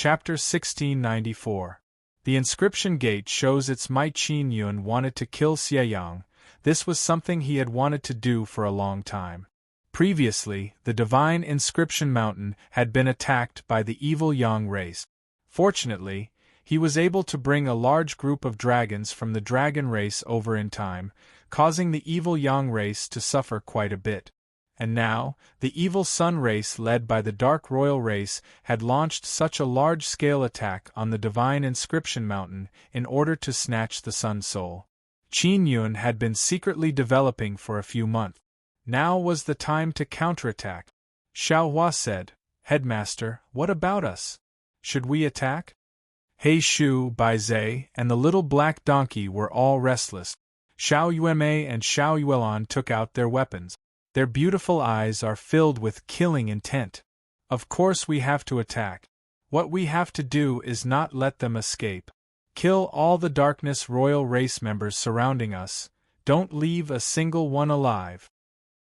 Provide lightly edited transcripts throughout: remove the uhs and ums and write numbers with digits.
Chapter 1694. The inscription gate shows its might. Qin Yun wanted to kill Xieyang. This was something he had wanted to do for a long time. Previously, the divine inscription mountain had been attacked by the evil Yang race. Fortunately, he was able to bring a large group of dragons from the dragon race over in time, causing the evil Yang race to suffer quite a bit. And now, the evil Sun race led by the Dark Royal race had launched such a large-scale attack on the divine inscription mountain in order to snatch the Sun soul. Qin Yun had been secretly developing for a few months. Now was the time to counterattack. Xiao Hua said, "Headmaster, what about us? Should we attack?" He Shu, Bai Zhe, and the little black donkey were all restless. Xiao Yuemei and Xiao Yuelan took out their weapons. Their beautiful eyes are filled with killing intent. Of course we have to attack. What we have to do is not let them escape. Kill all the Darkness Royal race members surrounding us. Don't leave a single one alive.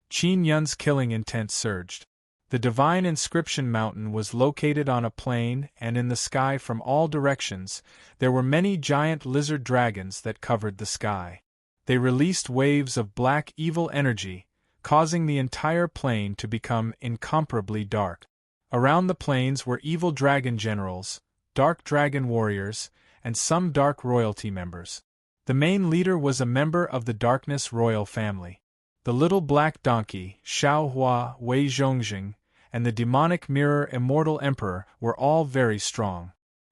Qin Yun's killing intent surged. The divine inscription mountain was located on a plain, and in the sky from all directions, there were many giant lizard dragons that covered the sky. They released waves of black evil energy, causing the entire plain to become incomparably dark. Around the plains were evil dragon generals, dark dragon warriors, and some dark royalty members. The main leader was a member of the Darkness Royal family. The little black donkey, Xiao Hua, Wei Zhongjing, and the demonic mirror Immortal Emperor were all very strong.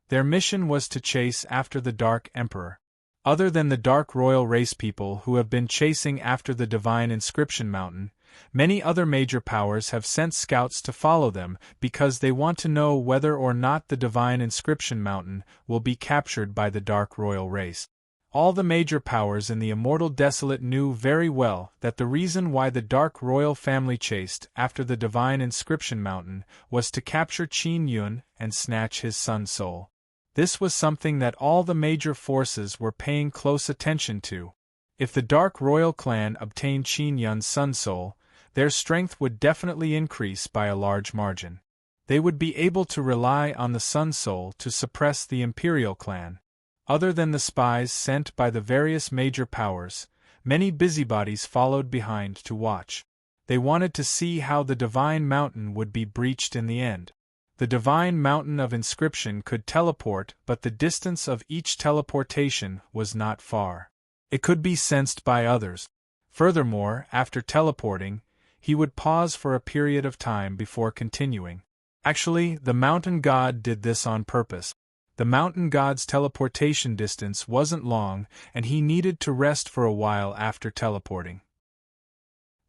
Their mission was to chase after the Dark Emperor. Other than the Dark Royal race people who have been chasing after the Divine Inscription Mountain, many other major powers have sent scouts to follow them because they want to know whether or not the Divine Inscription Mountain will be captured by the Dark Royal race. All the major powers in the Immortal Desolate knew very well that the reason why the Dark Royal family chased after the Divine Inscription Mountain was to capture Qin Yun and snatch his Sun soul. This was something that all the major forces were paying close attention to. If the Dark Royal clan obtained Qin Yun's Sun soul, their strength would definitely increase by a large margin. They would be able to rely on the Sun soul to suppress the Imperial clan. Other than the spies sent by the various major powers, many busybodies followed behind to watch. They wanted to see how the Divine Mountain would be breached in the end. The Divine Mountain of Inscription could teleport, but the distance of each teleportation was not far. It could be sensed by others. Furthermore, after teleporting, he would pause for a period of time before continuing. Actually, the Mountain God did this on purpose. The Mountain God's teleportation distance wasn't long, and he needed to rest for a while after teleporting.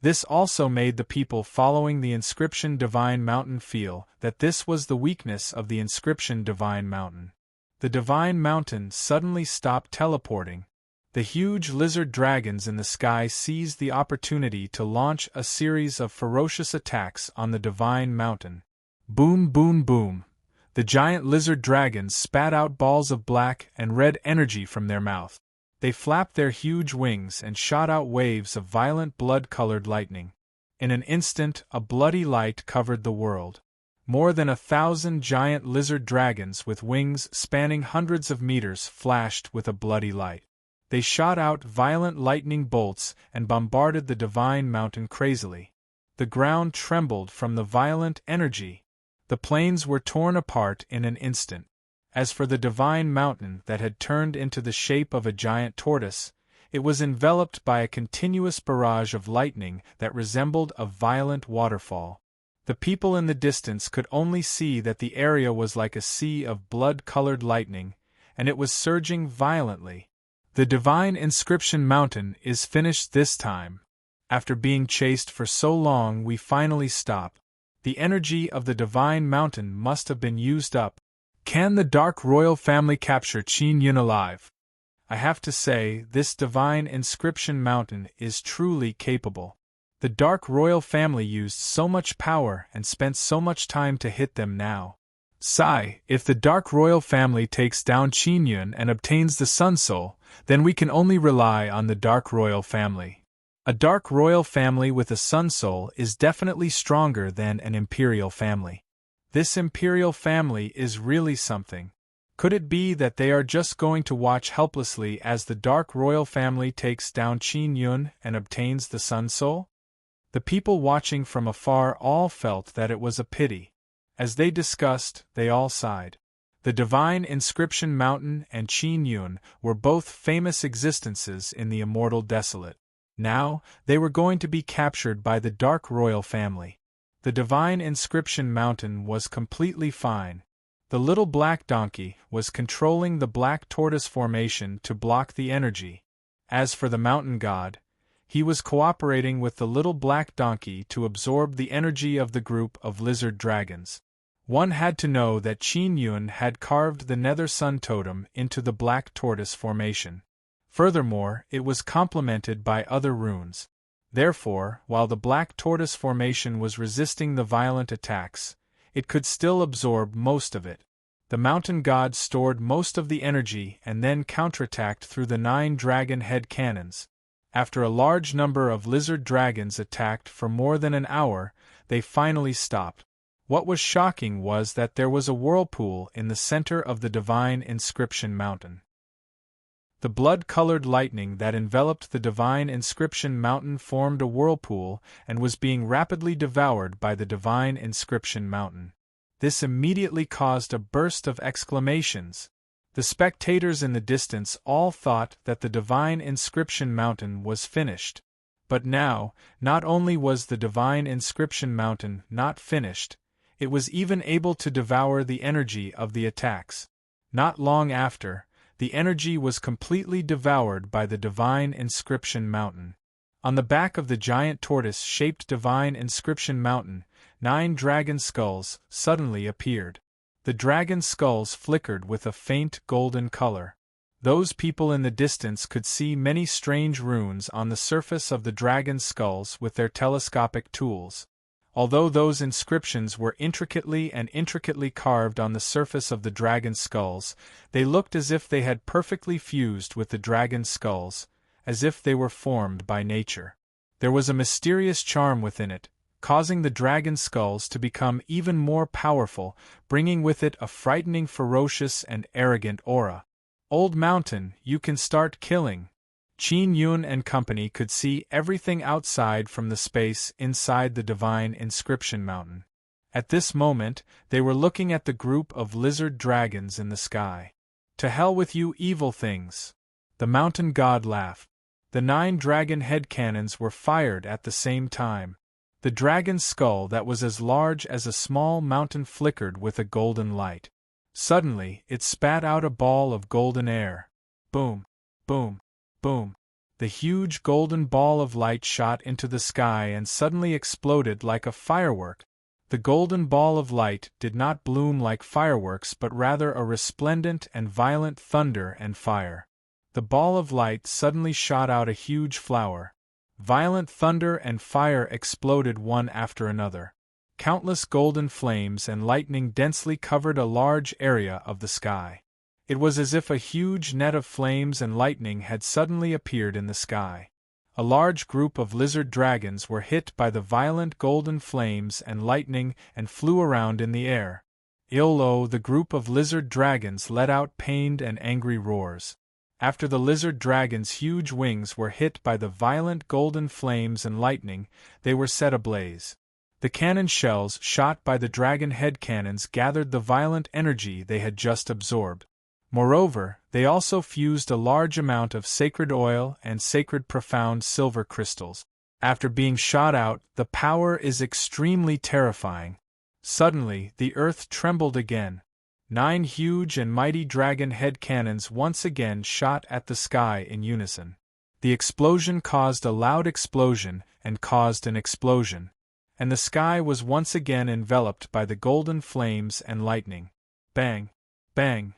This also made the people following the Inscription Divine Mountain feel that this was the weakness of the Inscription Divine Mountain. The Divine Mountain suddenly stopped teleporting. The huge lizard dragons in the sky seized the opportunity to launch a series of ferocious attacks on the Divine Mountain. Boom, boom, boom. The giant lizard dragons spat out balls of black and red energy from their mouth. They flapped their huge wings and shot out waves of violent blood-colored lightning. In an instant, a bloody light covered the world. More than 1,000 giant lizard dragons with wings spanning hundreds of meters flashed with a bloody light. They shot out violent lightning bolts and bombarded the Divine Mountain crazily. The ground trembled from the violent energy. The plains were torn apart in an instant. As for the Divine Mountain that had turned into the shape of a giant tortoise, it was enveloped by a continuous barrage of lightning that resembled a violent waterfall. The people in the distance could only see that the area was like a sea of blood-colored lightning, and it was surging violently. The Divine Inscription Mountain is finished this time. After being chased for so long, we finally stop. The energy of the Divine Mountain must have been used up. Can the Dark Royal family capture Qin Yun alive? I have to say, this Divine Inscription Mountain is truly capable. The Dark Royal family used so much power and spent so much time to hit them now. Sigh, if the Dark Royal family takes down Qin Yun and obtains the Sun Soul, then we can only rely on the Dark Royal family. A Dark Royal family with a Sun Soul is definitely stronger than an Imperial family. This imperial family is really something. Could it be that they are just going to watch helplessly as the dark royal family takes down Qin Yun and obtains the Sun Soul? The people watching from afar all felt that it was a pity. As they discussed, they all sighed. The Divine Inscription Mountain and Qin Yun were both famous existences in the immortal desolate. Now, they were going to be captured by the dark royal family. The Divine Inscription Mountain was completely fine. The little black donkey was controlling the black tortoise formation to block the energy. As for the mountain god, he was cooperating with the little black donkey to absorb the energy of the group of lizard dragons. One had to know that Qin Yun had carved the nether sun totem into the black tortoise formation. Furthermore, it was complemented by other runes. Therefore, while the black tortoise formation was resisting the violent attacks, it could still absorb most of it. The mountain god stored most of the energy and then counterattacked through the 9 dragon head cannons. After a large number of lizard dragons attacked for more than an hour, they finally stopped. What was shocking was that there was a whirlpool in the center of the Divine Inscription Mountain. The blood-colored lightning that enveloped the Divine Inscription Mountain formed a whirlpool and was being rapidly devoured by the Divine Inscription Mountain. This immediately caused a burst of exclamations. The spectators in the distance all thought that the Divine Inscription Mountain was finished. But now, not only was the Divine Inscription Mountain not finished, it was even able to devour the energy of the attacks. Not long after, the energy was completely devoured by the Divine Inscription Mountain. On the back of the giant tortoise-shaped Divine Inscription Mountain, 9 dragon skulls suddenly appeared. The dragon skulls flickered with a faint golden color. Those people in the distance could see many strange runes on the surface of the dragon skulls with their telescopic tools. Although those inscriptions were intricately carved on the surface of the dragon skulls, they looked as if they had perfectly fused with the dragon skulls, as if they were formed by nature. There was a mysterious charm within it, causing the dragon skulls to become even more powerful, bringing with it a frightening, ferocious, and arrogant aura. "Old Mountain, you can start killing." Qin Yun and company could see everything outside from the space inside the Divine Inscription Mountain. At this moment, they were looking at the group of lizard dragons in the sky. "To hell with you evil things!" The mountain god laughed. The 9 dragon head cannons were fired at the same time. The dragon's skull that was as large as a small mountain flickered with a golden light. Suddenly, it spat out a ball of golden air. Boom! Boom! Boom! The huge golden ball of light shot into the sky and suddenly exploded like a firework. The golden ball of light did not bloom like fireworks but rather a resplendent and violent thunder and fire. The ball of light suddenly shot out a huge flower. Violent thunder and fire exploded one after another. Countless golden flames and lightning densely covered a large area of the sky. It was as if a huge net of flames and lightning had suddenly appeared in the sky. A large group of lizard dragons were hit by the violent golden flames and lightning and flew around in the air. Iolo, the group of lizard dragons let out pained and angry roars. After the lizard dragons' huge wings were hit by the violent golden flames and lightning, they were set ablaze. The cannon shells shot by the dragon head cannons gathered the violent energy they had just absorbed. Moreover, they also fused a large amount of sacred oil and sacred profound silver crystals. After being shot out, the power is extremely terrifying. Suddenly, the earth trembled again. 9 huge and mighty dragon head cannons once again shot at the sky in unison. The explosion caused a loud explosion and caused an explosion, and the sky was once again enveloped by the golden flames and lightning. Bang! Bang!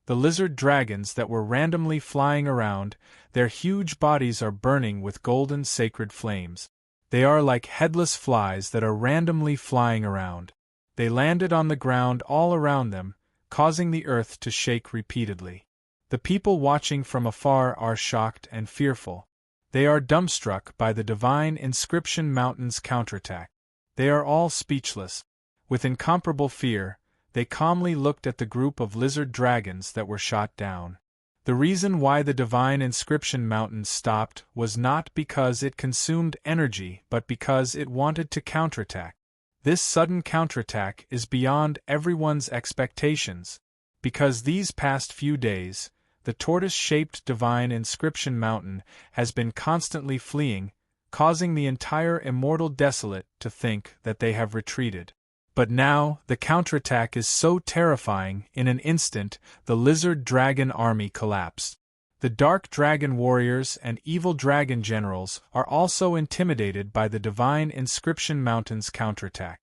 The lizard dragons that were randomly flying around, their huge bodies are burning with golden sacred flames. They are like headless flies that are randomly flying around. They landed on the ground all around them, causing the earth to shake repeatedly. The people watching from afar are shocked and fearful. They are dumbstruck by the Divine Inscription Mountain's counterattack. They are all speechless. With incomparable fear, they calmly looked at the group of lizard dragons that were shot down. The reason why the divine inscription mountain stopped was not because it consumed energy but because it wanted to counterattack. This sudden counterattack is beyond everyone's expectations, because these past few days, the tortoise-shaped divine inscription mountain has been constantly fleeing, causing the entire immortal desolate to think that they have retreated. But now, the counterattack is so terrifying, in an instant, the lizard dragon army collapsed. The dark dragon warriors and evil dragon generals are also intimidated by the divine inscription mountain's counterattack.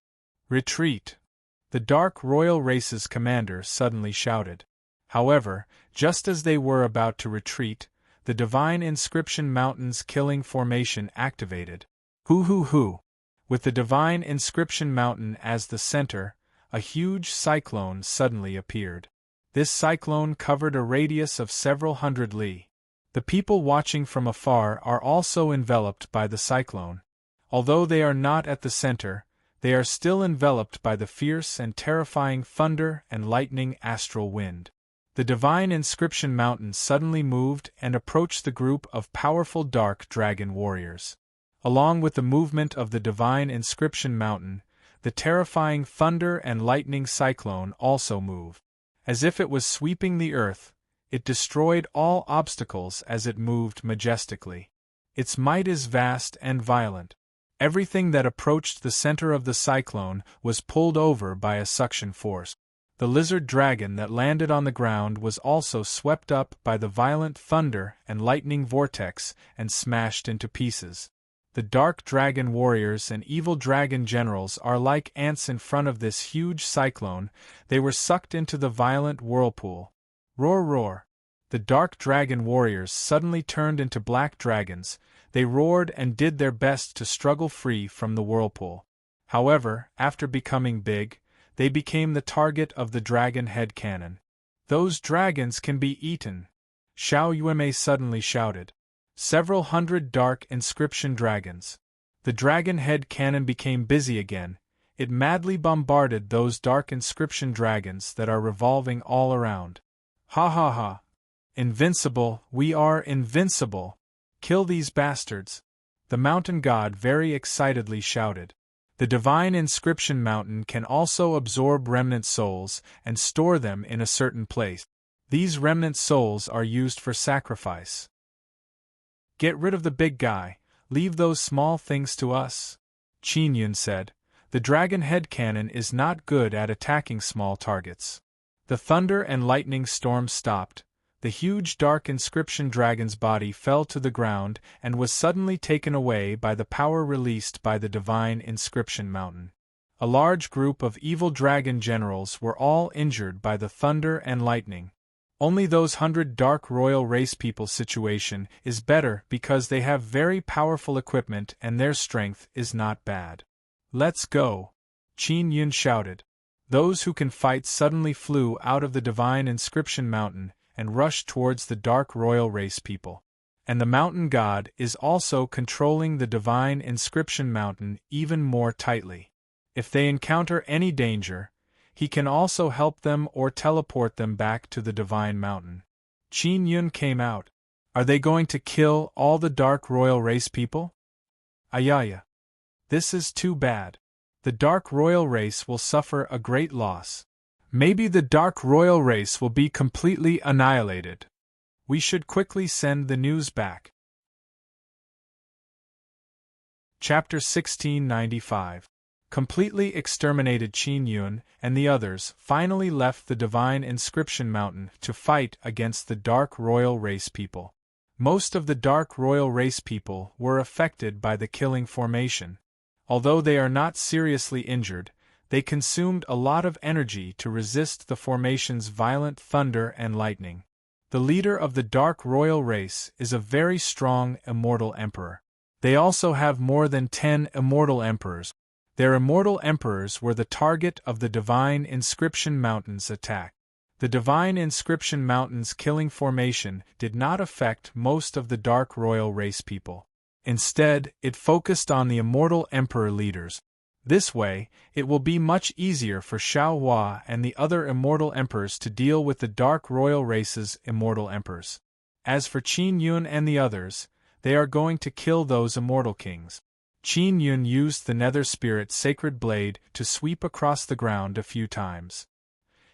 Retreat! The dark royal race's commander suddenly shouted. However, just as they were about to retreat, the divine inscription mountain's killing formation activated. Hoo! With the divine inscription mountain as the center, a huge cyclone suddenly appeared. This cyclone covered a radius of several hundred li. The people watching from afar are also enveloped by the cyclone. Although they are not at the center, they are still enveloped by the fierce and terrifying thunder and lightning astral wind. The divine inscription mountain suddenly moved and approached the group of powerful dark dragon warriors. Along with the movement of the divine inscription mountain, the terrifying thunder and lightning cyclone also moved. As if it was sweeping the earth, it destroyed all obstacles as it moved majestically. Its might is vast and violent. Everything that approached the center of the cyclone was pulled over by a suction force. The lizard dragon that landed on the ground was also swept up by the violent thunder and lightning vortex and smashed into pieces. The dark dragon warriors and evil dragon generals are like ants in front of this huge cyclone. They were sucked into the violent whirlpool. Roar! The dark dragon warriors suddenly turned into black dragons. They roared and did their best to struggle free from the whirlpool. However, after becoming big, they became the target of the dragon head cannon. Those dragons can be eaten! Xiao Yuemei suddenly shouted. Several hundred dark inscription dragons. The dragon head cannon became busy again. It madly bombarded those dark inscription dragons that are revolving all around. Ha! Invincible, we are invincible! Kill these bastards! The mountain god very excitedly shouted. The divine inscription mountain can also absorb remnant souls and store them in a certain place. These remnant souls are used for sacrifice. Get rid of the big guy, leave those small things to us, Qin Yun said. The dragon head cannon is not good at attacking small targets. The thunder and lightning storm stopped. The huge dark inscription dragon's body fell to the ground and was suddenly taken away by the power released by the divine inscription mountain. A large group of evil dragon generals were all injured by the thunder and lightning. Only those 100 dark royal race people situation is better because they have very powerful equipment and their strength is not bad. Let's go! Qin Yun shouted. Those who can fight suddenly flew out of the divine inscription mountain and rushed towards the dark royal race people. And the mountain god is also controlling the divine inscription mountain even more tightly. If they encounter any danger, he can also help them or teleport them back to the divine mountain. Qin Yun came out. Are they going to kill all the dark royal race people? Ayaya. This is too bad. The dark royal race will suffer a great loss. Maybe the dark royal race will be completely annihilated. We should quickly send the news back. Chapter 1695. Completely exterminated Qin Yun and the others finally left the divine inscription mountain to fight against the dark royal race people. Most of the dark royal race people were affected by the killing formation. Although they are not seriously injured, they consumed a lot of energy to resist the formation's violent thunder and lightning. The leader of the dark royal race is a very strong immortal emperor. They also have more than 10 immortal emperors. Their immortal emperors were the target of the divine inscription mountain's attack. The divine inscription mountain's killing formation did not affect most of the dark royal race people. Instead, it focused on the immortal emperor leaders. This way, it will be much easier for Xiao Hua and the other immortal emperors to deal with the Dark Royal Race's immortal emperors. As for Qin Yun and the others, they are going to kill those immortal kings. Qin Yun used the Nether Spirit's sacred blade to sweep across the ground a few times.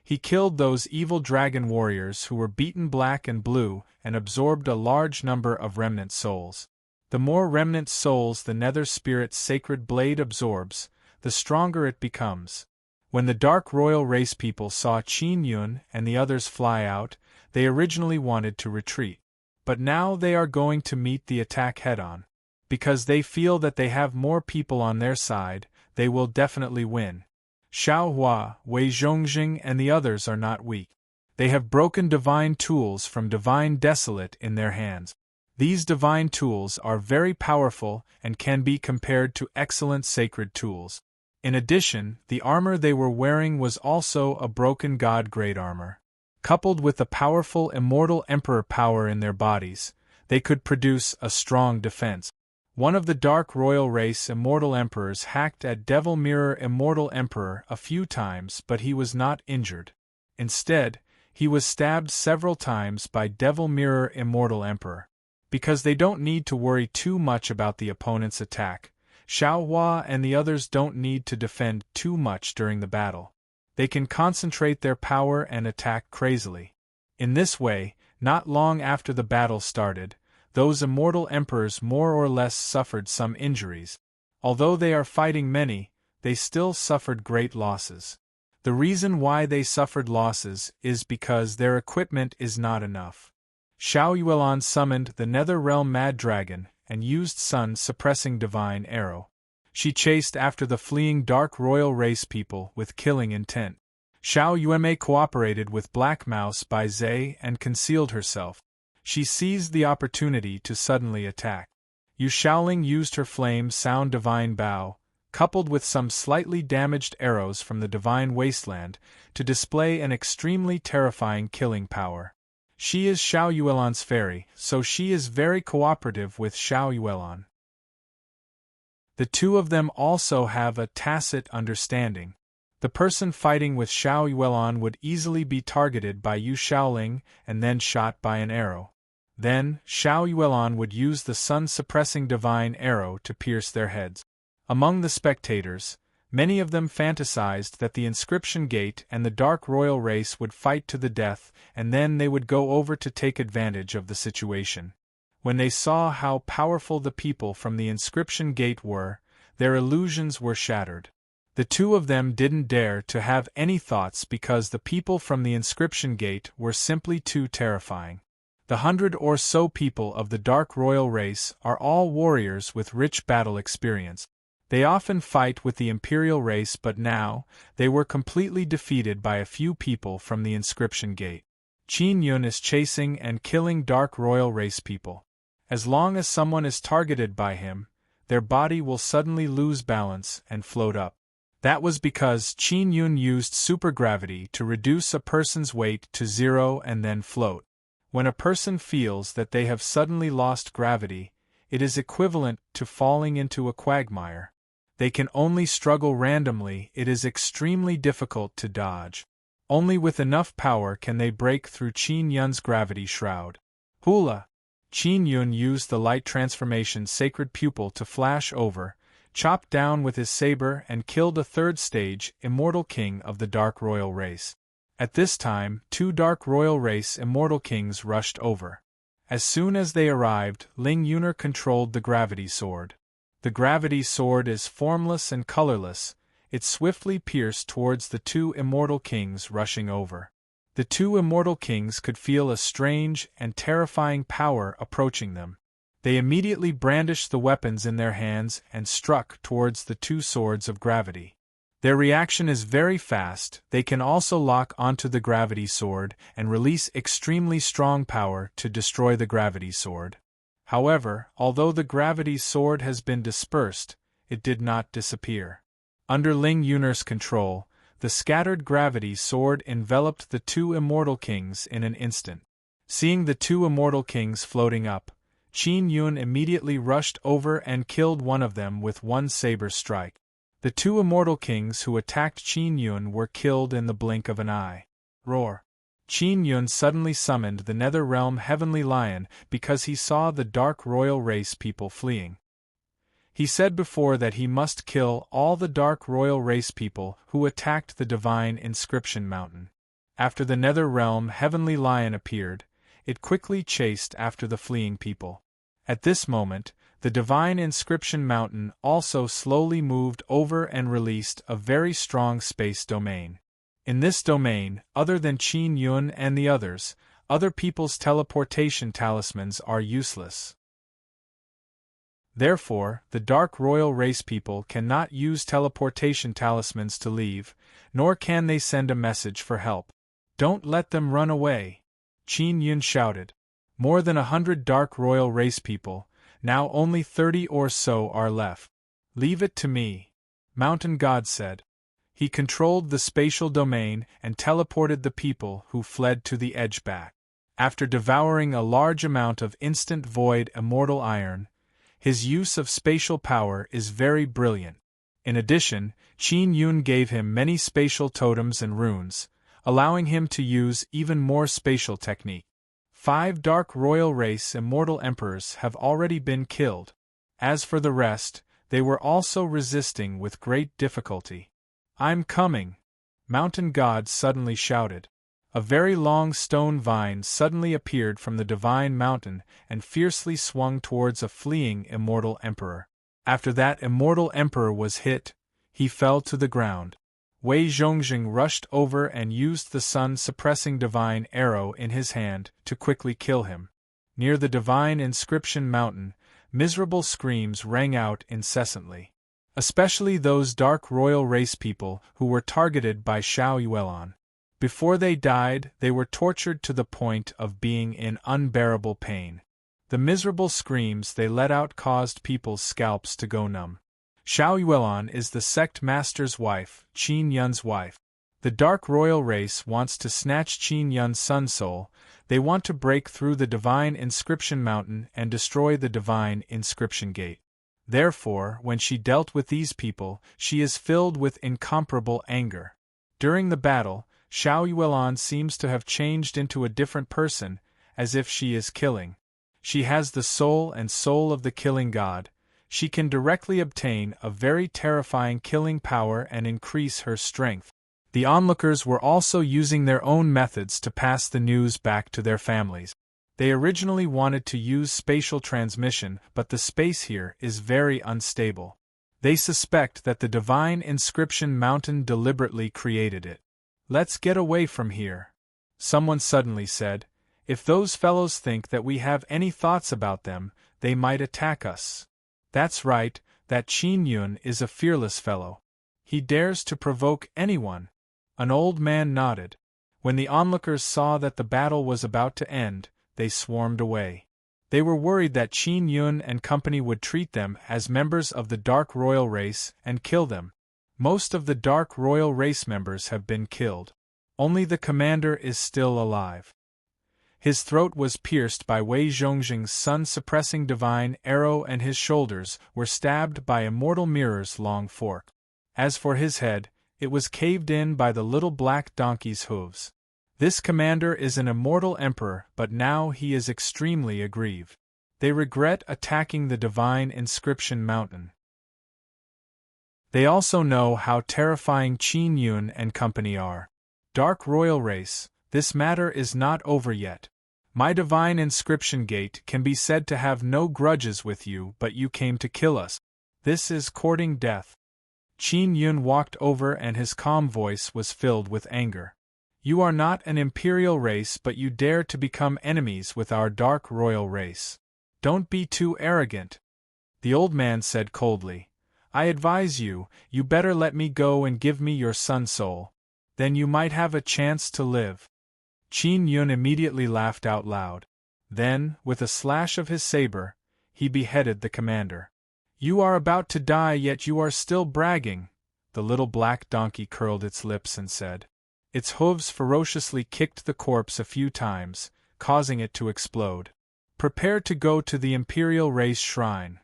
He killed those evil dragon warriors who were beaten black and blue and absorbed a large number of remnant souls. The more remnant souls the Nether Spirit's sacred blade absorbs, the stronger it becomes. When the Dark Royal Race people saw Qin Yun and the others fly out, they originally wanted to retreat. But now they are going to meet the attack head-on. Because they feel that they have more people on their side, they will definitely win. Xiao Hua, Wei Zhongjing and the others are not weak. They have broken divine tools from Divine Desolate in their hands. These divine tools are very powerful and can be compared to excellent sacred tools. In addition, the armor they were wearing was also a broken god-grade armor. Coupled with the powerful immortal emperor power in their bodies, they could produce a strong defense. One of the Dark Royal Race immortal emperors hacked at Devil Mirror Immortal Emperor a few times, but he was not injured. Instead, he was stabbed several times by Devil Mirror Immortal Emperor. Because they don't need to worry too much about the opponent's attack, Xiao Hua and the others don't need to defend too much during the battle. They can concentrate their power and attack crazily. In this way, not long after the battle started, those immortal emperors more or less suffered some injuries. Although they are fighting many, they still suffered great losses. The reason why they suffered losses is because their equipment is not enough. Xiao Yuelan summoned the Nether Realm Mad Dragon and used Sun-suppressing Divine Arrow. She chased after the fleeing Dark Royal Race people with killing intent. Xiao Yuemei cooperated with Black Mouse by Zhe and concealed herself. She seized the opportunity to suddenly attack. Yu Shaoling used her Flame Sound Divine Bow, coupled with some slightly damaged arrows from the Divine Wasteland, to display an extremely terrifying killing power. She is Xiao Yuelan's fairy, so she is very cooperative with Xiao Yuelan. The two of them also have a tacit understanding. The person fighting with Xiao Yuelan would easily be targeted by Yu Shaoling and then shot by an arrow. Then, Xiao Yuelan would use the sun-suppressing divine arrow to pierce their heads. Among the spectators, many of them fantasized that the Inscription Gate and the Dark Royal Race would fight to the death, and then they would go over to take advantage of the situation. When they saw how powerful the people from the Inscription Gate were, their illusions were shattered. The two of them didn't dare to have any thoughts because the people from the Inscription Gate were simply too terrifying. The 100 or so people of the Dark Royal Race are all warriors with rich battle experience. They often fight with the Imperial Race, but now, they were completely defeated by a few people from the Inscription Gate. Qin Yun is chasing and killing Dark Royal Race people. As long as someone is targeted by him, their body will suddenly lose balance and float up. That was because Qin Yun used supergravity to reduce a person's weight to 0 and then float. When a person feels that they have suddenly lost gravity, it is equivalent to falling into a quagmire. They can only struggle randomly, it is extremely difficult to dodge. Only with enough power can they break through Qin Yun's gravity shroud. Hula! Qin Yun used the light transformation sacred pupil to flash over, chopped down with his saber and killed a third-stage immortal king of the Dark Royal Race. At this time, 2 Dark Royal Race immortal kings rushed over. As soon as they arrived, Ling Yuner controlled the gravity sword. The gravity sword is formless and colorless, it swiftly pierced towards the 2 immortal kings rushing over. The 2 immortal kings could feel a strange and terrifying power approaching them. They immediately brandished the weapons in their hands and struck towards the 2 swords of gravity. Their reaction is very fast, they can also lock onto the gravity sword and release extremely strong power to destroy the gravity sword. However, although the gravity sword has been dispersed, it did not disappear. Under Ling Yuner's control, the scattered gravity sword enveloped the 2 immortal kings in an instant. Seeing the 2 immortal kings floating up, Qin Yun immediately rushed over and killed one of them with one saber strike. The two immortal kings who attacked Qin Yun were killed in the blink of an eye. Roar! Qin Yun suddenly summoned the Nether Realm Heavenly Lion because he saw the Dark Royal Race people fleeing. He said before that he must kill all the Dark Royal Race people who attacked the Divine Inscription Mountain. After the Nether Realm Heavenly Lion appeared, it quickly chased after the fleeing people. At this moment, the Divine Inscription Mountain also slowly moved over and released a very strong space domain. In this domain, other than Qin Yun and the others, other people's teleportation talismans are useless. Therefore, the Dark Royal Race people cannot use teleportation talismans to leave, nor can they send a message for help. Don't let them run away! Qin Yun shouted. More than 100 Dark Royal Race people, now only 30 or so are left. Leave it to me, Mountain God said. He controlled the spatial domain and teleported the people who fled to the edge back. After devouring a large amount of instant void immortal iron, his use of spatial power is very brilliant. In addition, Qin Yun gave him many spatial totems and runes, allowing him to use even more spatial technique. 5 Dark Royal Race immortal emperors have already been killed. As for the rest, they were also resisting with great difficulty. I'm coming! Mountain God suddenly shouted. A very long stone vine suddenly appeared from the divine mountain and fiercely swung towards a fleeing immortal emperor. After that immortal emperor was hit, he fell to the ground. Wei Zhongjing rushed over and used the sun-suppressing divine arrow in his hand to quickly kill him. Near the divine inscription mountain, miserable screams rang out incessantly. Especially those Dark Royal Race people who were targeted by Xiao Yuelon. Before they died, they were tortured to the point of being in unbearable pain. The miserable screams they let out caused people's scalps to go numb. Xiao Yuelon is the sect master's wife, Qin Yun's wife. The Dark Royal Race wants to snatch Qin Yun's sun soul. They want to break through the Divine Inscription Mountain and destroy the Divine Inscription Gate. Therefore, when she dealt with these people, she is filled with incomparable anger. During the battle, Xiao Yuelon seems to have changed into a different person, as if she is killing. She has the soul and soul of the killing god. She can directly obtain a very terrifying killing power and increase her strength. The onlookers were also using their own methods to pass the news back to their families. They originally wanted to use spatial transmission, but the space here is very unstable. They suspect that the Divine Inscription Mountain deliberately created it. Let's get away from here, someone suddenly said. If those fellows think that we have any thoughts about them, they might attack us. That's right, that Qin Yun is a fearless fellow. He dares to provoke anyone. An old man nodded. When the onlookers saw that the battle was about to end, they swarmed away. They were worried that Qin Yun and company would treat them as members of the Dark Royal Race and kill them. Most of the Dark Royal Race members have been killed. Only the commander is still alive. His throat was pierced by Wei Zhongjing's sun-suppressing divine arrow and his shoulders were stabbed by Immortal Mirror's long fork. As for his head, it was caved in by the little black donkey's hooves. This commander is an immortal emperor, but now he is extremely aggrieved. They regret attacking the Divine Inscription Mountain. They also know how terrifying Qin Yun and company are. Dark Royal Race, this matter is not over yet. My Divine Inscription Gate can be said to have no grudges with you, but you came to kill us. This is courting death. Qin Yun walked over and his calm voice was filled with anger. You are not an imperial race, but you dare to become enemies with our Dark Royal Race. Don't be too arrogant. The old man said coldly. I advise you, you better let me go and give me your sun soul. Then you might have a chance to live. Qin Yun immediately laughed out loud. Then, with a slash of his saber, he beheaded the commander. You are about to die, yet you are still bragging. The little black donkey curled its lips and said. Its hooves ferociously kicked the corpse a few times, causing it to explode. Prepare to go to the Imperial Race Shrine.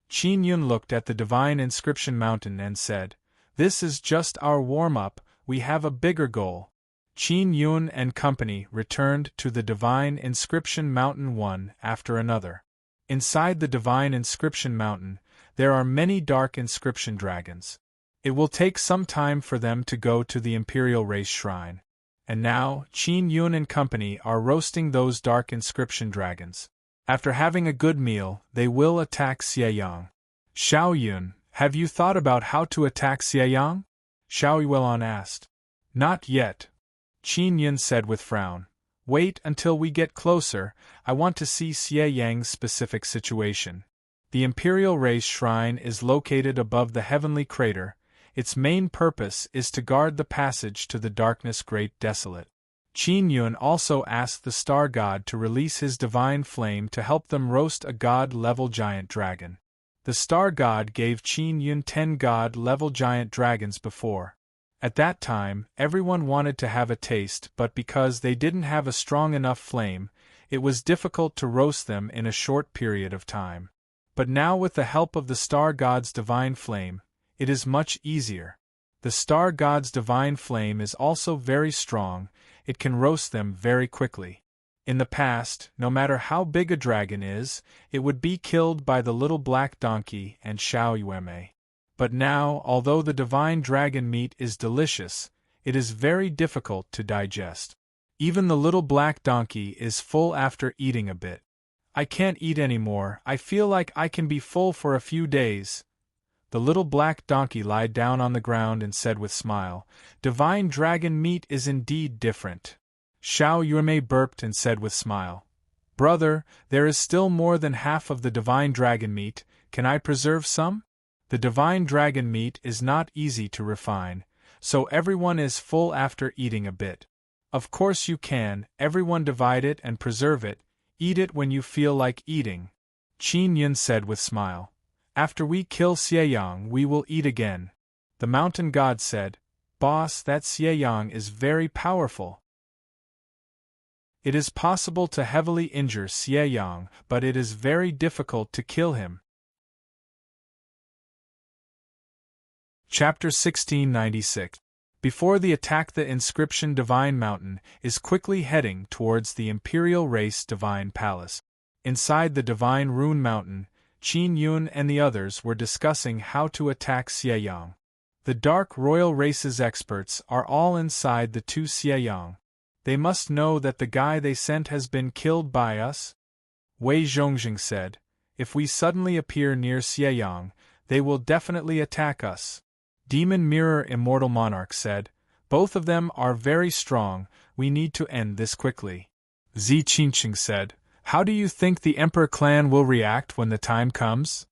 Qin Yun looked at the Divine Inscription Mountain and said, This is just our warm-up, we have a bigger goal. Qin Yun and company returned to the Divine Inscription Mountain one after another. Inside the Divine Inscription Mountain, there are many dark inscription dragons. It will take some time for them to go to the Imperial Race Shrine. And now, Qin Yun and company are roasting those dark inscription dragons. After having a good meal, they will attack Xieyang. Xiao Yun, have you thought about how to attack Xieyang? Xiao Yuelon asked. Not yet. Qin Yun said with frown. Wait until we get closer, I want to see Xieyang's specific situation. The Imperial Race Shrine is located above the Heavenly Crater. Its main purpose is to guard the passage to the Darkness Great Desolate. Qin Yun also asked the Star God to release his divine flame to help them roast a god-level giant dragon. The Star God gave Qin Yun 10 god-level giant dragons before. At that time, everyone wanted to have a taste, but because they didn't have a strong enough flame, it was difficult to roast them in a short period of time. But now with the help of the Star God's divine flame, it is much easier. The Star God's divine flame is also very strong, it can roast them very quickly. In the past, no matter how big a dragon is, it would be killed by the little black donkey and Xiao Yueme. But now, although the divine dragon meat is delicious, it is very difficult to digest. Even the little black donkey is full after eating a bit. I can't eat anymore, I feel like I can be full for a few days. The little black donkey lied down on the ground and said with smile, Divine dragon meat is indeed different. Xiao Yueme burped and said with smile, Brother, there is still more than half of the divine dragon meat, can I preserve some? The divine dragon meat is not easy to refine, so everyone is full after eating a bit. Of course you can, everyone divide it and preserve it, eat it when you feel like eating. Qin Yun said with smile. After we kill Xieyang we will eat again. The mountain god said, Boss, that Xieyang is very powerful. It is possible to heavily injure Xieyang, but it is very difficult to kill him. Chapter 1696. Before the attack, the Inscription Divine Mountain is quickly heading towards the Imperial Race Divine Palace. Inside the Divine Rune Mountain, Qin Yun and the others were discussing how to attack Xieyang. The Dark Royal Race's experts are all inside the two Xieyang. They must know that the guy they sent has been killed by us. Wei Zhongjing said, If we suddenly appear near Xieyang, they will definitely attack us. Demon Mirror Immortal Monarch said, Both of them are very strong, we need to end this quickly. Zi Qingqing said, How do you think the Emperor clan will react when the time comes?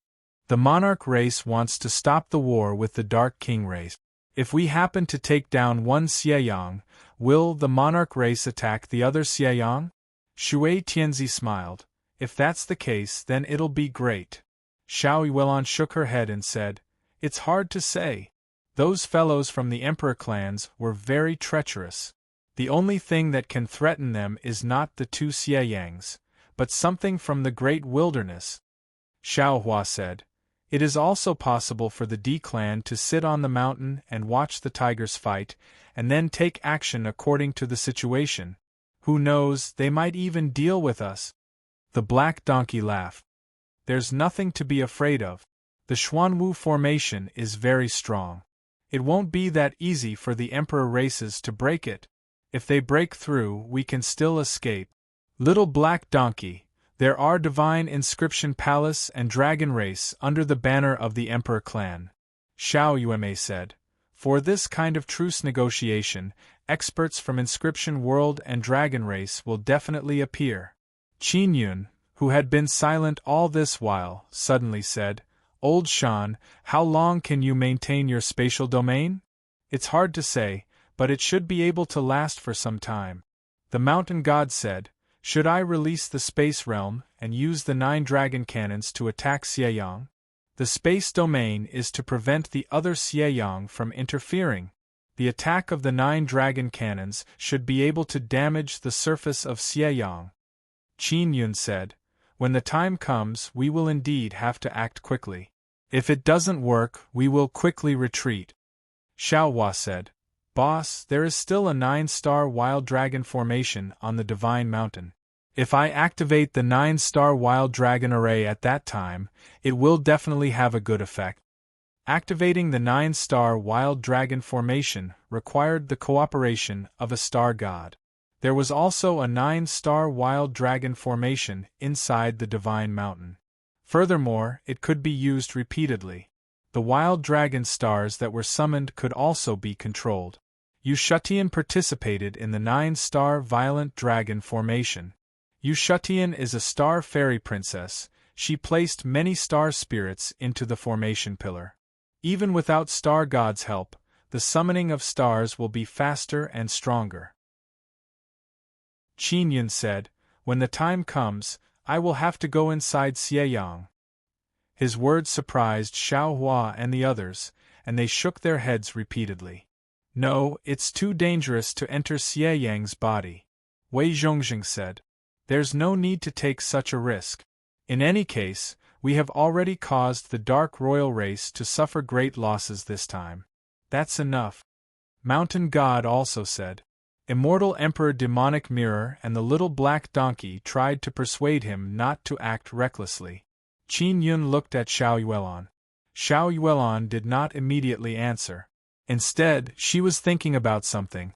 The Monarch race wants to stop the war with the Dark King race. If we happen to take down one Xieyang, will the Monarch race attack the other Xieyang? Shui Tianzi smiled. If that's the case, then it'll be great. Xiao Yuelon shook her head and said, It's hard to say. Those fellows from the Emperor clans were very treacherous. The only thing that can threaten them is not the two Xieyangs, but something from the great wilderness. Xiao Hua said, It is also possible for the D clan to sit on the mountain and watch the tigers fight, and then take action according to the situation. Who knows, they might even deal with us. The black donkey laughed. There's nothing to be afraid of. The Xuanwu formation is very strong. It won't be that easy for the Emperor races to break it. If they break through, we can still escape. Little black donkey, there are Divine Inscription Palace and Dragon Race under the banner of the Emperor clan. Xiao Yueme said, For this kind of truce negotiation, experts from Inscription World and Dragon Race will definitely appear. Qin Yun, who had been silent all this while, suddenly said, Old Shan, how long can you maintain your spatial domain? It's hard to say, but it should be able to last for some time. The mountain god said, Should I release the space realm and use the 9 dragon cannons to attack Xieyang? The space domain is to prevent the other Xieyang from interfering. The attack of the 9 dragon cannons should be able to damage the surface of Xieyang. Qin Yun said, When the time comes, we will indeed have to act quickly. If it doesn't work, we will quickly retreat. Xiao Hua said. Boss, there is still a 9-star wild dragon formation on the Divine Mountain. If I activate the 9-star wild dragon array at that time, it will definitely have a good effect. Activating the 9-star wild dragon formation required the cooperation of a star god. There was also a 9-star wild dragon formation inside the Divine Mountain. Furthermore, it could be used repeatedly. The wild dragon stars that were summoned could also be controlled. Yushutian participated in the 9-star violent dragon formation. Yushutian is a star fairy princess. She placed many star spirits into the formation pillar. Even without star god's help, the summoning of stars will be faster and stronger. Qin Yun said, when the time comes, I will have to go inside Xieyang. His words surprised Xiao Hua and the others, and they shook their heads repeatedly. No, it's too dangerous to enter Xieyang's body. Wei Zhongxing said. There's no need to take such a risk. In any case, we have already caused the Dark Royal race to suffer great losses this time. That's enough. Mountain God also said. Immortal Emperor Demonic Mirror and the little black donkey tried to persuade him not to act recklessly. Qin Yun looked at Xiao Yuelon. Xiao Yuelon did not immediately answer. Instead, she was thinking about something.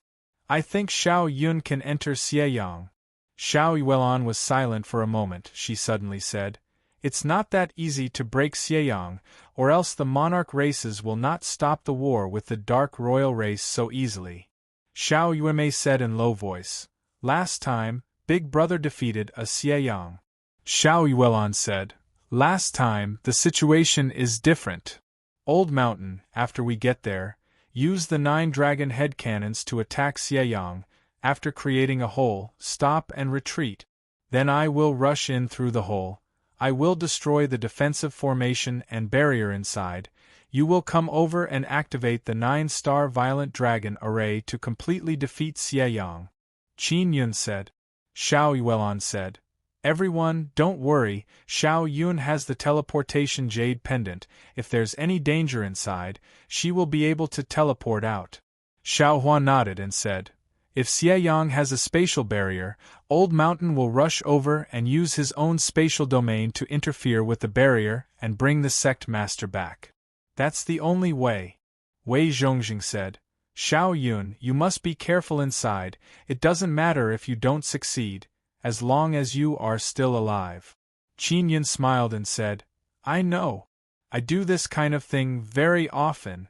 I think Xiao Yun can enter Xieyang. Xiao Yuelon was silent for a moment. She suddenly said, it's not that easy to break Xieyang, or else the monarch races will not stop the war with the Dark Royal race so easily. Xiao Yuemei said in low voice, last time, Big Brother defeated a Xieyang. Xiao Yuelon said, last time, the situation is different. Old Mountain, after we get there, use the 9 dragon head cannons to attack Xieyang. After creating a hole, stop and retreat. Then I will rush in through the hole. I will destroy the defensive formation and barrier inside. You will come over and activate the 9-star violent dragon array to completely defeat Xieyang. Qin Yun said. Xiao Yuelon said. Everyone, don't worry, Xiao Yun has the teleportation jade pendant. If there's any danger inside, she will be able to teleport out. Xiao Hua nodded and said, if Xieyang has a spatial barrier, Old Mountain will rush over and use his own spatial domain to interfere with the barrier and bring the sect master back. That's the only way. Wei Zhongxing said. Xiao Yun, you must be careful inside. It doesn't matter if you don't succeed, as long as you are still alive. Qin Yun smiled and said, I know. I do this kind of thing very often.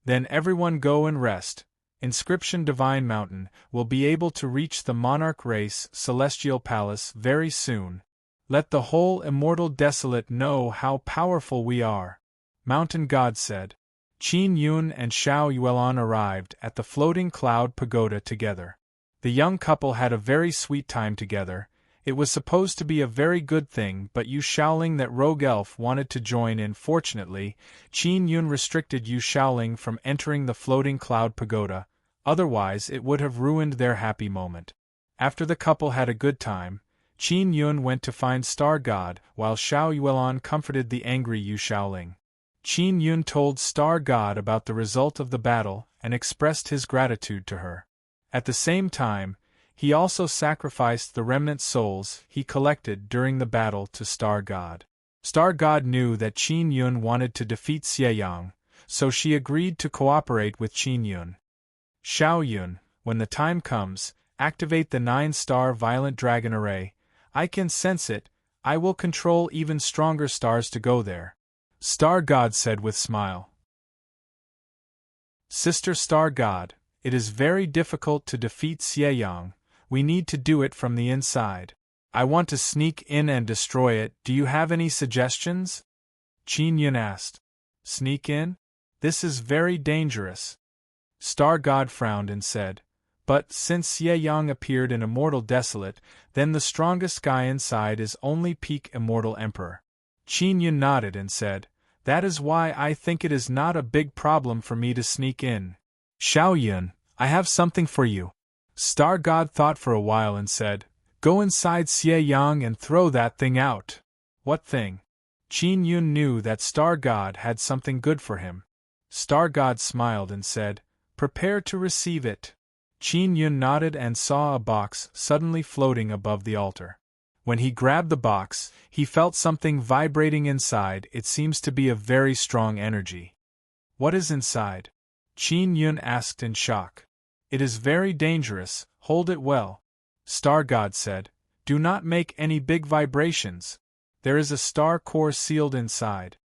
Then everyone go and rest. Inscription Divine Mountain will be able to reach the monarch race Celestial Palace very soon. Let the whole immortal desolate know how powerful we are. Mountain God said. Qin Yun and Xiao Yuelon arrived at the floating cloud pagoda together. The young couple had a very sweet time together. It was supposed to be a very good thing, but Yu Shaoling that rogue elf wanted to join in. Fortunately, Qin Yun restricted Yu Shaoling from entering the floating cloud pagoda, otherwise it would have ruined their happy moment. After the couple had a good time, Qin Yun went to find Star God, while Xiao Yuelon comforted the angry Yu Shaoling. Qin Yun told Star God about the result of the battle and expressed his gratitude to her. At the same time, he also sacrificed the remnant souls he collected during the battle to Star God. Star God knew that Qin Yun wanted to defeat Xieyang, so she agreed to cooperate with Qin Yun. Xiao Yun, when the time comes, activate the 9-star violent dragon array. I can sense it. I will control even stronger stars to go there. Star God said with smile. Sister Star God, it is very difficult to defeat Xieyang. We need to do it from the inside. I want to sneak in and destroy it. Do you have any suggestions? Qin Yun asked. Sneak in? This is very dangerous. Star God frowned and said, but since Xieyang appeared in Immortal Desolate, then the strongest guy inside is only Peak Immortal Emperor. Qin Yun nodded and said, that is why I think it is not a big problem for me to sneak in. Xiao Yun, I have something for you. Star God thought for a while and said, go inside Xieyang and throw that thing out. What thing? Qin Yun knew that Star God had something good for him. Star God smiled and said, "Prepare to receive it." Qin Yun nodded and saw a box suddenly floating above the altar. When he grabbed the box, he felt something vibrating inside. It seems to be a very strong energy. "What is inside?" Qin Yun asked in shock. "It is very dangerous, hold it well." Star God said, "Do not make any big vibrations. There is a star core sealed inside."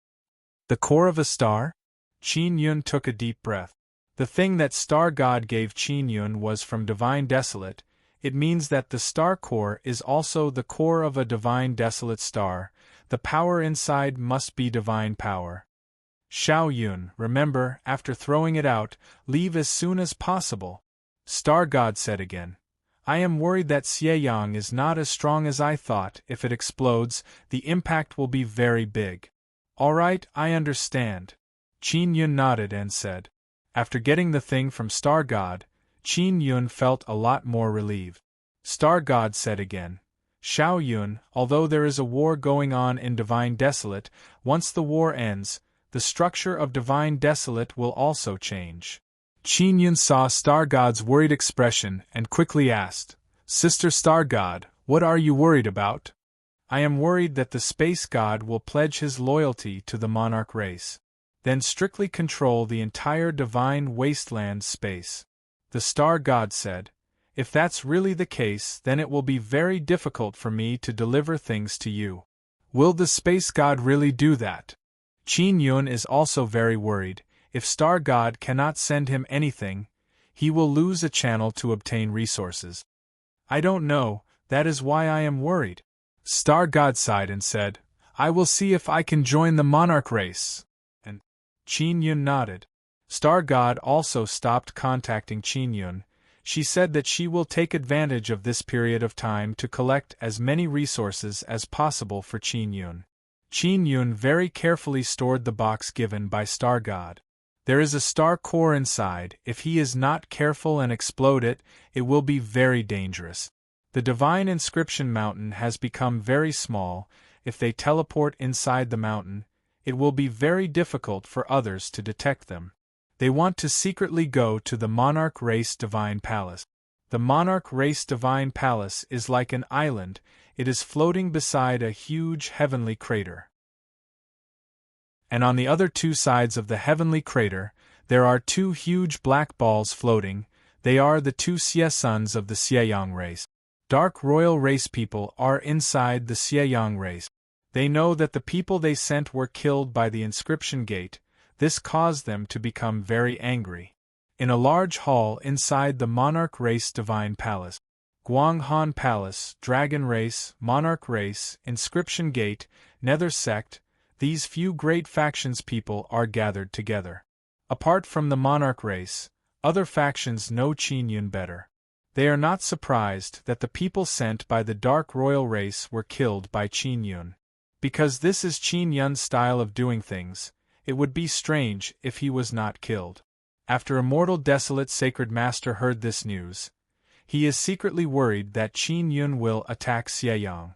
"The core of a star?" Qin Yun took a deep breath. The thing that Star God gave Qin Yun was from Divine Desolate. It means that the star core is also the core of a Divine Desolate star. The power inside must be divine power. "Xiao Yun, remember, after throwing it out, leave as soon as possible." Star God said again, "I am worried that Xieyang is not as strong as I thought. If it explodes, the impact will be very big." "All right, I understand." Qin Yun nodded and said. After getting the thing from Star God, Qin Yun felt a lot more relieved. Star God said again, "Xiao Yun, although there is a war going on in Divine Desolate, once the war ends, the structure of Divine Desolate will also change." Qin Yun saw Star God's worried expression and quickly asked, "Sister Star God, what are you worried about?" "I am worried that the Space God will pledge his loyalty to the monarch race. Then strictly control the entire divine wasteland space." The Star God said, "If that's really the case, then it will be very difficult for me to deliver things to you." "Will the Space God really do that?" Qin Yun is also very worried. If Star God cannot send him anything, he will lose a channel to obtain resources. "I don't know, that is why I am worried." Star God sighed and said, "I will see if I can join the monarch race." And Qin Yun nodded. Star God also stopped contacting Qin Yun. She said that she will take advantage of this period of time to collect as many resources as possible for Qin Yun. Qin Yun very carefully stored the box given by Star God. There is a star core inside. If he is not careful and explode it, it will be very dangerous. The Divine Inscription Mountain has become very small. If they teleport inside the mountain, it will be very difficult for others to detect them. They want to secretly go to the Monarch Race Divine Palace. The Monarch Race Divine Palace is like an island. It is floating beside a huge heavenly crater. And on the other two sides of the heavenly crater, there are two huge black balls floating. They are the two Xie sons of the Xieyang race. Dark royal race people are inside the Xieyang race. They know that the people they sent were killed by the inscription gate. This caused them to become very angry. In a large hall inside the Monarch Race Divine Palace, Guanghan Palace, Dragon Race, Monarch Race, Inscription Gate, Nether Sect, these few great factions people are gathered together. Apart from the Monarch Race, other factions know Qin Yun better. They are not surprised that the people sent by the Dark Royal Race were killed by Qin Yun. Because this is Qin Yun's style of doing things, it would be strange if he was not killed. After Immortal Desolate Sacred Master heard this news, he is secretly worried that Qin Yun will attack Xieyang.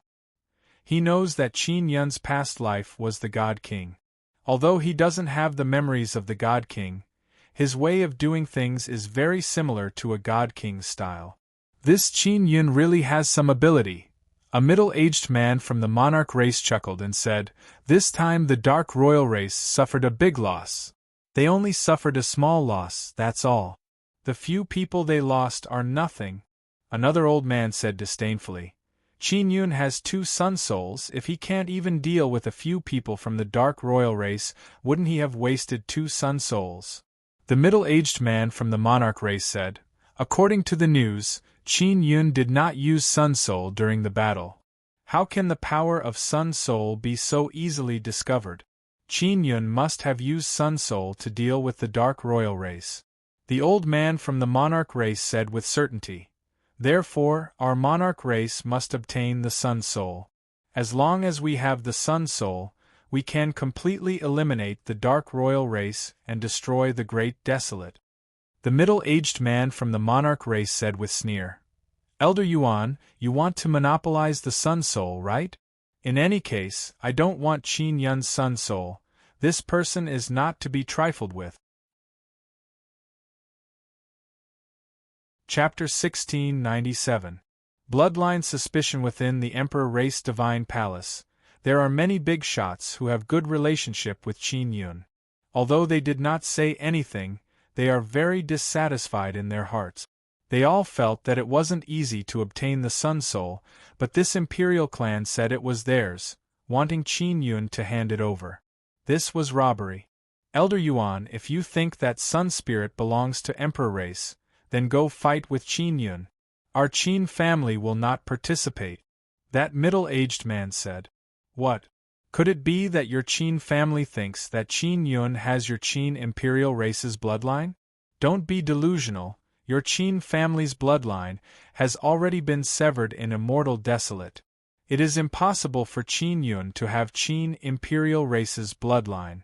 He knows that Qin Yun's past life was the God King. Although he doesn't have the memories of the God King, his way of doing things is very similar to a God King's style. This Qin Yun really has some ability. A middle-aged man from the monarch race chuckled and said, "This time the Dark Royal race suffered a big loss. They only suffered a small loss, that's all. The few people they lost are nothing." Another old man said disdainfully, "Qin Yun has 2 sun souls. If he can't even deal with a few people from the Dark Royal race, wouldn't he have wasted 2 sun souls?" The middle-aged man from the monarch race said, "According to the news, Qin Yun did not use Sun Soul during the battle. How can the power of Sun Soul be so easily discovered? Qin Yun must have used Sun Soul to deal with the Dark Royal race." The old man from the monarch race said with certainty, "Therefore, our monarch race must obtain the Sun Soul. As long as we have the Sun Soul, we can completely eliminate the Dark Royal race and destroy the Great Desolate." The middle-aged man from the monarch race said with sneer, "Elder Yuan, you want to monopolize the Sun Soul, right? In any case, I don't want Qin Yun's Sun Soul. This person is not to be trifled with." Chapter 1697. Bloodline suspicion within the Emperor Race Divine Palace. There are many big shots who have good relationship with Qin Yun. Although they did not say anything, they are very dissatisfied in their hearts. They all felt that it wasn't easy to obtain the Sun Soul, but this imperial clan said it was theirs, wanting Qin Yun to hand it over. This was robbery. Elder Yuan, if you think that Sun Spirit belongs to Emperor Race, then go fight with Qin Yun. Our Qin family will not participate. That middle-aged man said. What? Could it be that your Qin family thinks that Qin Yun has your Qin imperial race's bloodline? Don't be delusional. Your Qin family's bloodline has already been severed in Immortal Desolate. It is impossible for Qin Yun to have Qin imperial race's bloodline.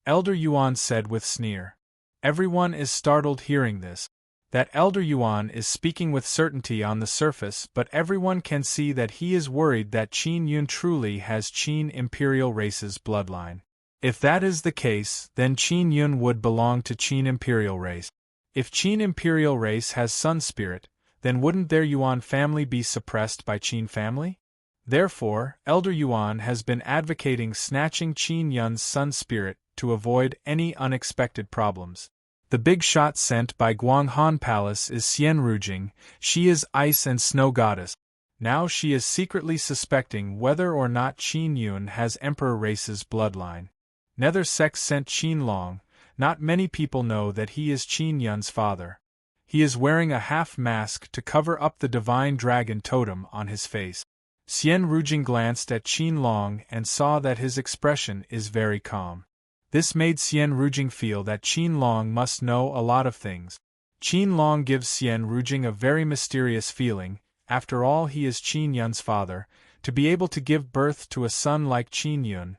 Elder Yuan said with sneer. Everyone is startled hearing this. That Elder Yuan is speaking with certainty on the surface, but everyone can see that he is worried that Qin Yun truly has Qin imperial race's bloodline. If that is the case, then Qin Yun would belong to Qin imperial race. If Qin imperial race has Sun Spirit, then wouldn't their Yuan family be suppressed by Qin family? Therefore, Elder Yuan has been advocating snatching Qin Yun's Sun Spirit to avoid any unexpected problems. The big shot sent by Guanghan Palace is Xian Rujing. She is ice and snow goddess. Now she is secretly suspecting whether or not Qin Yun has Emperor Race's bloodline. Nether Sex sent Qin Long. Not many people know that he is Qin Yun's father. He is wearing a half mask to cover up the divine dragon totem on his face. Xian Rujing glanced at Qin Long and saw that his expression is very calm. This made Xian Rujing feel that Qin Long must know a lot of things. Qin Long gives Xian Rujing a very mysterious feeling. After all, he is Qin Yun's father. To be able to give birth to a son like Qin Yun,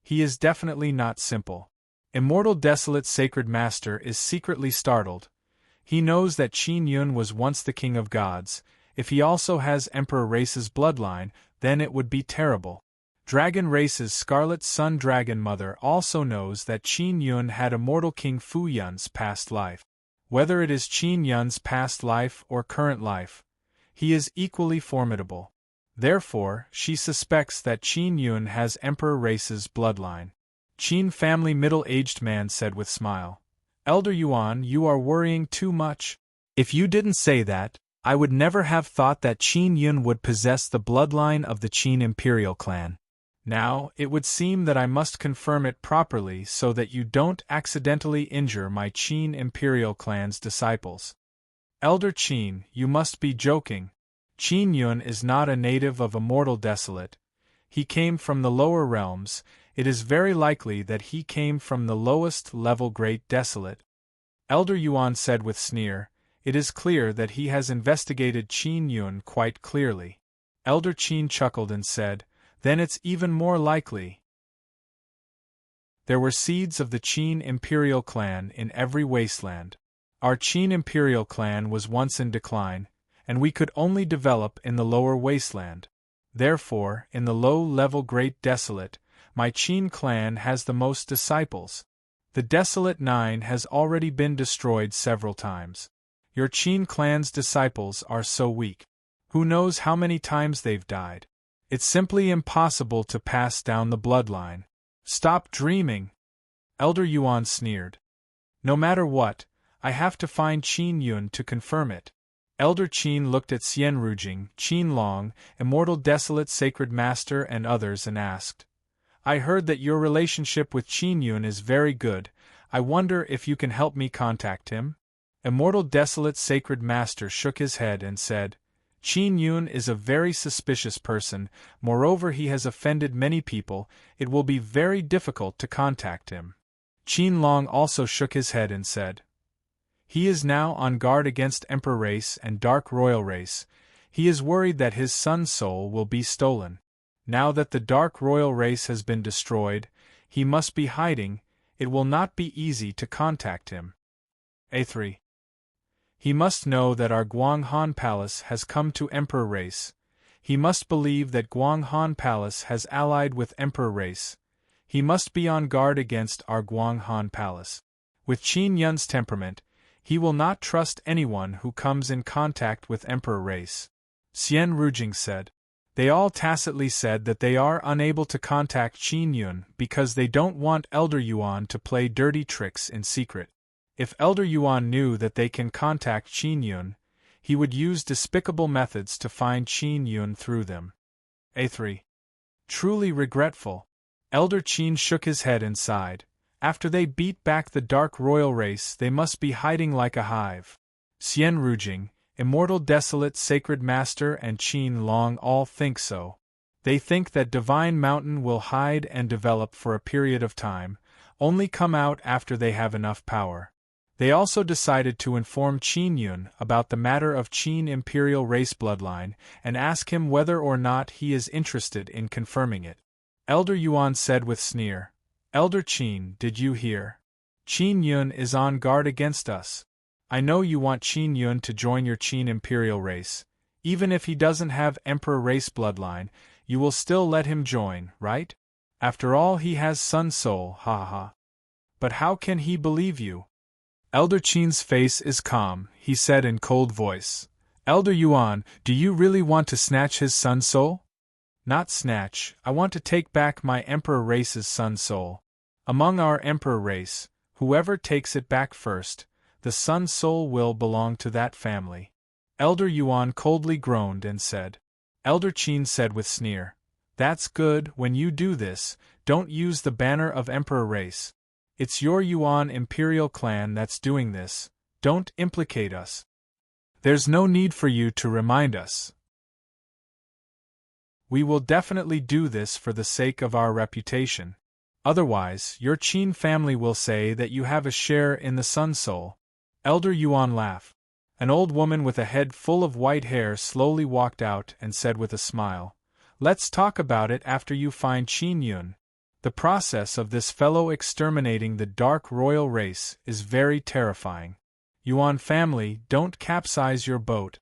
he is definitely not simple. Immortal Desolate Sacred Master is secretly startled. He knows that Qin Yun was once the king of gods. If he also has Emperor Race's bloodline, then it would be terrible. Dragon Race's Scarlet Sun Dragon Mother also knows that Qin Yun had Immortal King Fu Yun's past life. Whether it is Qin Yun's past life or current life, he is equally formidable. Therefore, she suspects that Qin Yun has Emperor Race's bloodline. Qin family middle-aged man said with smile. Elder Yuan, you are worrying too much. If you didn't say that, I would never have thought that Qin Yun would possess the bloodline of the Qin imperial clan. Now, it would seem that I must confirm it properly so that you don't accidentally injure my Qin imperial clan's disciples. Elder Qin, you must be joking. Qin Yun is not a native of Immortal Desolate. He came from the lower realms. It is very likely that he came from the lowest level Great Desolate. Elder Yuan said with sneer. It is clear that he has investigated Qin Yun quite clearly. Elder Qin chuckled and said, then it's even more likely. There were seeds of the Qin imperial clan in every wasteland. Our Qin imperial clan was once in decline, and we could only develop in the lower wasteland. Therefore, in the low-level Great Desolate, my Qin clan has the most disciples. The Desolate Nine has already been destroyed several times. Your Qin clan's disciples are so weak. Who knows how many times they've died? It's simply impossible to pass down the bloodline. Stop dreaming. Elder Yuan sneered. No matter what, I have to find Qin Yun to confirm it. Elder Qin looked at Xian Rujing, Qin Long, Immortal Desolate Sacred Master and others and asked, I heard that your relationship with Qin Yun is very good. I wonder if you can help me contact him? Immortal Desolate Sacred Master shook his head and said, Qin Yun is a very suspicious person, moreover he has offended many people, it will be very difficult to contact him. Qin Long also shook his head and said, he is now on guard against Emperor Race and Dark Royal Race. He is worried that his Sun Soul will be stolen. Now that the Dark Royal Race has been destroyed, he must be hiding. It will not be easy to contact him. A3. He must know that our Guanghan Palace has come to Emperor Race. He must believe that Guanghan Palace has allied with Emperor Race. He must be on guard against our Guanghan Palace. With Qin Yun's temperament, He will not trust anyone who comes in contact with Emperor race. Xian Rujing said. They all tacitly said that they are unable to contact Qin Yun because they don't want Elder Yuan to play dirty tricks in secret. If Elder Yuan knew that they can contact Qin Yun, he would use despicable methods to find Qin Yun through them. A3. Truly regretful. Elder Qin shook his head and sighed. After they beat back the dark royal race, they must be hiding like a hive. Xian Rujing, Immortal Desolate Sacred Master, and Qin Long all think so. They think that Divine Mountain will hide and develop for a period of time, only come out after they have enough power. They also decided to inform Qin Yun about the matter of Qin Imperial race bloodline and ask him whether or not he is interested in confirming it. Elder Yuan said with sneer, Elder Qin, did you hear? Qin Yun is on guard against us. I know you want Qin Yun to join your Qin Imperial race. Even if he doesn't have Emperor race bloodline, you will still let him join, right? After all, he has Sun Soul, ha ha. But how can he believe you? Elder Qin's face is calm, he said in cold voice. Elder Yuan, do you really want to snatch his Sun Soul? Not snatch, I want to take back my Emperor race's Sun Soul. Among our Emperor race, whoever takes it back first, the Sun Soul will belong to that family. Elder Yuan coldly groaned and said. Elder Qin said with sneer, That's good, when you do this, don't use the banner of Emperor race. It's your Yuan Imperial clan that's doing this, don't implicate us. There's no need for you to remind us. We will definitely do this for the sake of our reputation. Otherwise, your Qin family will say that you have a share in the Sun Soul. Elder Yuan laughed. An old woman with a head full of white hair slowly walked out and said with a smile, Let's talk about it after you find Qin Yun. The process of this fellow exterminating the dark royal race is very terrifying. Yuan family, don't capsize your boat.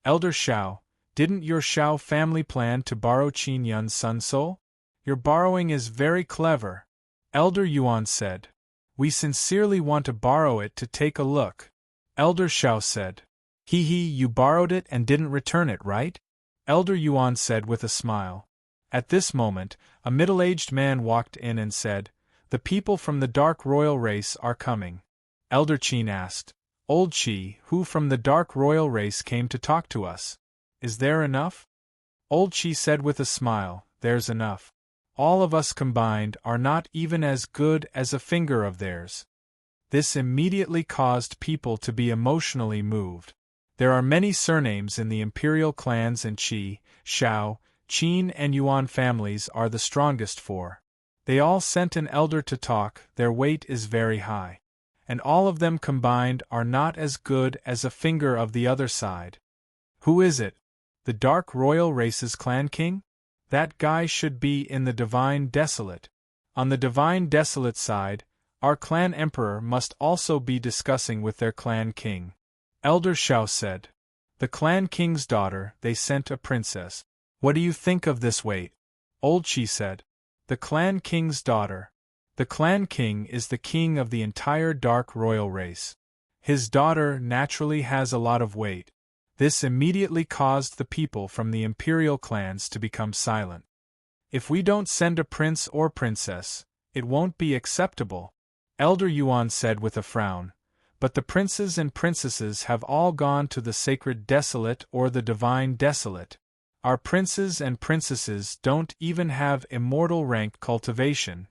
Elder Xiao, didn't your Xiao family plan to borrow Qin Yun's Sun Soul? Your borrowing is very clever. Elder Yuan said. We sincerely want to borrow it to take a look. Elder Xiao said. Hee, you borrowed it and didn't return it, right? Elder Yuan said with a smile. At this moment, a middle-aged man walked in and said, The people from the dark royal race are coming. Elder Qin asked, Old Qi, who from the dark royal race came to talk to us? Is there enough? Old Qi said with a smile, There's enough. All of us combined are not even as good as a finger of theirs. This immediately caused people to be emotionally moved. There are many surnames in the imperial clans, and Qi, Xiao, Qin and Yuan families are the strongest four. They all sent an elder to talk, their weight is very high. And all of them combined are not as good as a finger of the other side. Who is it? The Dark Royal Race's clan king? That guy should be in the Divine Desolate. On the Divine Desolate side, our clan emperor must also be discussing with their clan king. Elder Xiao said. The clan king's daughter, they sent a princess. What do you think of this weight? Old Qi said. The clan king's daughter. The clan king is the king of the entire dark royal race. His daughter naturally has a lot of weight. This immediately caused the people from the imperial clans to become silent. If we don't send a prince or princess, it won't be acceptable, Elder Yuan said with a frown. But the princes and princesses have all gone to the sacred desolate or the divine desolate. Our princes and princesses don't even have immortal rank cultivation.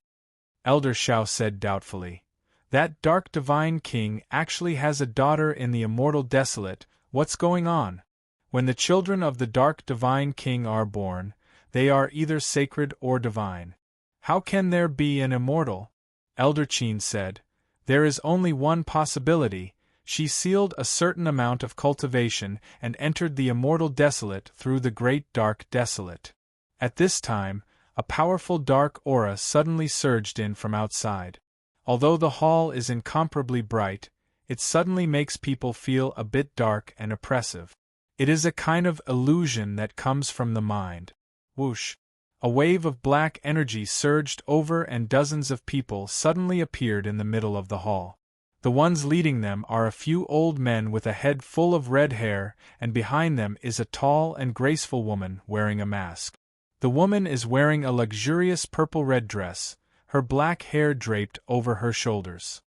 Elder Xiao said doubtfully. That dark divine king actually has a daughter in the immortal desolate. What's going on? When the children of the dark divine king are born, they are either sacred or divine. How can there be an immortal? Elder Qin said. There is only one possibility. She sealed a certain amount of cultivation and entered the immortal desolate through the great dark desolate. At this time, a powerful dark aura suddenly surged in from outside. Although the hall is incomparably bright, it suddenly makes people feel a bit dark and oppressive. It is a kind of illusion that comes from the mind. Whoosh! A wave of black energy surged over and dozens of people suddenly appeared in the middle of the hall. The ones leading them are a few old men with a head full of red hair, and behind them is a tall and graceful woman wearing a mask. The woman is wearing a luxurious purple-red dress, her black hair draped over her shoulders.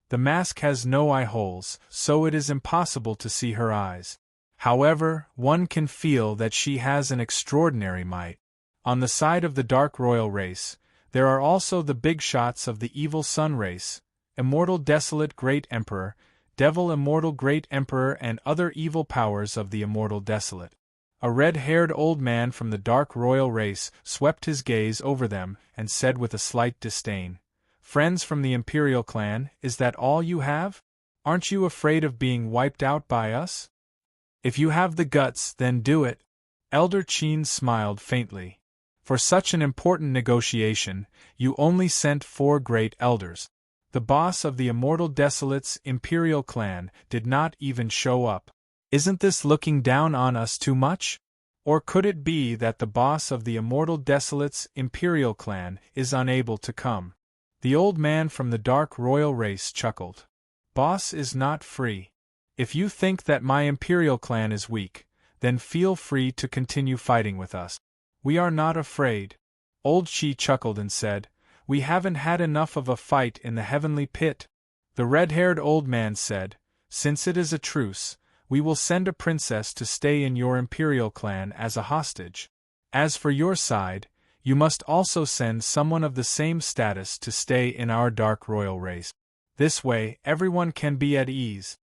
The mask has no eye holes, so it is impossible to see her eyes. However, one can feel that she has an extraordinary might. On the side of the dark royal race, there are also the big shots of the evil sun race, immortal desolate great emperor, devil immortal great emperor, and other evil powers of the immortal desolate. A red-haired old man from the dark royal race swept his gaze over them and said with a slight disdain, "Friends from the imperial clan, is that all you have? Aren't you afraid of being wiped out by us? If you have the guts, then do it." Elder Qin smiled faintly. For such an important negotiation, you only sent 4 great elders. The boss of the Immortal Desolate's imperial clan did not even show up. Isn't this looking down on us too much? Or could it be that the boss of the Immortal Desolate's imperial clan is unable to come? The old man from the dark royal race chuckled. Boss is not free. If you think that my imperial clan is weak, then feel free to continue fighting with us. We are not afraid. Old Qi chuckled and said, "We haven't had enough of a fight in the heavenly pit." The red-haired old man said, "Since it is a truce, we will send a princess to stay in your imperial clan as a hostage. As for your side, you must also send someone of the same status to stay in our dark royal race. This way, everyone can be at ease."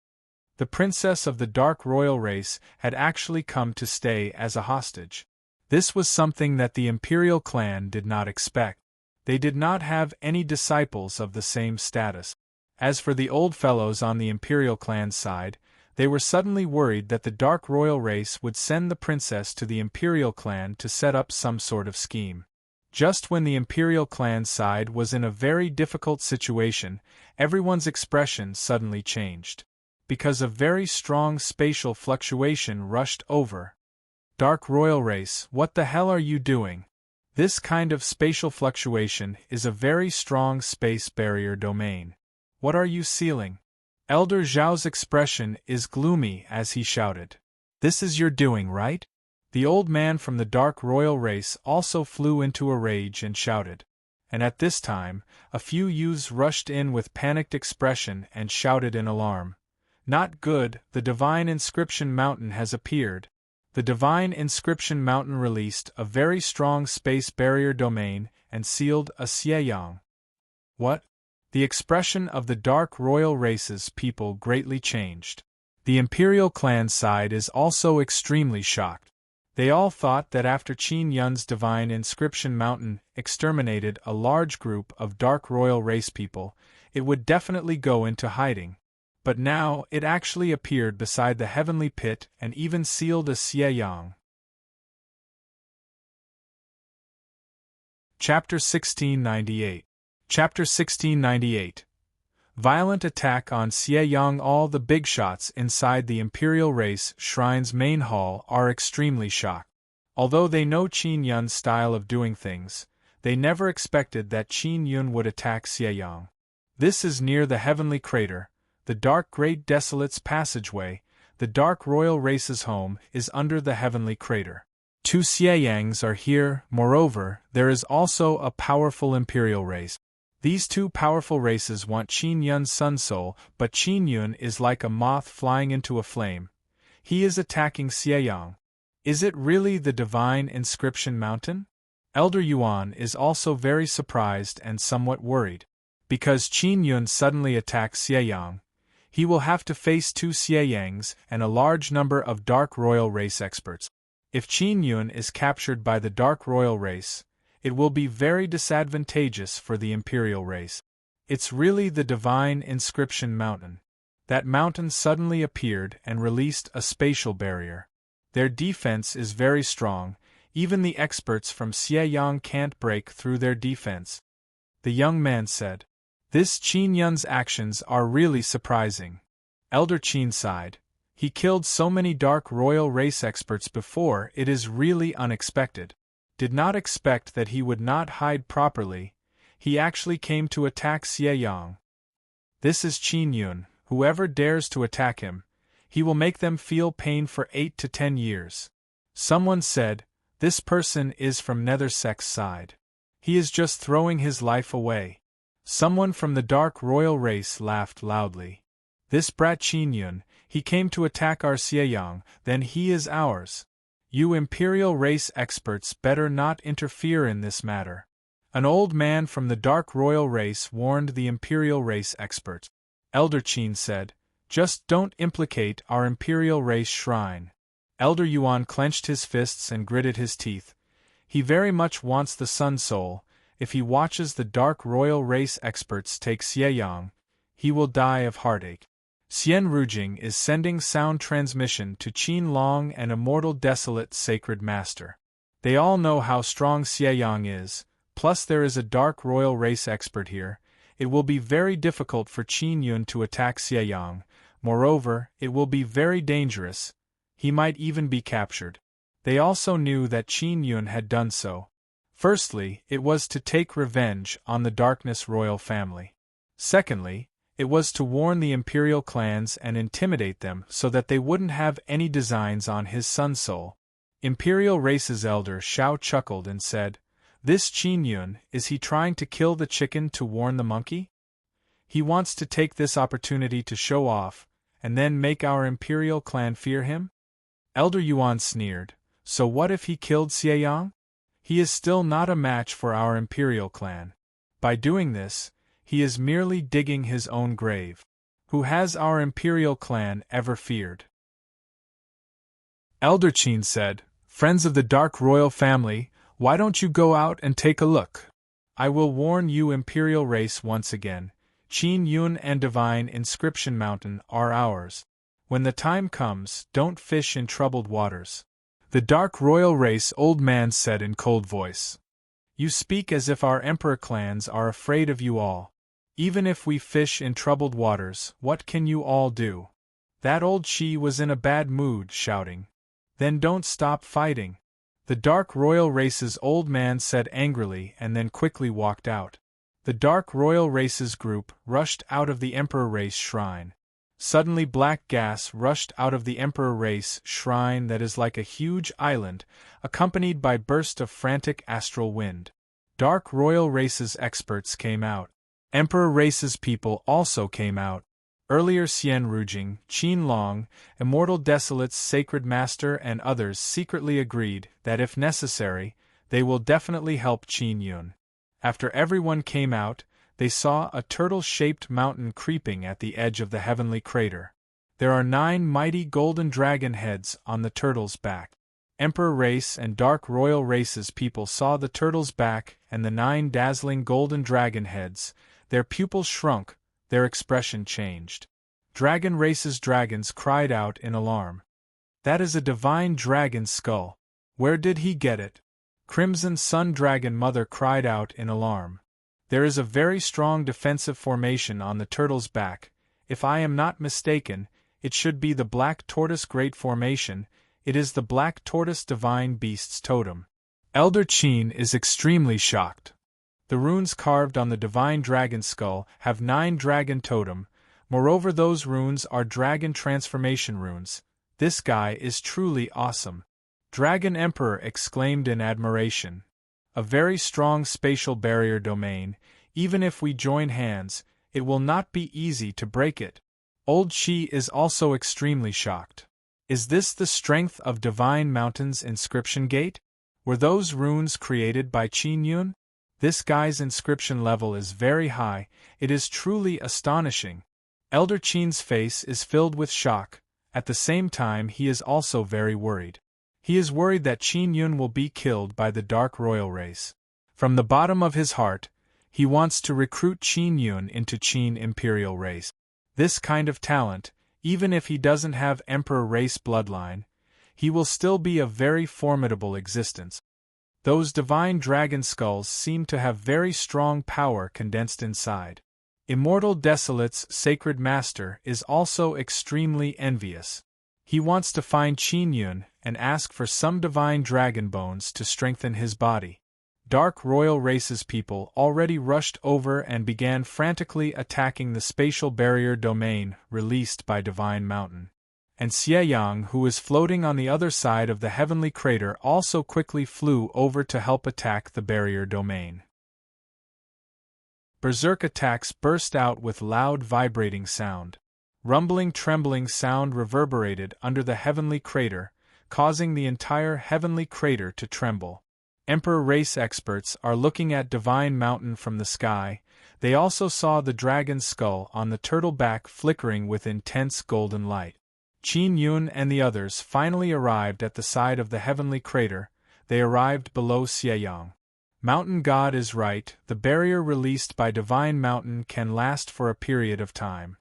The princess of the dark royal race had actually come to stay as a hostage. This was something that the imperial clan did not expect. They did not have any disciples of the same status. As for the old fellows on the imperial clan's side, they were suddenly worried that the dark royal race would send the princess to the imperial clan to set up some sort of scheme. Just when the imperial clan side was in a very difficult situation, everyone's expression suddenly changed. Because a very strong spatial fluctuation rushed over. Dark royal race, what the hell are you doing? This kind of spatial fluctuation is a very strong space barrier domain. What are you sealing? Elder Zhao's expression is gloomy as he shouted. This is your doing, right? The old man from the dark royal race also flew into a rage and shouted. And at this time, a few youths rushed in with panicked expression and shouted in alarm. Not good, the Divine Inscription Mountain has appeared. The Divine Inscription Mountain released a very strong space barrier domain and sealed a Xieyang. What? The expression of the dark royal race's people greatly changed. The imperial clan side is also extremely shocked. They all thought that after Qin Yun's Divine Inscription Mountain exterminated a large group of dark royal race people, it would definitely go into hiding. But now it actually appeared beside the heavenly pit and even sealed a Xieyang. Chapter 1698. Chapter 1698. Violent attack on Xieyang. All the big shots inside the Imperial Race Shrine's main hall are extremely shocked. Although they know Qin Yun's style of doing things, they never expected that Qin Yun would attack Xieyang. This is near the heavenly crater. The dark great desolate's passageway, the dark royal race's home, is under the heavenly crater. 2 Xieyangs are here. Moreover, there is also a powerful imperial race. These 2 powerful races want Qin Yun's sun soul, but Qin Yun is like a moth flying into a flame. He is attacking Xieyang. Is it really the Divine Inscription Mountain? Elder Yuan is also very surprised and somewhat worried. Because Qin Yun suddenly attacks Xieyang, he will have to face 2 Xieyangs and a large number of dark royal race experts. If Qin Yun is captured by the dark royal race, it will be very disadvantageous for the imperial race. It's really the Divine Inscription Mountain. That mountain suddenly appeared and released a spatial barrier. Their defense is very strong, even the experts from Xieyang can't break through their defense. The young man said. This Qin Yun's actions are really surprising. Elder Qin sighed. He killed so many dark royal race experts before, it is really unexpected. Did not expect that he would not hide properly. He actually came to attack Xieyang. This is Qin Yun. Whoever dares to attack him, he will make them feel pain for 8 to 10 years. Someone said, this person is from nether sex side. He is just throwing his life away. Someone from the dark royal race laughed loudly. This brat Qin Yun, he came to attack our Xieyang, then he is ours. You imperial race experts better not interfere in this matter. An old man from the dark royal race warned the imperial race expert. Elder Qin said, just don't implicate our imperial race shrine. Elder Yuan clenched his fists and gritted his teeth. He very much wants the Sun Soul. If he watches the dark royal race experts take Xieyang, he will die of heartache. Xian Rujing is sending sound transmission to Qin Long and Immortal Desolate Sacred Master. They all know how strong Xieyang is, plus there is a dark royal race expert here. It will be very difficult for Qin Yun to attack Xieyang. Moreover, it will be very dangerous. He might even be captured. They also knew that Qin Yun had done so. Firstly, it was to take revenge on the Darkness royal family. Secondly, it was to warn the imperial clans and intimidate them so that they wouldn't have any designs on his Sun Soul. Imperial race's elder Shao chuckled and said, this Qin Yun, is he trying to kill the chicken to warn the monkey? He wants to take this opportunity to show off, and then make our imperial clan fear him? Elder Yuan sneered, so what if he killed Xieyang? He is still not a match for our imperial clan. By doing this, he is merely digging his own grave. Who has our imperial clan ever feared? Elder Qin said, friends of the dark royal family, why don't you go out and take a look? I will warn you imperial race once again, Qin Yun and Divine Inscription Mountain are ours. When the time comes, don't fish in troubled waters. The dark royal race old man said in cold voice. You speak as if our emperor clans are afraid of you all. Even if we fish in troubled waters, what can you all do? That old Shi was in a bad mood, shouting. Then don't stop fighting. The dark royal race's old man said angrily and then quickly walked out. The dark royal race's group rushed out of the emperor race shrine. Suddenly black gas rushed out of the emperor race shrine that is like a huge island, accompanied by burst of frantic astral wind. Dark royal race's experts came out. Emperor race's people also came out. Earlier Xian Rujing, Qin Long, Immortal Desolate's Sacred Master and others secretly agreed that if necessary, they will definitely help Qin Yun. After everyone came out, they saw a turtle-shaped mountain creeping at the edge of the heavenly crater. There are 9 mighty golden dragon heads on the turtle's back. Emperor race and dark royal race's people saw the turtle's back and the 9 dazzling golden dragon heads. Their pupils shrunk, their expression changed. Dragon race's dragons cried out in alarm. That is a divine dragon skull. Where did he get it? Crimson Sun Dragon Mother cried out in alarm. There is a very strong defensive formation on the turtle's back. If I am not mistaken, it should be the Black Tortoise Great Formation. It is the Black Tortoise Divine Beast's totem. Elder Qin is extremely shocked. The runes carved on the divine dragon skull have 9 dragon totem. Moreover, those runes are dragon transformation runes. This guy is truly awesome. Dragon Emperor exclaimed in admiration. A very strong spatial barrier domain. Even if we join hands, it will not be easy to break it. Old Shi is also extremely shocked. Is this the strength of Divine Mountain's inscription gate? Were those runes created by Qin Yun? This guy's inscription level is very high. It is truly astonishing. Elder Qin's face is filled with shock. At the same time, he is also very worried. He is worried that Qin Yun will be killed by the Dark Royal race. From the bottom of his heart, he wants to recruit Qin Yun into Qin Imperial race. This kind of talent, even if he doesn't have Emperor race bloodline, he will still be a very formidable existence. Those divine dragon skulls seem to have very strong power condensed inside. Immortal Desolate's Sacred Master is also extremely envious. He wants to find Qin Yun and ask for some divine dragon bones to strengthen his body. dark royal race's people already rushed over and began frantically attacking the spatial barrier domain released by Divine Mountain. And Xieyang, who was floating on the other side of the heavenly crater, also quickly flew over to help attack the barrier domain. Berserk attacks burst out with loud vibrating sound. Rumbling, trembling sound reverberated under the heavenly crater, causing the entire heavenly crater to tremble. Emperor race experts are looking at Divine Mountain from the sky. They also saw the dragon's skull on the turtle back flickering with intense golden light. Qin Yun and the others finally arrived at the side of the heavenly crater. They arrived below Xieyang. Mountain God is right, the barrier released by Divine Mountain can last for a period of time.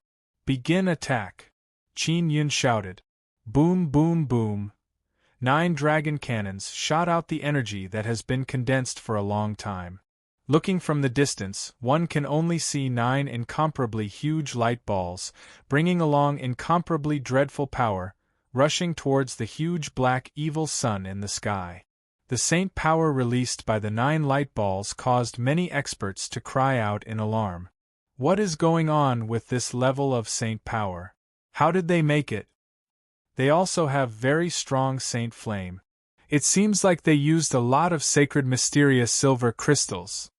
Begin attack! Qin Yun shouted. Boom, boom, boom. 9 dragon cannons shot out the energy that has been condensed for a long time. Looking from the distance, one can only see 9 incomparably huge light balls, bringing along incomparably dreadful power, rushing towards the huge black evil sun in the sky. The saint power released by the 9 light balls caused many experts to cry out in alarm. What is going on with this level of saint power? How did they make it? They also have very strong saint flame. It seems like they used a lot of sacred mysterious silver crystals.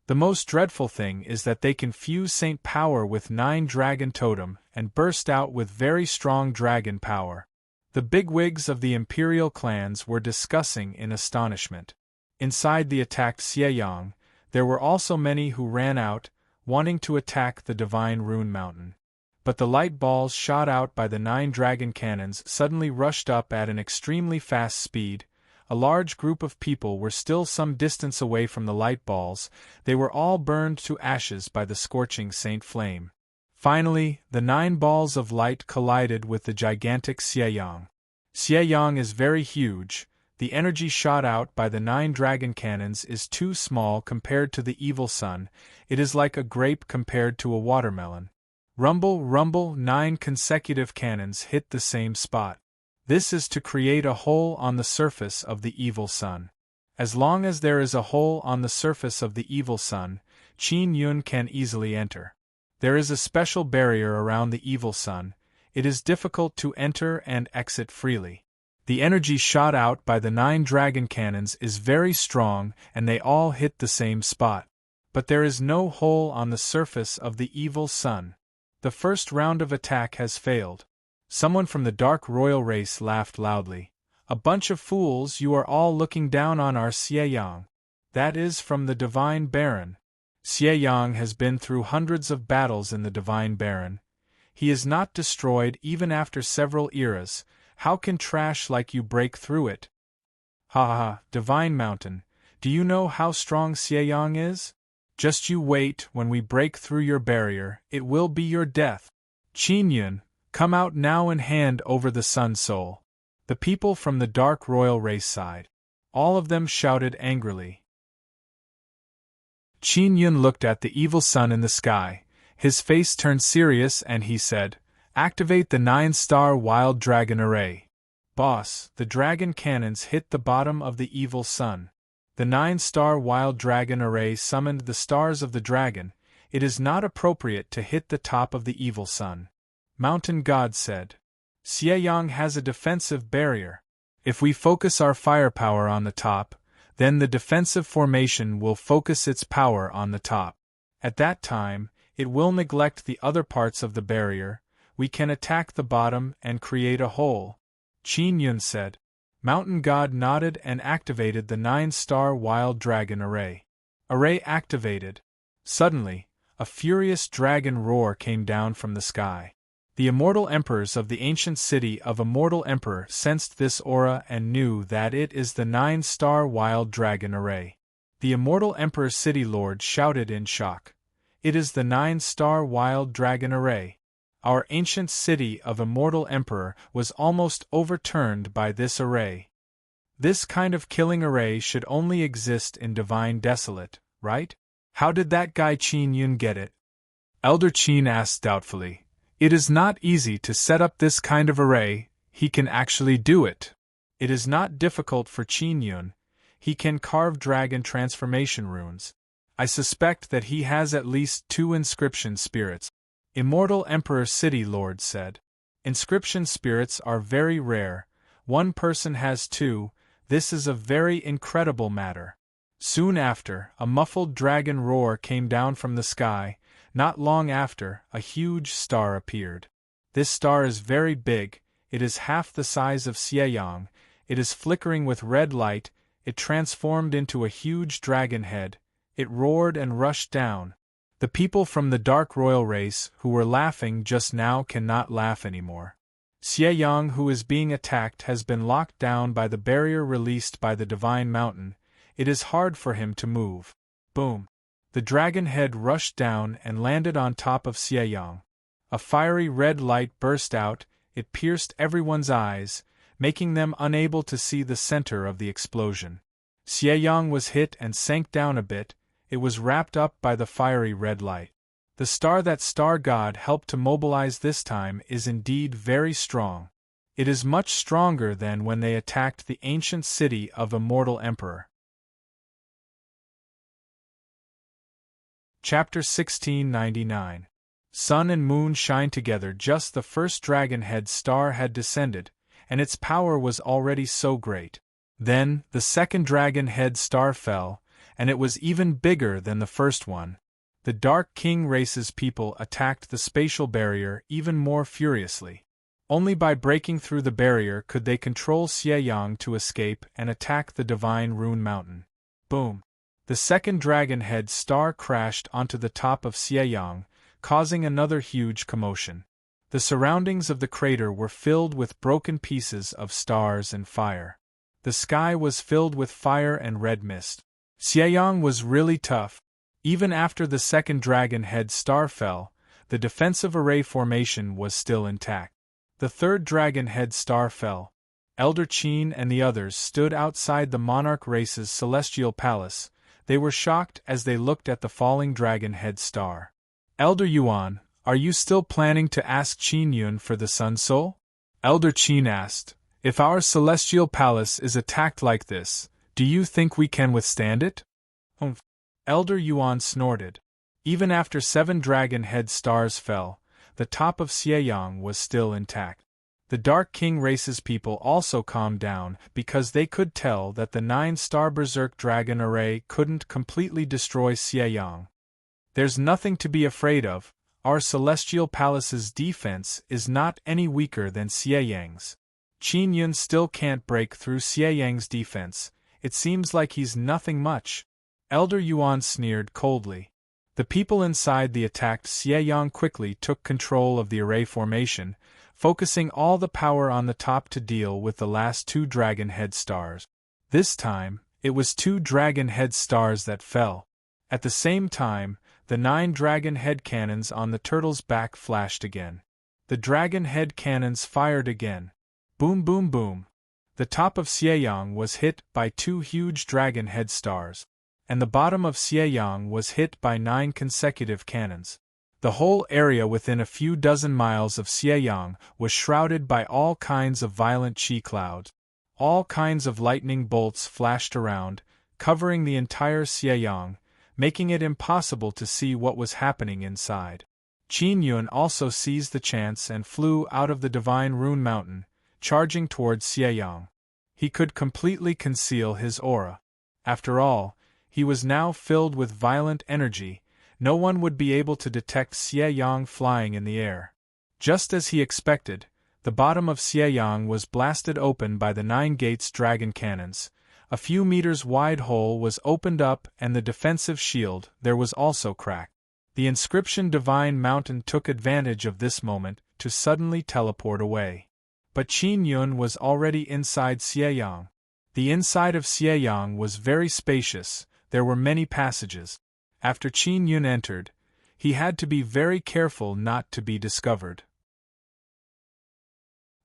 The most dreadful thing is that they can fuse saint power with 9 dragon totem and burst out with very strong dragon power. The bigwigs of the imperial clans were discussing in astonishment. Inside the attacked Xieyang, there were also many who ran out, wanting to attack the divine rune mountain. But the light balls shot out by the 9 dragon cannons suddenly rushed up at an extremely fast speed. A large group of people were still some distance away from the light balls. They were all burned to ashes by the scorching saint flame. Finally, the 9 balls of light collided with the gigantic Xieyang. Xieyang is very huge. The energy shot out by the 9 dragon cannons is too small compared to the evil sun. It is like a grape compared to a watermelon. Rumble, rumble, 9 consecutive cannons hit the same spot. This is to create a hole on the surface of the evil sun. As long as there is a hole on the surface of the evil sun, Qin Yun can easily enter. There is a special barrier around the evil sun. It is difficult to enter and exit freely. The energy shot out by the 9 dragon cannons is very strong and they all hit the same spot. But there is no hole on the surface of the evil sun. The first round of attack has failed. Someone from the dark royal race laughed loudly. A bunch of fools, you are all looking down on our Xieyang. That is from the Divine Baron. Xieyang has been through hundreds of battles in the Divine Baron. He is not destroyed even after several eras. How can trash like you break through it? Ha ha ha, Divine Mountain, do you know how strong Xieyang is? Just you wait, when we break through your barrier, it will be your death. Qin Yun, come out now and hand over the Sun Soul. The people from the dark royal race side. All of them shouted angrily. Qin Yun looked at the evil sun in the sky. His face turned serious and he said, activate the 9-star wild dragon array. Boss, the dragon cannons hit the bottom of the evil sun. The 9-star wild dragon array summoned the stars of the dragon. It is not appropriate to hit the top of the evil sun. Mountain God said. Xieyang has a defensive barrier. If we focus our firepower on the top, then the defensive formation will focus its power on the top. At that time, it will neglect the other parts of the barrier. We can attack the bottom and create a hole. Qin Yun said. Mountain God nodded and activated the 9-star wild dragon array. Array activated. Suddenly, a furious dragon roar came down from the sky. The immortal emperors of the ancient city of Immortal Emperor sensed this aura and knew that it is the 9-star wild dragon array. The immortal emperor city lord shouted in shock. It is the 9-star wild dragon array. Our ancient city of Immortal Emperor was almost overturned by this array. This kind of killing array should only exist in Divine Desolate, right? How did that guy Qin Yun get it? Elder Qin asked doubtfully. It is not easy to set up this kind of array. He can actually do it. It is not difficult for Qin Yun. He can carve dragon transformation runes. I suspect that he has at least 2 inscription spirits. Immortal Emperor City Lord said. Inscription spirits are very rare. One person has 2. This is a very incredible matter. Soon after, a muffled dragon roar came down from the sky. Not long after, a huge star appeared. This star is very big. It is half the size of Xieyang. It is flickering with red light. It transformed into a huge dragon head. It roared and rushed down. The people from the dark royal race who were laughing just now cannot laugh anymore. Xieyang, who is being attacked, has been locked down by the barrier released by the divine mountain. It is hard for him to move. Boom! The dragon head rushed down and landed on top of Xieyang. A fiery red light burst out. It pierced everyone's eyes, making them unable to see the center of the explosion. Xieyang was hit and sank down a bit. It was wrapped up by the fiery red light. The star that Star God helped to mobilize this time is indeed very strong. It is much stronger than when they attacked the ancient city of Immortal Emperor. Chapter 1699. Sun and moon shine together. Just the first dragon-head star had descended, and its power was already so great. Then, the second dragon-head star fell, and it was even bigger than the first one. The Dark King race's people attacked the spatial barrier even more furiously. Only by breaking through the barrier could they control Xieyang to escape and attack the Divine Rune Mountain. Boom! The second dragon-head star crashed onto the top of Xieyang, causing another huge commotion. The surroundings of the crater were filled with broken pieces of stars and fire. The sky was filled with fire and red mist. Xieyang was really tough. Even after the second dragon-head star fell, the defensive array formation was still intact. The third dragon-head star fell. Elder Qin and the others stood outside the monarch race's celestial palace. They were shocked as they looked at the falling dragon-head star. Elder Yuan, are you still planning to ask Qin Yun for the Sun Soul? Elder Qin asked. If our celestial palace is attacked like this, do you think we can withstand it? Elder Yuan snorted. Even after 7 dragon-head stars fell, the top of Xieyang was still intact. The Dark King race's people also calmed down because they could tell that the 9-star Berserk Dragon array couldn't completely destroy Xieyang. There's nothing to be afraid of. Our celestial palace's defense is not any weaker than Xieyang's. Qin Yun still can't break through Xieyang's defense. It seems like he's nothing much. Elder Yuan sneered coldly. The people inside the attacked Xieyang quickly took control of the array formation, focusing all the power on the top to deal with the last 2 dragon-head stars. This time, it was 2 dragon-head stars that fell. At the same time, the 9 dragon-head cannons on the turtle's back flashed again. The dragon-head cannons fired again. Boom boom boom. The top of Xieyang was hit by 2 huge dragon-head stars, and the bottom of Xieyang was hit by 9 consecutive cannons. The whole area within a few dozen miles of Xieyang was shrouded by all kinds of violent qi clouds. All kinds of lightning bolts flashed around, covering the entire Xieyang, making it impossible to see what was happening inside. Qin Yun also seized the chance and flew out of the Divine Rune Mountain, charging towards Xieyang. He could completely conceal his aura. After all, he was now filled with violent energy. No one would be able to detect Xieyang flying in the air. Just as he expected, the bottom of Xieyang was blasted open by the 9 gates dragon cannons. A few meters wide hole was opened up and the defensive shield there was also cracked. The inscription Divine Mountain took advantage of this moment to suddenly teleport away. But Qin Yun was already inside Xieyang. The inside of Xieyang was very spacious. There were many passages. After Qin Yun entered, he had to be very careful not to be discovered.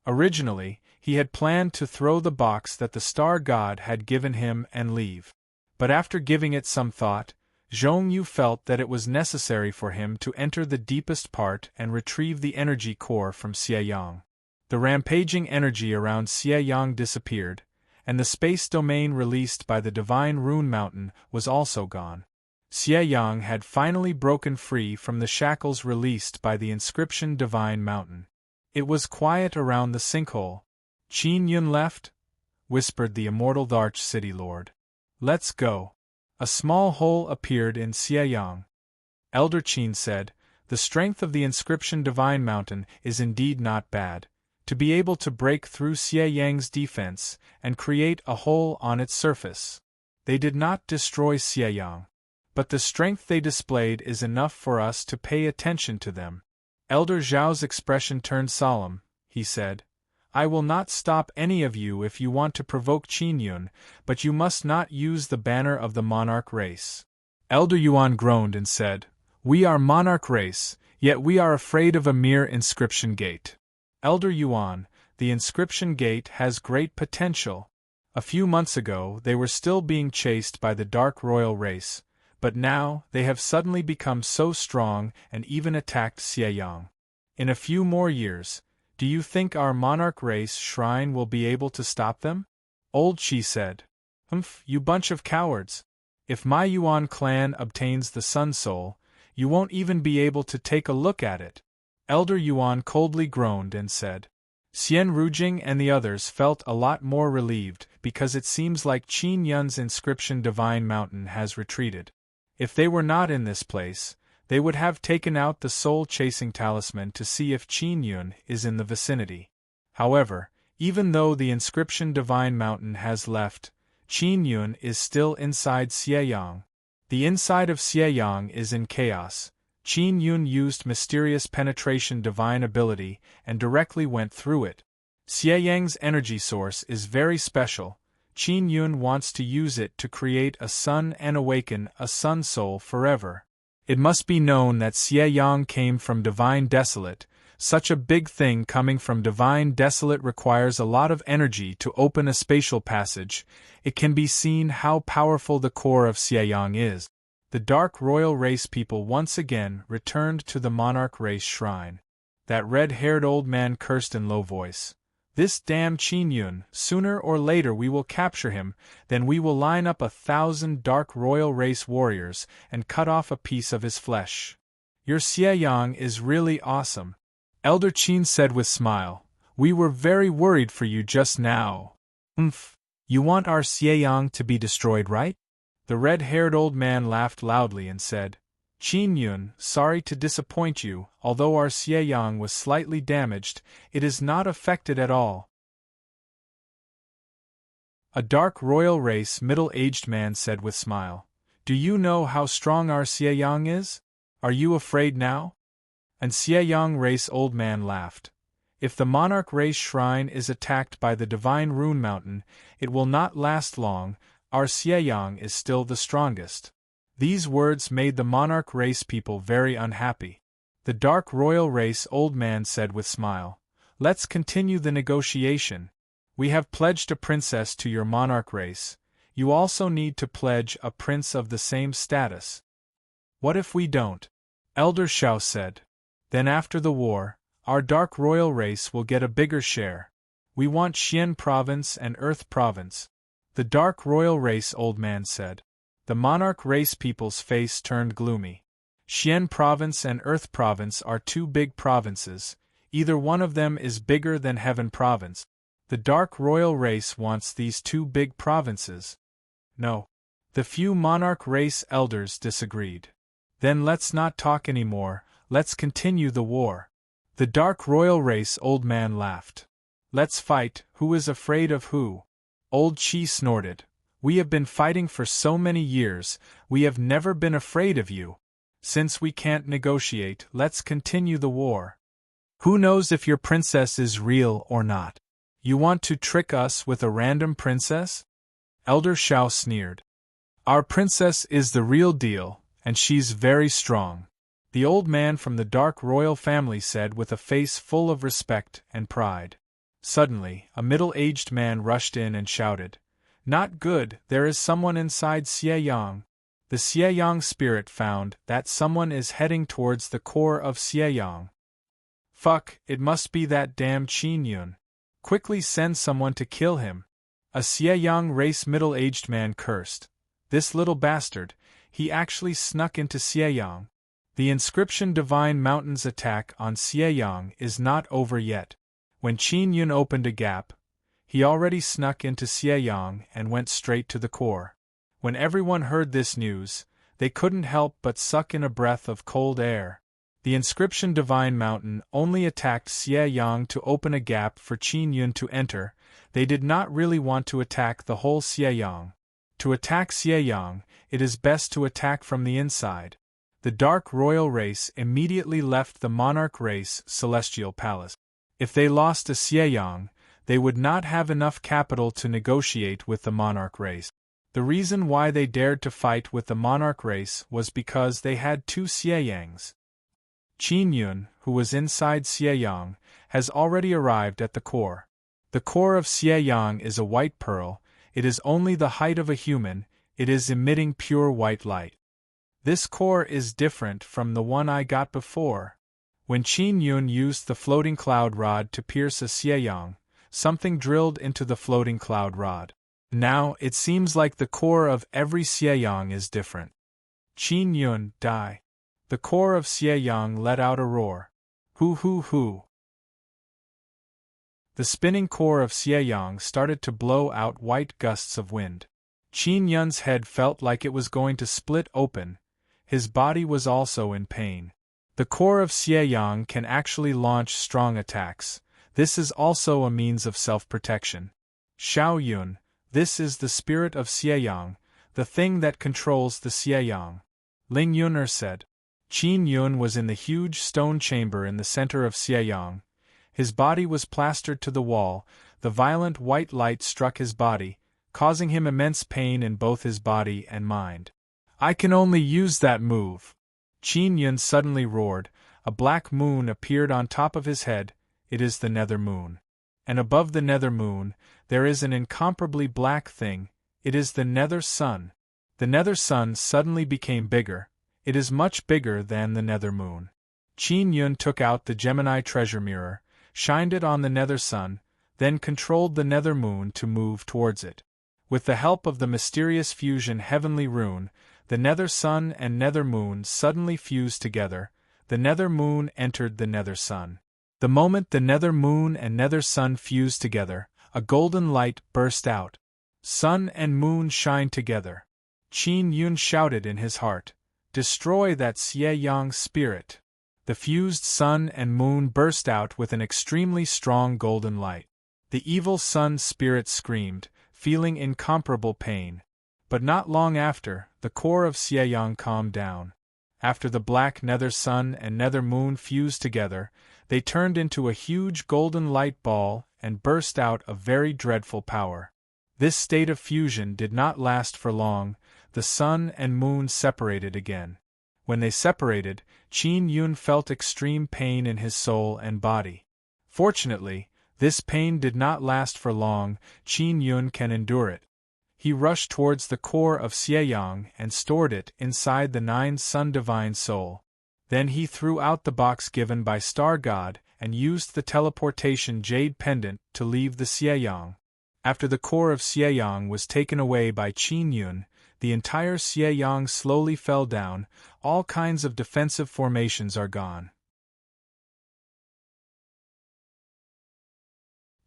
Originally, he had planned to throw the box that the star god had given him and leave. But after giving it some thought, Zhong Yu felt that it was necessary for him to enter the deepest part and retrieve the energy core from Xieyang. The rampaging energy around Xieyang disappeared, and the space domain released by the divine rune mountain was also gone. Xie Yang had finally broken free from the shackles released by the inscription divine mountain. It was quiet around the sinkhole. "Qin Yun left?" whispered the immortal Arch City Lord. "Let's go." A small hole appeared in Xie Yang. Elder Qin said, "The strength of the inscription divine mountain is indeed not bad. To be able to break through Xie Yang's defense and create a hole on its surface. They did not destroy Xie Yang, but the strength they displayed is enough for us to pay attention to them." Elder Zhao's expression turned solemn. He said, "I will not stop any of you if you want to provoke Qin Yun, but you must not use the banner of the monarch race." Elder Yuan groaned and said, "We are monarch race, yet we are afraid of a mere inscription gate." Elder Yuan, the inscription gate has great potential. A few months ago they were still being chased by the dark royal race, but now they have suddenly become so strong and even attacked Xie Yang. In a few more years, do you think our monarch race shrine will be able to stop them? Old Qi said. "Humph, you bunch of cowards. If my Yuan clan obtains the Sun Soul, you won't even be able to take a look at it." Elder Yuan coldly groaned and said. Xian Rujing and the others felt a lot more relieved because it seems like Qin Yun's inscription divine mountain has retreated. If they were not in this place, they would have taken out the soul-chasing talisman to see if Qin Yun is in the vicinity. However, even though the inscription divine mountain has left, Qin Yun is still inside Xie Yang. The inside of Xie Yang is in chaos. Qin Yun used mysterious penetration divine ability and directly went through it. Xie Yang's energy source is very special. Qin Yun wants to use it to create a sun and awaken a sun soul forever. It must be known that Xie Yang came from Divine Desolate. Such a big thing coming from Divine Desolate requires a lot of energy to open a spatial passage. It can be seen how powerful the core of Xie Yang is. The dark royal race people once again returned to the monarch race shrine. That red-haired old man cursed in low voice. "This damn Qin Yun, sooner or later we will capture him, then we will line up 1,000 dark royal race warriors and cut off a piece of his flesh." "Your Xie Yang is really awesome," Elder Qin said with smile. "We were very worried for you just now." You want our Xie Yang to be destroyed, right?" The red-haired old man laughed loudly and said, "Qin Yun, sorry to disappoint you, although our Xie Yang was slightly damaged, it is not affected at all." A dark royal race middle-aged man said with smile, "Do you know how strong our Xie Yang is? Are you afraid now?" And Xie Yang race old man laughed. "If the monarch race shrine is attacked by the divine rune mountain, it will not last long. Our Xie Yang is still the strongest." These words made the monarch race people very unhappy. The dark royal race old man said with smile, "Let's continue the negotiation. We have pledged a princess to your monarch race. You also need to pledge a prince of the same status." "What if we don't?" Elder Shao said. "Then after the war, our dark royal race will get a bigger share. We want Xian province and Earth province." The dark royal race old man said. The monarch race people's face turned gloomy. Xian province and Earth province are two big provinces. Either one of them is bigger than Heaven province. The dark royal race wants these two big provinces. No. The few monarch race elders disagreed. "Then let's not talk anymore, let's continue the war." The dark royal race old man laughed. "Let's fight, who is afraid of who?" Old Qi snorted. "We have been fighting for so many years, we have never been afraid of you. Since we can't negotiate, let's continue the war. Who knows if your princess is real or not? You want to trick us with a random princess?" Elder Shao sneered. "Our princess is the real deal, and she's very strong," the old man from the dark royal family said with a face full of respect and pride. Suddenly, a middle-aged man rushed in and shouted, "Not good, there is someone inside Xie Yang." The Xie Yang spirit found that someone is heading towards the core of Xie Yang. "Fuck, it must be that damn Qin Yun. Quickly send someone to kill him." A Xieyang race middle-aged man cursed. This little bastard, he actually snuck into Xieyang. The inscription Divine Mountain's attack on Xieyang is not over yet. When Qin Yun opened a gap, he already snuck into Xieyang and went straight to the core. When everyone heard this news, they couldn't help but suck in a breath of cold air. The inscription Divine Mountain only attacked Xieyang to open a gap for Qin Yun to enter. They did not really want to attack the whole Xieyang. To attack Xieyang, it is best to attack from the inside. The Dark Royal race immediately left the Monarch race Celestial Palace. If they lost to Xieyang, they would not have enough capital to negotiate with the Monarch race. The reason why they dared to fight with the Monarch race was because they had two Xieyangs. Qin Yun, who was inside Xieyang, has already arrived at the core. The core of Xieyang is a white pearl. It is only the height of a human. It is emitting pure white light. This core is different from the one I got before. When Qin Yun used the floating cloud rod to pierce a Xieyang, something drilled into the floating cloud rod. Now, it seems like the core of every Xieyang is different. Qin Yun, die. The core of Xieyang let out a roar. Hoo hoo hoo. The spinning core of Xieyang started to blow out white gusts of wind. Qin Yun's head felt like it was going to split open. His body was also in pain. The core of Xieyang can actually launch strong attacks. This is also a means of self-protection. Xiao Yun, this is the spirit of Xieyang, the thing that controls the Xieyang. Ling Yuner said. Qin Yun was in the huge stone chamber in the center of Xieyang. His body was plastered to the wall. The violent white light struck his body, causing him immense pain in both his body and mind. I can only use that move. Qin Yun suddenly roared. A black moon appeared on top of his head. It is the nether moon. And above the nether moon, there is an incomparably black thing. It is the nether sun. The nether sun suddenly became bigger. It is much bigger than the nether moon. Qin Yun took out the Gemini treasure mirror, shined it on the nether sun, then controlled the nether moon to move towards it. With the help of the mysterious fusion heavenly rune, the nether sun and nether moon suddenly fused together. The nether moon entered the nether sun. The moment the nether moon and nether sun fused together, a golden light burst out. Sun and moon shine together. Qin Yun shouted in his heart, "Destroy that Xieyang spirit." The fused sun and moon burst out with an extremely strong golden light. The evil sun spirit screamed, feeling incomparable pain. But not long after, the core of Xieyang calmed down. After the black nether sun and nether moon fused together, they turned into a huge golden light ball and burst out a very dreadful power. This state of fusion did not last for long. The sun and moon separated again. When they separated, Qin Yun felt extreme pain in his soul and body. Fortunately, this pain did not last for long. Qin Yun can endure it. He rushed towards the core of Xieyang and stored it inside the 9 Sun Divine Soul. Then he threw out the box given by Star God and used the teleportation jade pendant to leave the Xieyang. After the core of Xieyang was taken away by Qin Yun, the entire Xieyang slowly fell down. All kinds of defensive formations are gone.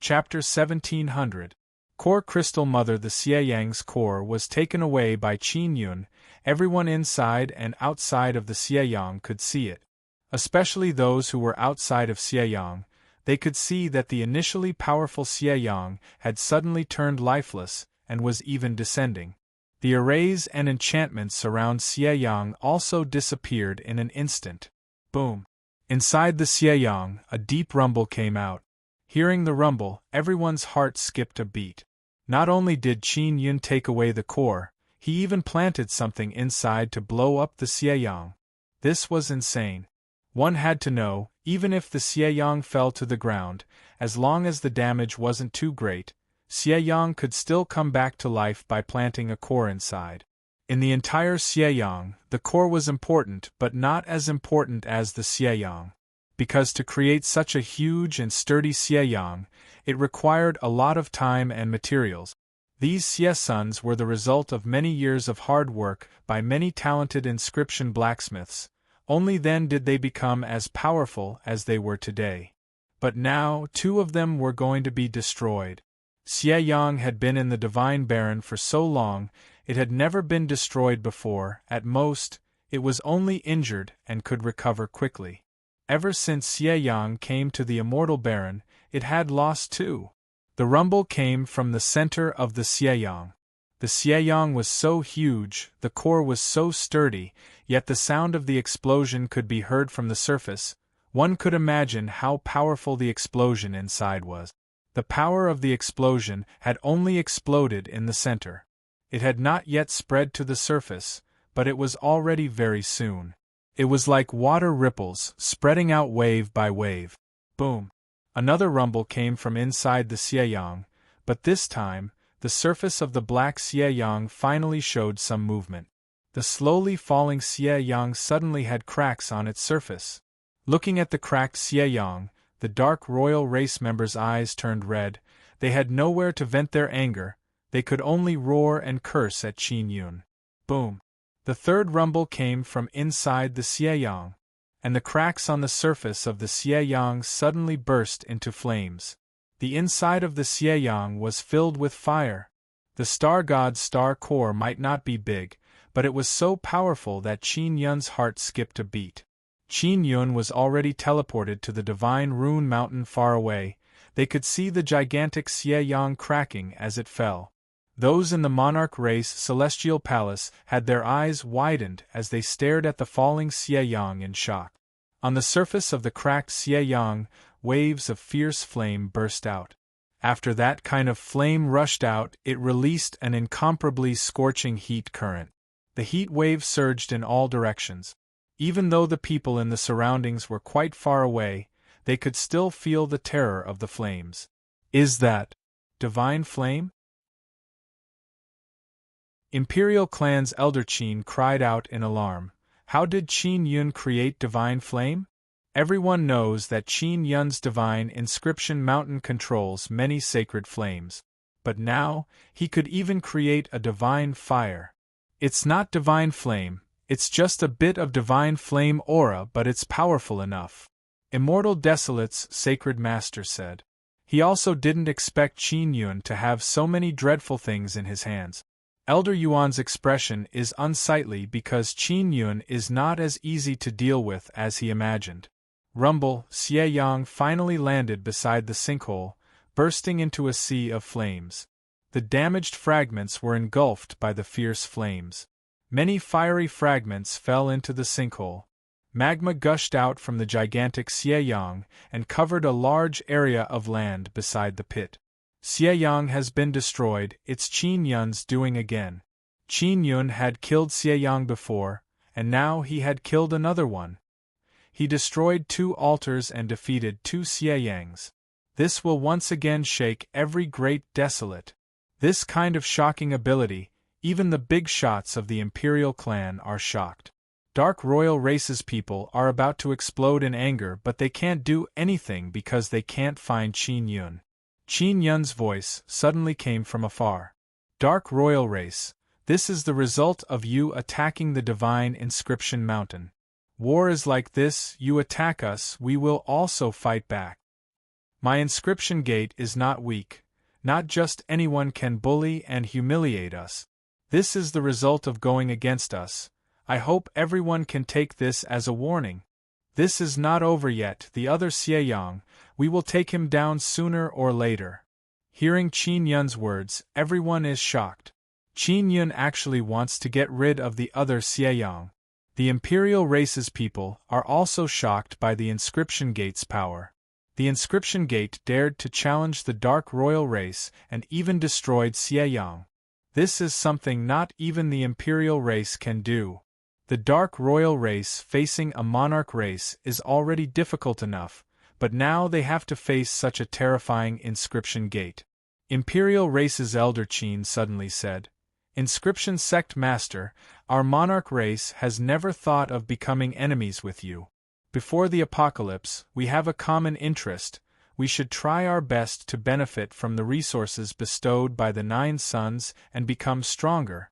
Chapter 1700. Core Crystal Mother. The Xieyang's core was taken away by Qin Yun. Everyone inside and outside of the Xieyang could see it. Especially those who were outside of Xieyang. They could see that the initially powerful Xieyang had suddenly turned lifeless, and was even descending. The arrays and enchantments around Xieyang also disappeared in an instant. Boom! Inside the Xieyang, a deep rumble came out. Hearing the rumble, everyone's heart skipped a beat. Not only did Qin Yun take away the core, he even planted something inside to blow up the Xieyang. This was insane. One had to know, even if the Xieyang fell to the ground, as long as the damage wasn't too great, Xieyang could still come back to life by planting a core inside. In the entire Xieyang, the core was important but not as important as the Xieyang. Because to create such a huge and sturdy Xieyang, it required a lot of time and materials. These Xie sons were the result of many years of hard work by many talented inscription blacksmiths. Only then did they become as powerful as they were today. But now, 2 of them were going to be destroyed. Xie Yang had been in the Divine Baron for so long, it had never been destroyed before. At most, it was only injured and could recover quickly. Ever since Xie Yang came to the Immortal Baron, it had lost too. The rumble came from the center of the Xie Yang. The Xie Yang was so huge, the core was so sturdy, yet the sound of the explosion could be heard from the surface. One could imagine how powerful the explosion inside was. The power of the explosion had only exploded in the center. It had not yet spread to the surface, but it was already very soon. It was like water ripples, spreading out wave by wave. Boom! Another rumble came from inside the Xie Yang, but this time, the surface of the black Xie Yang finally showed some movement. The slowly falling Xie Yang suddenly had cracks on its surface. Looking at the cracked Xie Yang, the dark royal race members' eyes turned red. They had nowhere to vent their anger, they could only roar and curse at Qin Yun. Boom! The third rumble came from inside the Xie Yang, and the cracks on the surface of the Xie Yang suddenly burst into flames. The inside of the Xie Yang was filled with fire. The star god's star core might not be big, but it was so powerful that Qin Yun's heart skipped a beat. Qin Yun was already teleported to the divine rune mountain far away. They could see the gigantic Xie Yang cracking as it fell. Those in the monarch race celestial palace had their eyes widened as they stared at the falling Xie Yang in shock. On the surface of the cracked Xie Yang, waves of fierce flame burst out. After that kind of flame rushed out, it released an incomparably scorching heat current. The heat wave surged in all directions. Even though the people in the surroundings were quite far away, they could still feel the terror of the flames. Is that divine flame? Imperial clan's elder Qin cried out in alarm. How did Qin Yun create divine flame? Everyone knows that Qin Yun's divine inscription mountain controls many sacred flames. But now, he could even create a divine fire. It's not divine flame, it's just a bit of divine flame aura, but it's powerful enough. Immortal Desolate's sacred master said. He also didn't expect Qin Yun to have so many dreadful things in his hands. Elder Yuan's expression is unsightly because Qin Yun is not as easy to deal with as he imagined. Rumble, Xie Yang finally landed beside the sinkhole, bursting into a sea of flames. The damaged fragments were engulfed by the fierce flames. Many fiery fragments fell into the sinkhole. Magma gushed out from the gigantic Xie Yang and covered a large area of land beside the pit. Xie Yang has been destroyed, it's Qin Yun's doing again. Qin Yun had killed Xie Yang before, and now he had killed another one. He destroyed 2 altars and defeated 2 Xie Yangs. This will once again shake every great desolate. This kind of shocking ability, even the big shots of the Imperial clan are shocked. Dark Royal Race's people are about to explode in anger, but they can't do anything because they can't find Qin Yun. Qin Yun's voice suddenly came from afar. Dark Royal Race, this is the result of you attacking the Divine Inscription Mountain. War is like this, you attack us, we will also fight back. My inscription gate is not weak, not just anyone can bully and humiliate us. This is the result of going against us. I hope everyone can take this as a warning. This is not over yet, the other Xie Yang, we will take him down sooner or later. Hearing Qin Yun's words, everyone is shocked. Qin Yun actually wants to get rid of the other Xie Yang. The Imperial Race's people are also shocked by the Inscription Gate's power. The Inscription Gate dared to challenge the Dark Royal Race and even destroyed Xie Yang. This is something not even the Imperial Race can do. The Dark Royal Race facing a monarch race is already difficult enough, but now they have to face such a terrifying Inscription Gate. Imperial Race's elder Qin suddenly said, Inscription Sect Master, our monarch race has never thought of becoming enemies with you. Before the apocalypse, we have a common interest, we should try our best to benefit from the resources bestowed by the 9 suns and become stronger.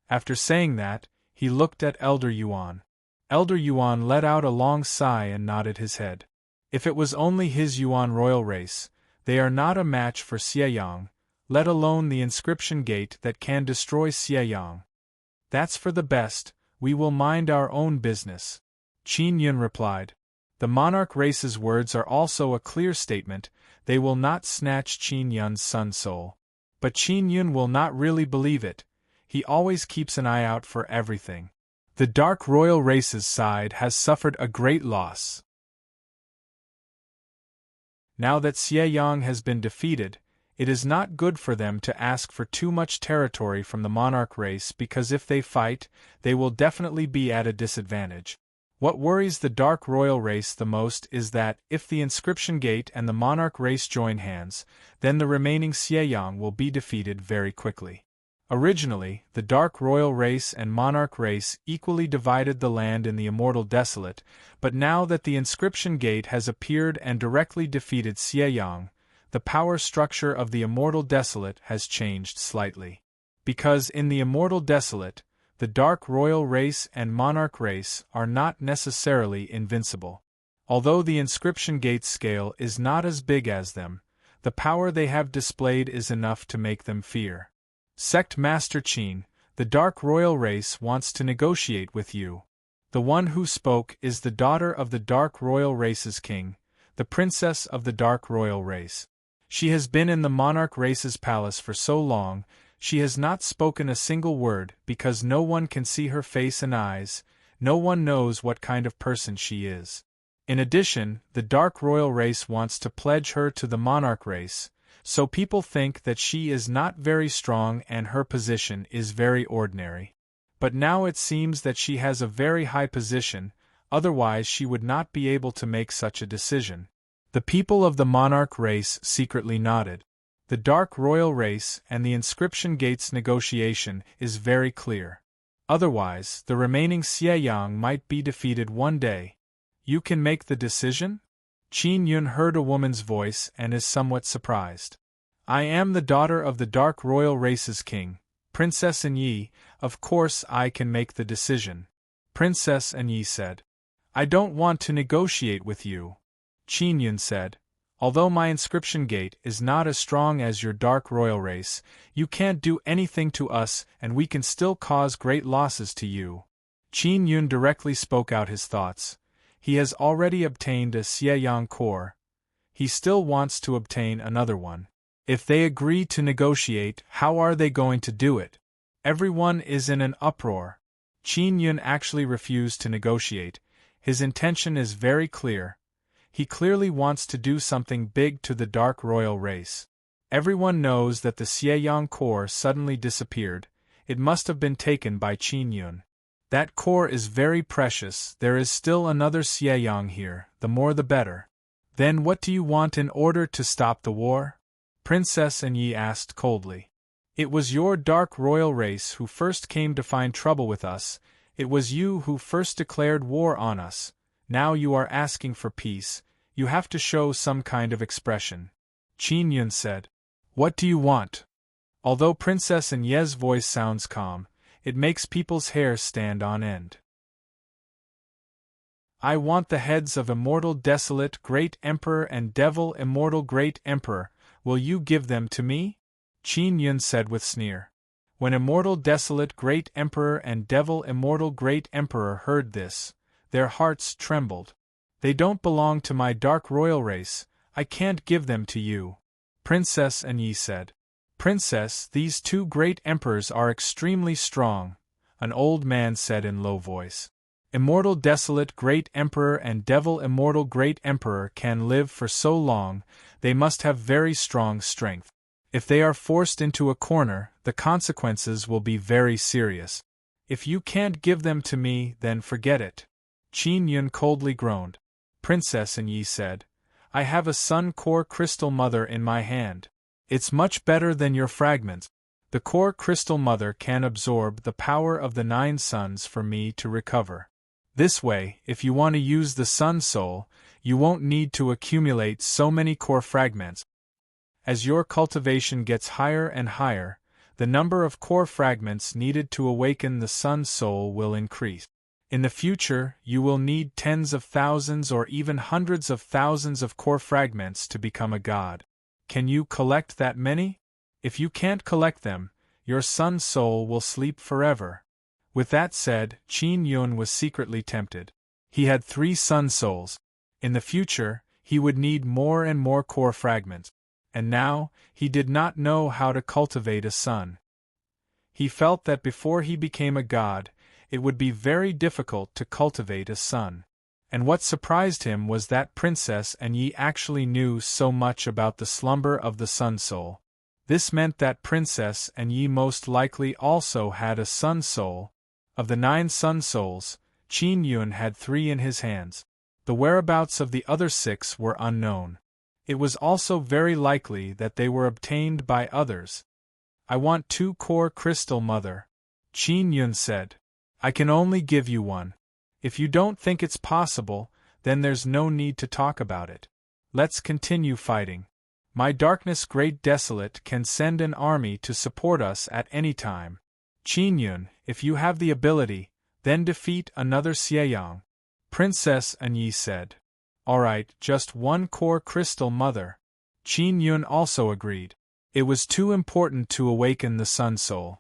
After saying that, he looked at Elder Yuan. Elder Yuan let out a long sigh and nodded his head. If it was only his Yuan royal race, they are not a match for Xieyang, let alone the inscription gate that can destroy Xieyang. That's for the best, we will mind our own business. Qin Yun replied. The monarch race's words are also a clear statement, they will not snatch Qin Yun's sun soul. But Qin Yun will not really believe it, he always keeps an eye out for everything. The dark royal race's side has suffered a great loss. Now that Xieyang has been defeated, it is not good for them to ask for too much territory from the monarch race because if they fight, they will definitely be at a disadvantage. What worries the dark royal race the most is that, if the inscription gate and the monarch race join hands, then the remaining Xieyang will be defeated very quickly. Originally, the dark royal race and monarch race equally divided the land in the Immortal Desolate, but now that the inscription gate has appeared and directly defeated Xieyang, the power structure of the Immortal Desolate has changed slightly. Because in the Immortal Desolate, the dark royal race and monarch race are not necessarily invincible. Although the inscription gate's scale is not as big as them, the power they have displayed is enough to make them fear. Sect Master Qin, the dark royal race wants to negotiate with you. The one who spoke is the daughter of the dark royal race's king, the princess of the dark royal race. She has been in the monarch race's palace for so long, she has not spoken a single word because no one can see her face and eyes, no one knows what kind of person she is. In addition, the dark royal race wants to pledge her to the monarch race, so people think that she is not very strong and her position is very ordinary. But now it seems that she has a very high position, otherwise she would not be able to make such a decision. The people of the monarch race secretly nodded. The dark royal race and the inscription gate's negotiation is very clear. Otherwise, the remaining Xieyang might be defeated one day. You can make the decision? Qin Yun heard a woman's voice and is somewhat surprised. I am the daughter of the dark royal race's king, Princess Enyi, of course I can make the decision. Princess Enyi said. I don't want to negotiate with you. Qin Yun said. Although my inscription gate is not as strong as your dark royal race, you can't do anything to us and we can still cause great losses to you. Qin Yun directly spoke out his thoughts. He has already obtained a Xieyang core. He still wants to obtain another one. If they agree to negotiate, how are they going to do it? Everyone is in an uproar. Qin Yun actually refused to negotiate. His intention is very clear. He clearly wants to do something big to the dark royal race. Everyone knows that the Xieyang core suddenly disappeared. It must have been taken by Qin Yun. That core is very precious, there is still another Xieyang here, the more the better. Then what do you want in order to stop the war? Princess Enyi asked coldly. It was your dark royal race who first came to find trouble with us, it was you who first declared war on us. Now you are asking for peace, you have to show some kind of expression. Qin Yun said. What do you want? Although Princess Enyi's voice sounds calm, it makes people's hair stand on end. I want the heads of Immortal Desolate Great Emperor and Devil Immortal Great Emperor, will you give them to me? Qin Yun said with sneer. When Immortal Desolate Great Emperor and Devil Immortal Great Emperor heard this, their hearts trembled. They don't belong to my dark royal race, I can't give them to you. Princess Enyi said. Princess, these two great emperors are extremely strong, an old man said in low voice. Immortal Desolate Great Emperor and Devil Immortal Great Emperor can live for so long, they must have very strong strength. If they are forced into a corner, the consequences will be very serious. If you can't give them to me, then forget it. Qin Yun coldly groaned. Princess Enyi said, I have a Sun Core Crystal Mother in my hand. It's much better than your fragments. The Core Crystal Mother can absorb the power of the 9 suns for me to recover. This way, if you want to use the Sun Soul, you won't need to accumulate so many core fragments. As your cultivation gets higher and higher, the number of core fragments needed to awaken the Sun Soul will increase. In the future, you will need tens of thousands or even hundreds of thousands of core fragments to become a god. Can you collect that many? If you can't collect them, your Sun Soul will sleep forever. With that said, Qin Yun was secretly tempted. He had 3 Sun Souls. In the future, he would need more and more core fragments. And now, he did not know how to cultivate a sun. He felt that before he became a god, it would be very difficult to cultivate a sun. And what surprised him was that Princess Yi actually knew so much about the slumber of the Sun Soul. This meant that Princess Yi most likely also had a Sun Soul. Of the 9 Sun Souls, Qin Yun had 3 in his hands. The whereabouts of the other 6 were unknown. It was also very likely that they were obtained by others. I want 2 core crystal, mother, Qin Yun said. I can only give you 1. If you don't think it's possible, then there's no need to talk about it. Let's continue fighting. My darkness great desolate can send an army to support us at any time. Qin Yun, if you have the ability, then defeat another Xieyang. Princess Yi said. Alright, just 1 core crystal, mother. Qin Yun also agreed. It was too important to awaken the Sun Soul.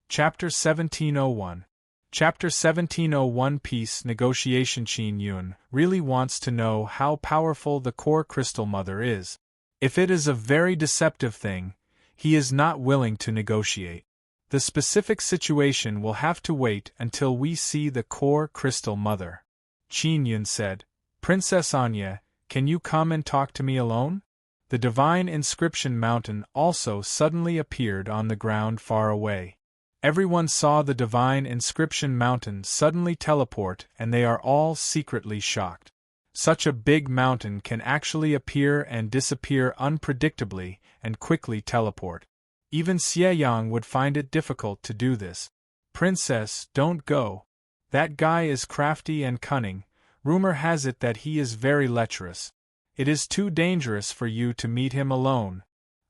Chapter 1701. Chapter 1701 Peace Negotiation. Qin Yun really wants to know how powerful the core crystal mother is. If it is a very deceptive thing, he is not willing to negotiate. The specific situation will have to wait until we see the core crystal mother. Qin Yun said, Princess Anya, can you come and talk to me alone? The divine inscription mountain also suddenly appeared on the ground far away. Everyone saw the divine inscription mountain suddenly teleport, and they are all secretly shocked. Such a big mountain can actually appear and disappear unpredictably and quickly teleport. Even Xieyang would find it difficult to do this. Princess, don't go. That guy is crafty and cunning. Rumor has it that he is very lecherous. It is too dangerous for you to meet him alone.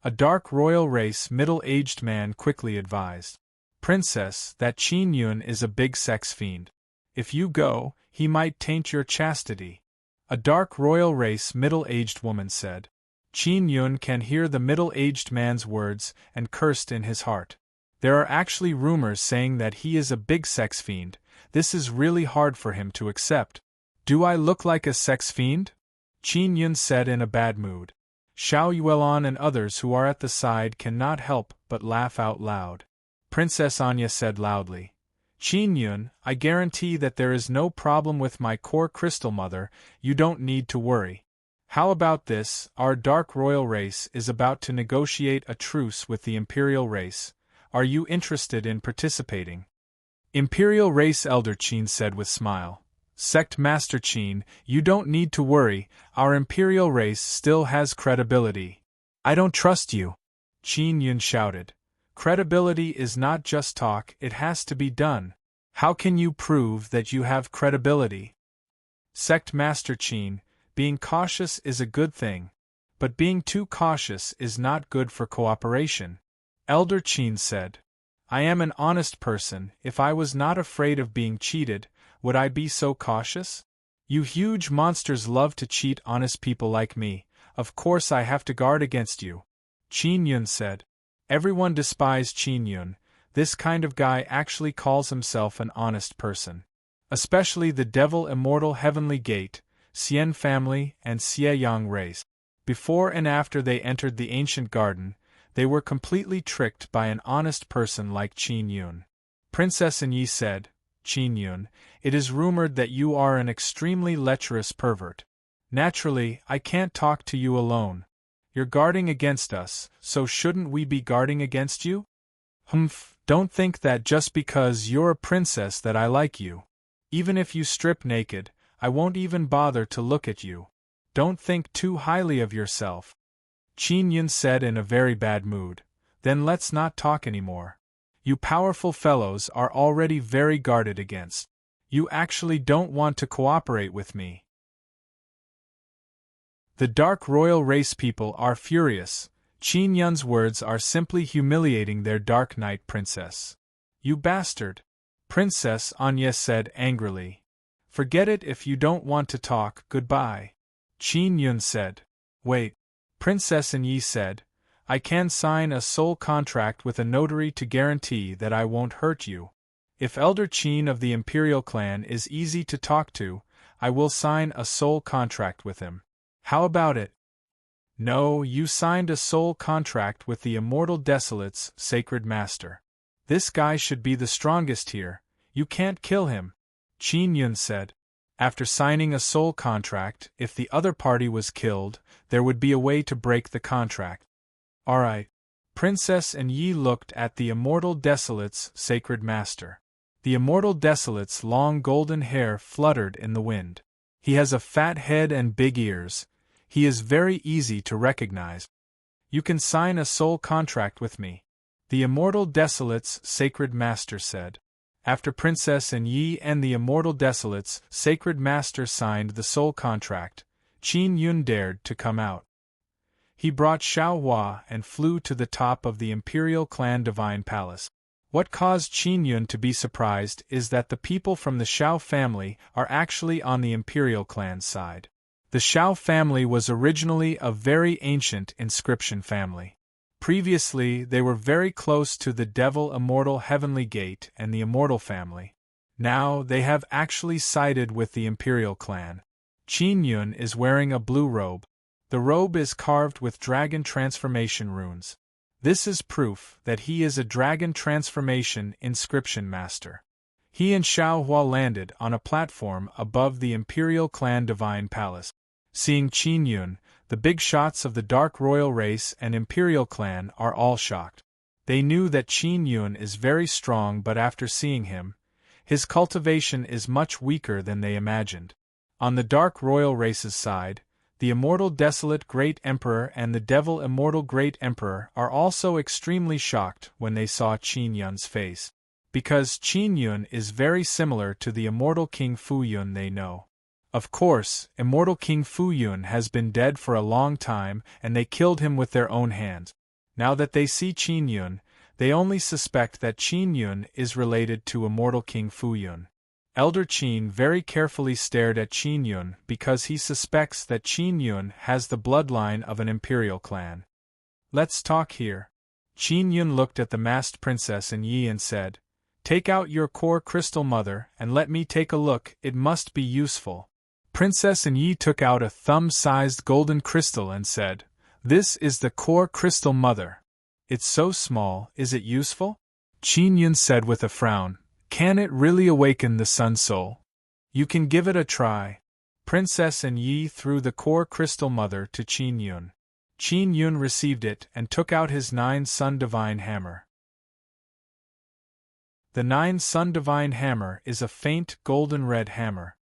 A dark royal race middle-aged man quickly advised. Princess, that Qin Yun is a big sex fiend. If you go, he might taint your chastity. A dark royal race middle-aged woman said. Qin Yun can hear the middle-aged man's words and cursed in his heart. There are actually rumors saying that he is a big sex fiend. This is really hard for him to accept. Do I look like a sex fiend? Qin Yun said in a bad mood. Xiao Yuelon and others who are at the side cannot help but laugh out loud. Princess Anya said loudly. Qin Yun, I guarantee that there is no problem with my core crystal mother, you don't need to worry. How about this, our dark royal race is about to negotiate a truce with the imperial race. Are you interested in participating? Imperial race Elder Qin said with smile. Sect Master Qin, you don't need to worry, our imperial race still has credibility. I don't trust you. Qin Yun shouted. Credibility is not just talk, it has to be done. How can you prove that you have credibility? Sect Master Qin, being cautious is a good thing, but being too cautious is not good for cooperation. Elder Qin said. I am an honest person, if I was not afraid of being cheated, would I be so cautious? You huge monsters love to cheat honest people like me, of course I have to guard against you. Qin Yun said. Everyone despised Qin Yun, this kind of guy actually calls himself an honest person. Especially the Devil Immortal Heavenly Gate, Xian family and Xieyang race. Before and after they entered the ancient garden, they were completely tricked by an honest person like Qin Yun. Princess Yi said, Qin Yun, it is rumored that you are an extremely lecherous pervert. Naturally, I can't talk to you alone. You're guarding against us, so shouldn't we be guarding against you? Humph, don't think that just because you're a princess that I like you. Even if you strip naked, I won't even bother to look at you. Don't think too highly of yourself. Qin Yun said in a very bad mood. Then let's not talk anymore. You powerful fellows are already very guarded against. You actually don't want to cooperate with me. The dark royal race people are furious. Qin Yun's words are simply humiliating their Dark Knight princess. You bastard! Princess Anya said angrily. Forget it if you don't want to talk, goodbye. Qin Yun said. Wait. Princess Yi said. I can sign a soul contract with a notary to guarantee that I won't hurt you. If Elder Qin of the Imperial clan is easy to talk to, I will sign a soul contract with him. How about it? No, you signed a soul contract with the Immortal Desolate's Sacred Master. This guy should be the strongest here. You can't kill him, Qin Yun said. After signing a soul contract, if the other party was killed, there would be a way to break the contract. Alright. Princess Yi looked at the Immortal Desolate's Sacred Master. The Immortal Desolate's long golden hair fluttered in the wind. He has a fat head and big ears. He is very easy to recognize. You can sign a soul contract with me, the Immortal Desolate's Sacred Master said. After Princess Yi and the Immortal Desolate's Sacred Master signed the soul contract, Qin Yun dared to come out. He brought Xiao Hua and flew to the top of the Imperial Clan Divine Palace. What caused Qin Yun to be surprised is that the people from the Xiao family are actually on the Imperial Clan's side. The Xiao family was originally a very ancient inscription family. Previously, they were very close to the Devil Immortal Heavenly Gate and the Immortal family. Now, they have actually sided with the Imperial Clan. Qin Yun is wearing a blue robe. The robe is carved with dragon transformation runes. This is proof that he is a dragon transformation inscription master. He and Xiao Hua landed on a platform above the Imperial Clan Divine Palace. Seeing Qin Yun, the big shots of the Dark Royal Race and Imperial Clan are all shocked. They knew that Qin Yun is very strong, but after seeing him, his cultivation is much weaker than they imagined. On the Dark Royal Race's side, the Immortal Desolate Great Emperor and the Devil Immortal Great Emperor are also extremely shocked when they saw Qin Yun's face. Because Qin Yun is very similar to the Immortal King Fu Yun they know. Of course, Immortal King Fu Yun has been dead for a long time and they killed him with their own hands. Now that they see Qin Yun, they only suspect that Qin Yun is related to Immortal King Fu Yun. Elder Qin very carefully stared at Qin Yun because he suspects that Qin Yun has the bloodline of an imperial clan. Let's talk here. Qin Yun looked at the masked Princess Yi and said, Take out your core crystal mother and let me take a look, it must be useful. Princess Yi took out a thumb-sized golden crystal and said, This is the core crystal mother. It's so small, is it useful? Qin Yun said with a frown, Can it really awaken the Sun Soul? You can give it a try. Princess Yi threw the core crystal mother to Qin Yun. Qin Yun received it and took out his 9 Sun Divine Hammer. The 9 Sun Divine Hammer is a faint golden red hammer.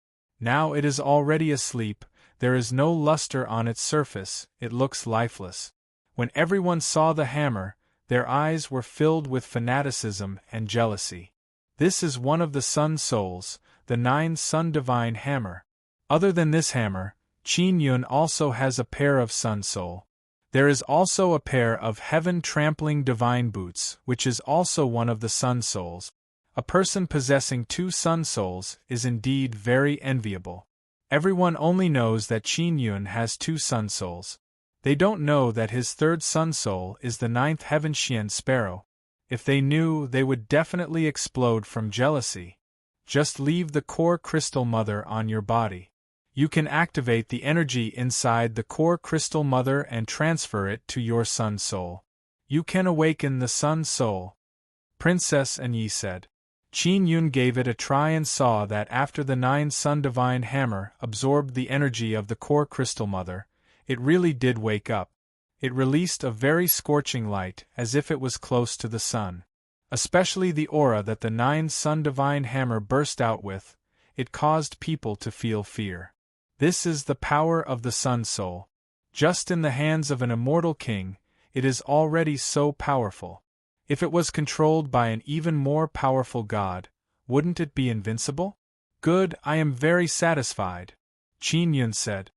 Now it is already asleep, there is no luster on its surface, it looks lifeless. When everyone saw the hammer, their eyes were filled with fanaticism and jealousy. This is one of the Sun Souls, the 9 Sun Divine Hammer. Other than this hammer, Qin Yun also has a pair of Sun Soul. There is also a pair of heaven-trampling divine boots, which is also one of the Sun Souls. A person possessing 2 Sun Souls is indeed very enviable. Everyone only knows that Qin Yun has 2 Sun Souls. They don't know that his 3rd Sun Soul is the 9th Heaven Xian Sparrow. If they knew, they would definitely explode from jealousy. Just leave the core crystal mother on your body. You can activate the energy inside the core crystal mother and transfer it to your Sun Soul. You can awaken the Sun Soul. Princess Yi said. Qin Yun gave it a try and saw that after the 9 Sun Divine Hammer absorbed the energy of the core crystal mother, it really did wake up. It released a very scorching light, as if it was close to the sun. Especially the aura that the 9 Sun Divine Hammer burst out with, it caused people to feel fear. This is the power of the Sun Soul. Just in the hands of an immortal king, it is already so powerful. If it was controlled by an even more powerful god, wouldn't it be invincible? Good, I am very satisfied, Qin Yun said.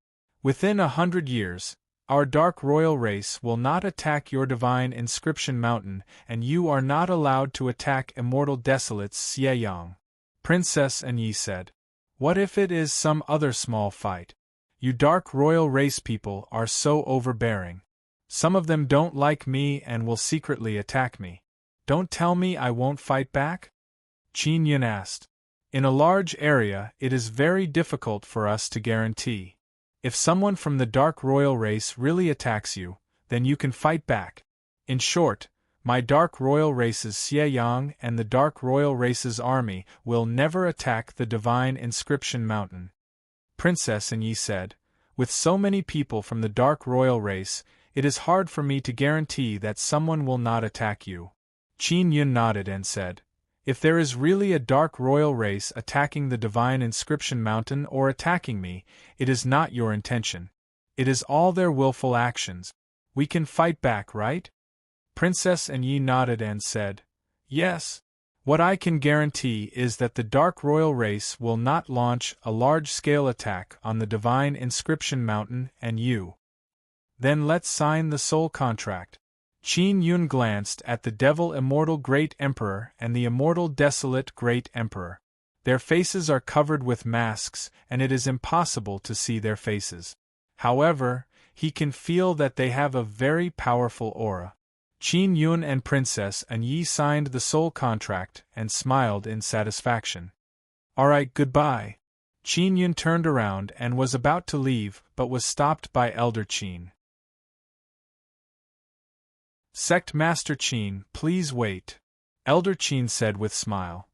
Within 100 years, our dark royal race will not attack your divine inscription mountain, and you are not allowed to attack immortal desolates Xieyang. Princess Anyi said. What if it is some other small fight? You dark royal race people are so overbearing. Some of them don't like me and will secretly attack me. Don't tell me I won't fight back? Qin Yun asked. In a large area, it is very difficult for us to guarantee. If someone from the dark royal race really attacks you, then you can fight back. In short, my dark royal race's Xieyang and the dark royal race's army will never attack the divine inscription mountain. Princess Anyi said, with so many people from the dark royal race, it is hard for me to guarantee that someone will not attack you. Qin Yun nodded and said, if there is really a dark royal race attacking the divine inscription mountain or attacking me, it is not your intention. It is all their willful actions. We can fight back, right? Princess Anyi nodded and said, yes. What I can guarantee is that the dark royal race will not launch a large-scale attack on the divine inscription mountain and you. Then let's sign the soul contract. Qin Yun glanced at the devil immortal Great Emperor and the immortal desolate Great Emperor. Their faces are covered with masks, and it is impossible to see their faces. However, he can feel that they have a very powerful aura. Qin Yun and Princess Anyi signed the soul contract and smiled in satisfaction. All right, goodbye. Qin Yun turned around and was about to leave, but was stopped by Elder Qin. Sect Master Qin, please wait. Elder Qin said with smile.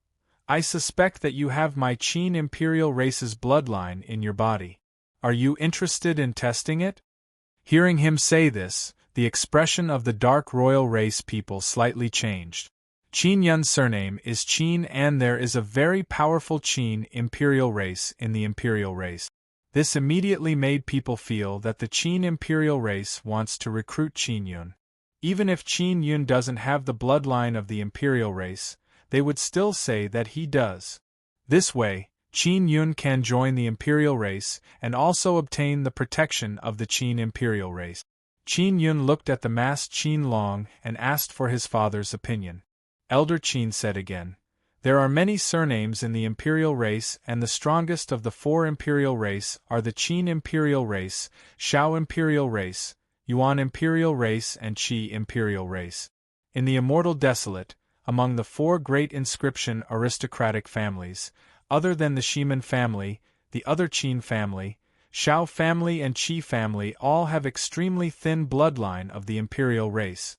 I suspect that you have my Qin imperial race's bloodline in your body. Are you interested in testing it? Hearing him say this, the expression of the dark royal race people slightly changed. Qin Yun's surname is Qin and there is a very powerful Qin imperial race in the imperial race. This immediately made people feel that the Qin imperial race wants to recruit Qin Yun. Even if Qin Yun doesn't have the bloodline of the imperial race, they would still say that he does. This way, Qin Yun can join the imperial race and also obtain the protection of the Qin imperial race. Qin Yun looked at the masked Qin Long and asked for his father's opinion. Elder Qin said again, there are many surnames in the imperial race and the strongest of the four imperial race are the Qin imperial race, Shao imperial race, Yuan imperial race and Qi imperial race. In the immortal desolate, among the four great inscription aristocratic families, other than the Shiman family, the other Qin family, Shao family and Qi family all have extremely thin bloodline of the imperial race.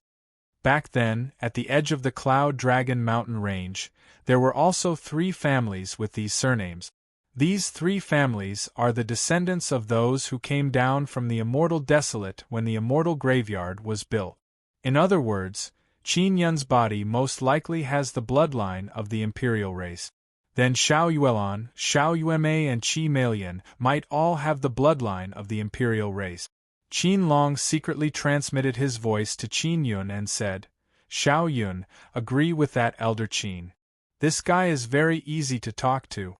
Back then, at the edge of the Cloud Dragon mountain range, there were also 3 families with these surnames. These 3 families are the descendants of those who came down from the immortal desolate when the immortal graveyard was built. In other words, Qin Yun's body most likely has the bloodline of the imperial race. Then Shao Yuelan, Shao Yueme and Qi Meiyan might all have the bloodline of the imperial race. Qin Long secretly transmitted his voice to Qin Yun and said, Shao Yun, agree with that Elder Qin. This guy is very easy to talk to.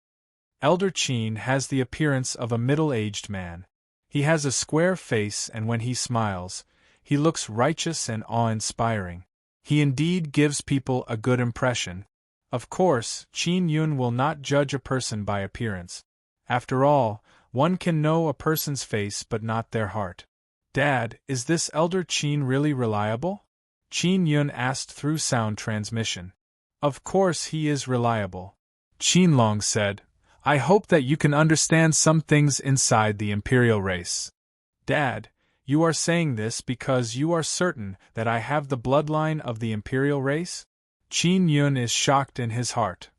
Elder Qin has the appearance of a middle-aged man. He has a square face and when he smiles, he looks righteous and awe-inspiring. He indeed gives people a good impression. Of course, Qin Yun will not judge a person by appearance. After all, one can know a person's face but not their heart. Dad, is this Elder Qin really reliable? Qin Yun asked through sound transmission. Of course he is reliable. Qin Long said, I hope that you can understand some things inside the imperial race. Dad, you are saying this because you are certain that I have the bloodline of the imperial race? Qin Yun is shocked in his heart.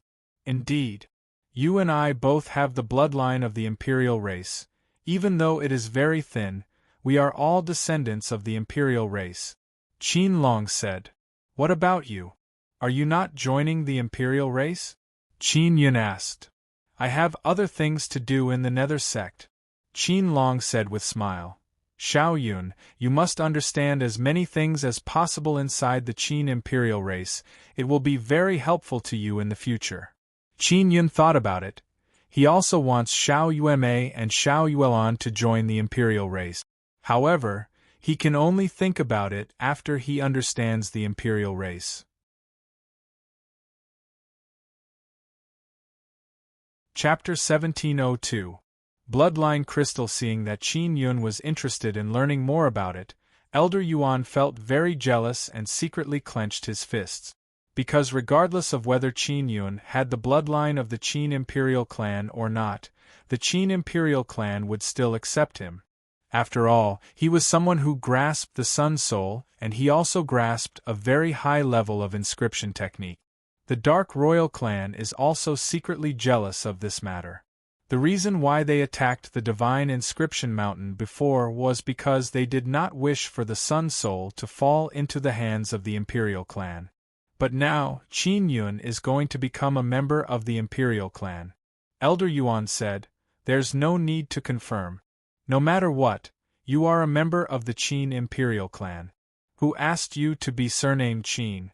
Indeed. You and I both have the bloodline of the imperial race. Even though it is very thin, we are all descendants of the imperial race. Qin Long said, What about you? Are you not joining the imperial race? Qin Yun asked. I have other things to do in the Nether sect. Qin Long said with smile. Xiao Yun, you must understand as many things as possible inside the Qin imperial race. It will be very helpful to you in the future. Qin Yun thought about it. He also wants Xiao Yuemei and Xiao Yuelan to join the imperial race. However, he can only think about it after he understands the imperial race. Chapter 1702. Bloodline Crystal. Seeing that Qin Yun was interested in learning more about it, Elder Yuan felt very jealous and secretly clenched his fists. Because regardless of whether Qin Yun had the bloodline of the Qin imperial clan or not, the Qin imperial clan would still accept him. After all, he was someone who grasped the Sun Soul, and he also grasped a very high level of inscription technique. The Dark Royal clan is also secretly jealous of this matter. The reason why they attacked the Divine Inscription Mountain before was because they did not wish for the Sun Soul to fall into the hands of the Imperial clan. But now, Qin Yun is going to become a member of the Imperial clan. Elder Yuan said, "There's no need to confirm. No matter what, you are a member of the Qin Imperial clan. Who asked you to be surnamed Qin?"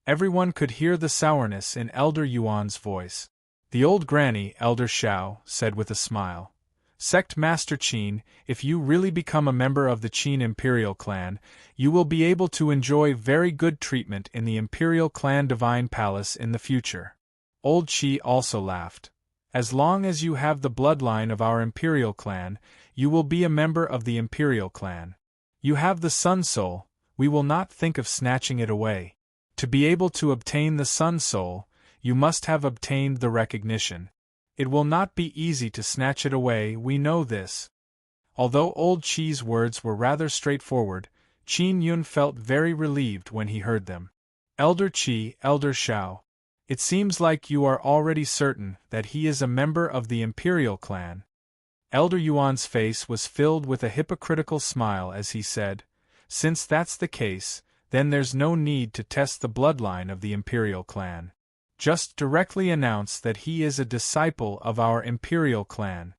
Everyone could hear the sourness in Elder Yuan's voice. The old granny, Elder Xiao, said with a smile, "Sect Master Qin, if you really become a member of the Qin Imperial clan, you will be able to enjoy very good treatment in the Imperial clan Divine Palace in the future." Old Qi also laughed. "As long as you have the bloodline of our Imperial clan, you will be a member of the Imperial clan. You have the Sun Soul, we will not think of snatching it away. To be able to obtain the Sun Soul, you must have obtained the recognition. It will not be easy to snatch it away, we know this." Although Old Qi's words were rather straightforward, Qin Yun felt very relieved when he heard them. "Elder Qi, Elder Xiao, it seems like you are already certain that he is a member of the Imperial clan." Elder Yuan's face was filled with a hypocritical smile as he said, "Since that's the case, then there's no need to test the bloodline of the Imperial clan. Just directly announce that he is a disciple of our Imperial clan."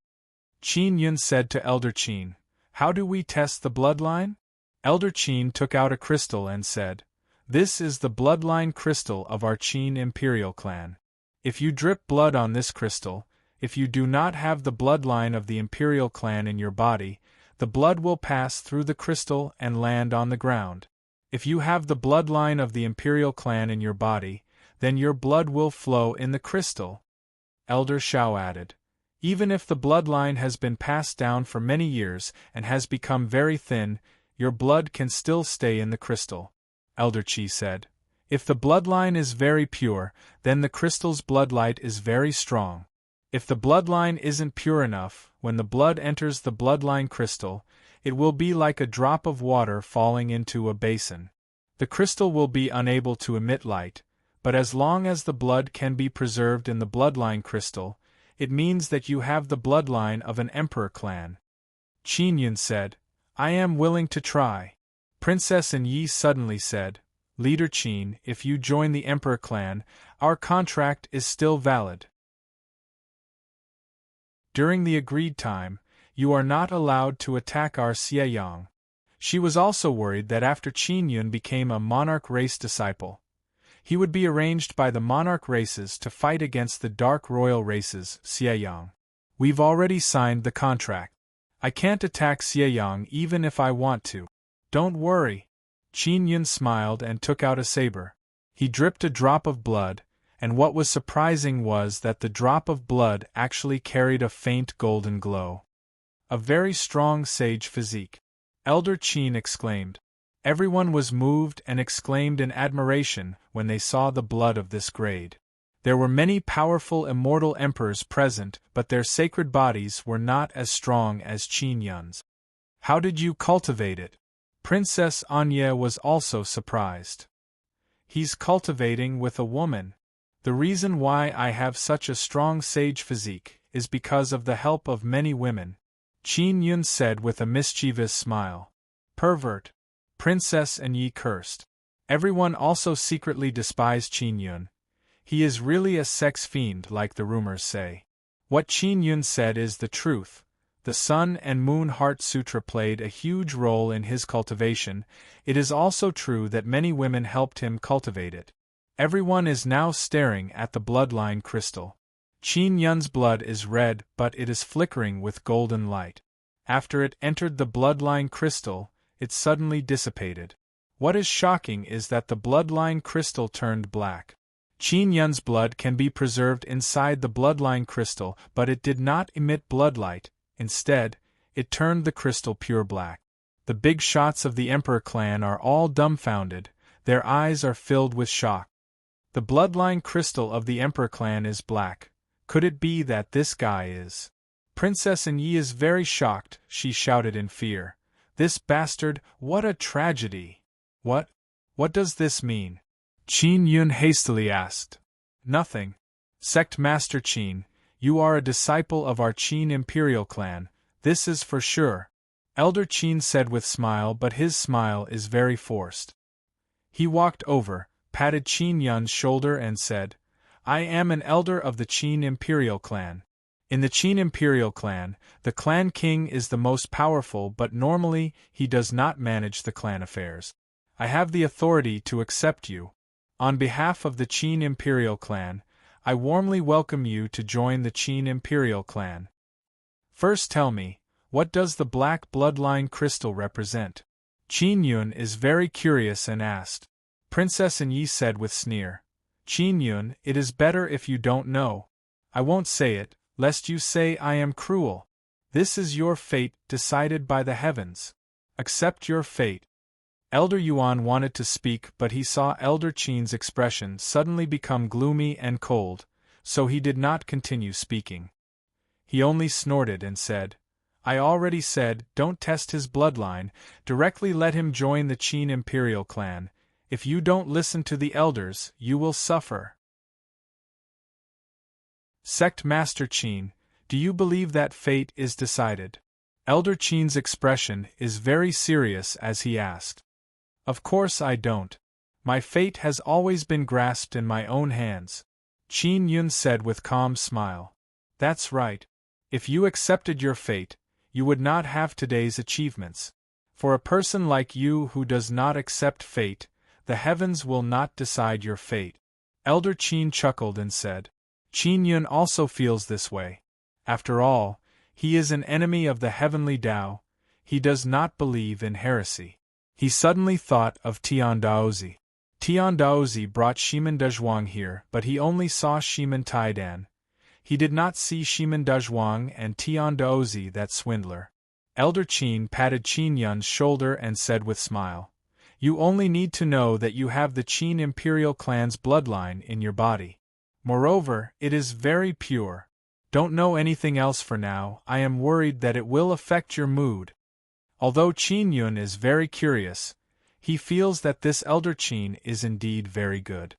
Qin Yun said to Elder Qin, "How do we test the bloodline?" Elder Qin took out a crystal and said, "This is the bloodline crystal of our Qin Imperial clan. If you drip blood on this crystal, if you do not have the bloodline of the Imperial clan in your body, the blood will pass through the crystal and land on the ground. If you have the bloodline of the Imperial clan in your body, then your blood will flow in the crystal." Elder Xiao added, "Even if the bloodline has been passed down for many years and has become very thin, your blood can still stay in the crystal." Elder Qi said, "If the bloodline is very pure, then the crystal's bloodlight is very strong. If the bloodline isn't pure enough, when the blood enters the bloodline crystal, it will be like a drop of water falling into a basin. The crystal will be unable to emit light, but as long as the blood can be preserved in the bloodline crystal, it means that you have the bloodline of an emperor clan." Qin Yun said, "I am willing to try." Princess Yi suddenly said, "Leader Qin, if you join the emperor clan, our contract is still valid. During the agreed time, you are not allowed to attack our Xieyang." She was also worried that after Qin Yun became a monarch race disciple, he would be arranged by the monarch races to fight against the dark royal races, Xieyang. "We've already signed the contract. I can't attack Xieyang even if I want to. Don't worry." Qin Yun smiled and took out a saber. He dripped a drop of blood, and what was surprising was that the drop of blood actually carried a faint golden glow. "A very strong sage physique," Elder Qin exclaimed. Everyone was moved and exclaimed in admiration when they saw the blood of this grade. There were many powerful immortal emperors present, but their sacred bodies were not as strong as Qin Yun's. "How did you cultivate it?" Princess Anya was also surprised. "He's cultivating with a woman. The reason why I have such a strong sage physique is because of the help of many women," Qin Yun said with a mischievous smile. "Pervert." Princess Yi cursed. Everyone also secretly despised Qin Yun. He is really a sex fiend like the rumors say. What Qin Yun said is the truth. The Sun and Moon Heart Sutra played a huge role in his cultivation. It is also true that many women helped him cultivate it. Everyone is now staring at the bloodline crystal. Qin Yun's blood is red, but it is flickering with golden light. After it entered the bloodline crystal, it suddenly dissipated. What is shocking is that the bloodline crystal turned black. Qin Yun's blood can be preserved inside the bloodline crystal, but it did not emit bloodlight. Instead, it turned the crystal pure black. The big shots of the Emperor clan are all dumbfounded, their eyes are filled with shock. The bloodline crystal of the Emperor clan is black. Could it be that this guy is? Princess Yi is very shocked, she shouted in fear. This bastard, what a tragedy! What does this mean? Qin Yun hastily asked. Nothing. Sect Master Qin, you are a disciple of our Qin Imperial clan, this is for sure. Elder Qin said with smile, but his smile is very forced. He walked over, patted Qin Yun's shoulder and said, I am an elder of the Qin Imperial clan. In the Qin Imperial clan, the clan king is the most powerful, but normally he does not manage the clan affairs. I have the authority to accept you. On behalf of the Qin Imperial clan, I warmly welcome you to join the Qin Imperial clan. First tell me, what does the black bloodline crystal represent? Qin Yun is very curious and asked. Princess Yi said with sneer. Qin Yun, it is better if you don't know. I won't say it, lest you say I am cruel. This is your fate decided by the heavens. Accept your fate. Elder Yuan wanted to speak, but he saw Elder Qin's expression suddenly become gloomy and cold, so he did not continue speaking. He only snorted and said, I already said, don't test his bloodline, directly let him join the Qin Imperial clan. If you don't listen to the elders, you will suffer. Sect Master Qin, do you believe that fate is decided? Elder Qin's expression is very serious as he asked. Of course I don't. My fate has always been grasped in my own hands. Qin Yun said with calm smile. That's right. If you accepted your fate, you would not have today's achievements. For a person like you who does not accept fate, the heavens will not decide your fate. Elder Qin chuckled and said. Qin Yun also feels this way. After all, he is an enemy of the heavenly Tao. He does not believe in heresy. He suddenly thought of Tian Daozi. Tian Daozi brought Shimen Dezhuang here, but he only saw Shimen Taidan. He did not see Shimen Dezhuang and Tian Daozi, that swindler. Elder Qin patted Qin Yun's shoulder and said with smile, You only need to know that you have the Qin Imperial clan's bloodline in your body. Moreover, it is very pure. Don't know anything else for now, I am worried that it will affect your mood. Although Qin Yun is very curious, he feels that this Elder Qin is indeed very good.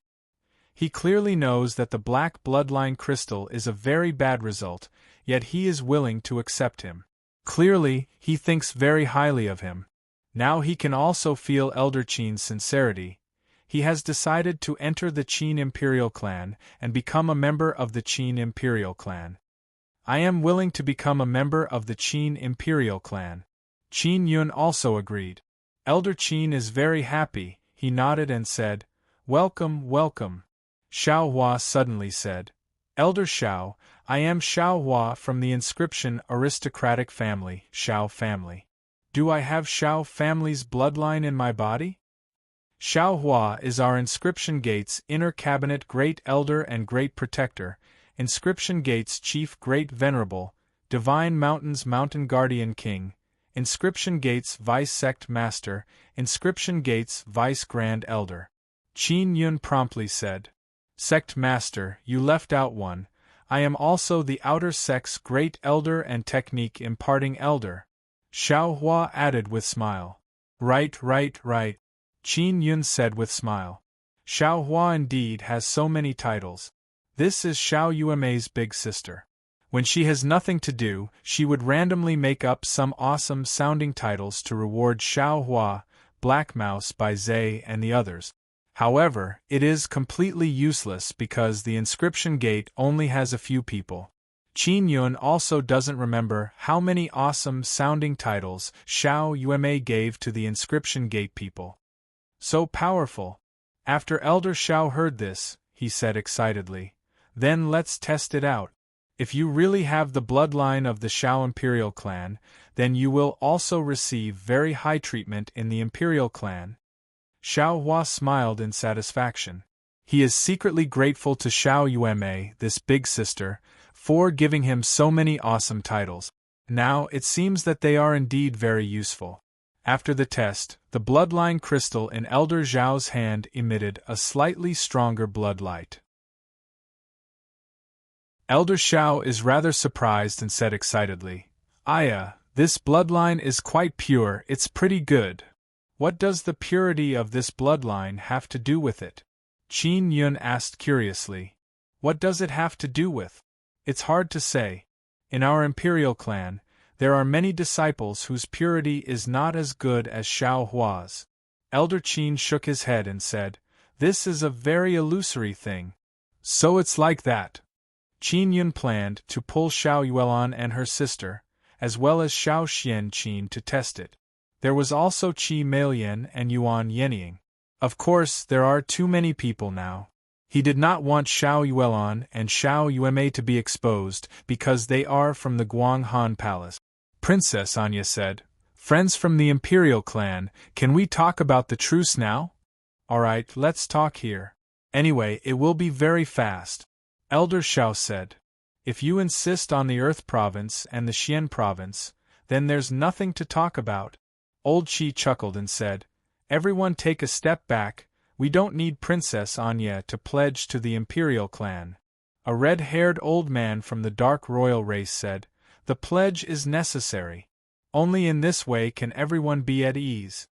He clearly knows that the black bloodline crystal is a very bad result, yet he is willing to accept him. Clearly, he thinks very highly of him. Now he can also feel Elder Qin's sincerity. He has decided to enter the Qin Imperial clan and become a member of the Qin Imperial clan. I am willing to become a member of the Qin Imperial clan. Qin Yun also agreed. Elder Qin is very happy, he nodded and said, Welcome, welcome. Xiao Hua suddenly said, Elder Xiao, I am Xiao Hua from the inscription aristocratic family, Xiao family. Do I have Xiao family's bloodline in my body? Xiao Hua is our Inscription Gate's inner cabinet great elder and great protector, Inscription Gate's chief great venerable, Divine Mountain's mountain guardian king, Inscription Gate's vice sect master, Inscription Gate's vice grand elder. Qin Yun promptly said. Sect master, you left out one. I am also the outer sect's great elder and technique imparting elder. Xiao Hua added with smile. Right. Qin Yun said with smile. Xiao Hua indeed has so many titles. This is Xiao Yuemei's big sister. When she has nothing to do, she would randomly make up some awesome-sounding titles to reward Xiao Hua, Black Mouse by Zhe and the others. However, it is completely useless because the Inscription Gate only has a few people. Qin Yun also doesn't remember how many awesome-sounding titles Xiao Yueme gave to the inscription gate people. So powerful. After Elder Xiao heard this, he said excitedly, "Then let's test it out. If you really have the bloodline of the Xiao Imperial clan, then you will also receive very high treatment in the Imperial clan." Xiao Hua smiled in satisfaction. He is secretly grateful to Xiao Yueme, this big sister, for giving him so many awesome titles. Now it seems that they are indeed very useful. After the test, the bloodline crystal in Elder Zhao's hand emitted a slightly stronger blood light. Elder Xiao is rather surprised and said excitedly, "Aya, this bloodline is quite pure, it's pretty good. What does the purity of this bloodline have to do with it?" Qin Yun asked curiously. "What does it have to do with?" "It's hard to say. In our Imperial clan, there are many disciples whose purity is not as good as Xiao Hua's." Elder Qin shook his head and said, "This is a very illusory thing." "So it's like that." Qin Yun planned to pull Xiao Yuelan and her sister, as well as Xiao Xian Qin to test it. There was also Qi Meiyan and Yuan Yenying. Of course, there are too many people now. He did not want Xiao Yuelan and Xiao Yueme to be exposed because they are from the Guanghan Palace. Princess Anya said, "Friends from the Imperial clan, can we talk about the truce now?" "Alright, let's talk here. Anyway, it will be very fast." Elder Xiao said, "If you insist on the Earth Province and the Xian Province, then there's nothing to talk about." Old Qi chuckled and said, "Everyone take a step back, we don't need Princess Anya to pledge to the Imperial clan." A red-haired old man from the dark royal race said, "The pledge is necessary. Only in this way can everyone be at ease."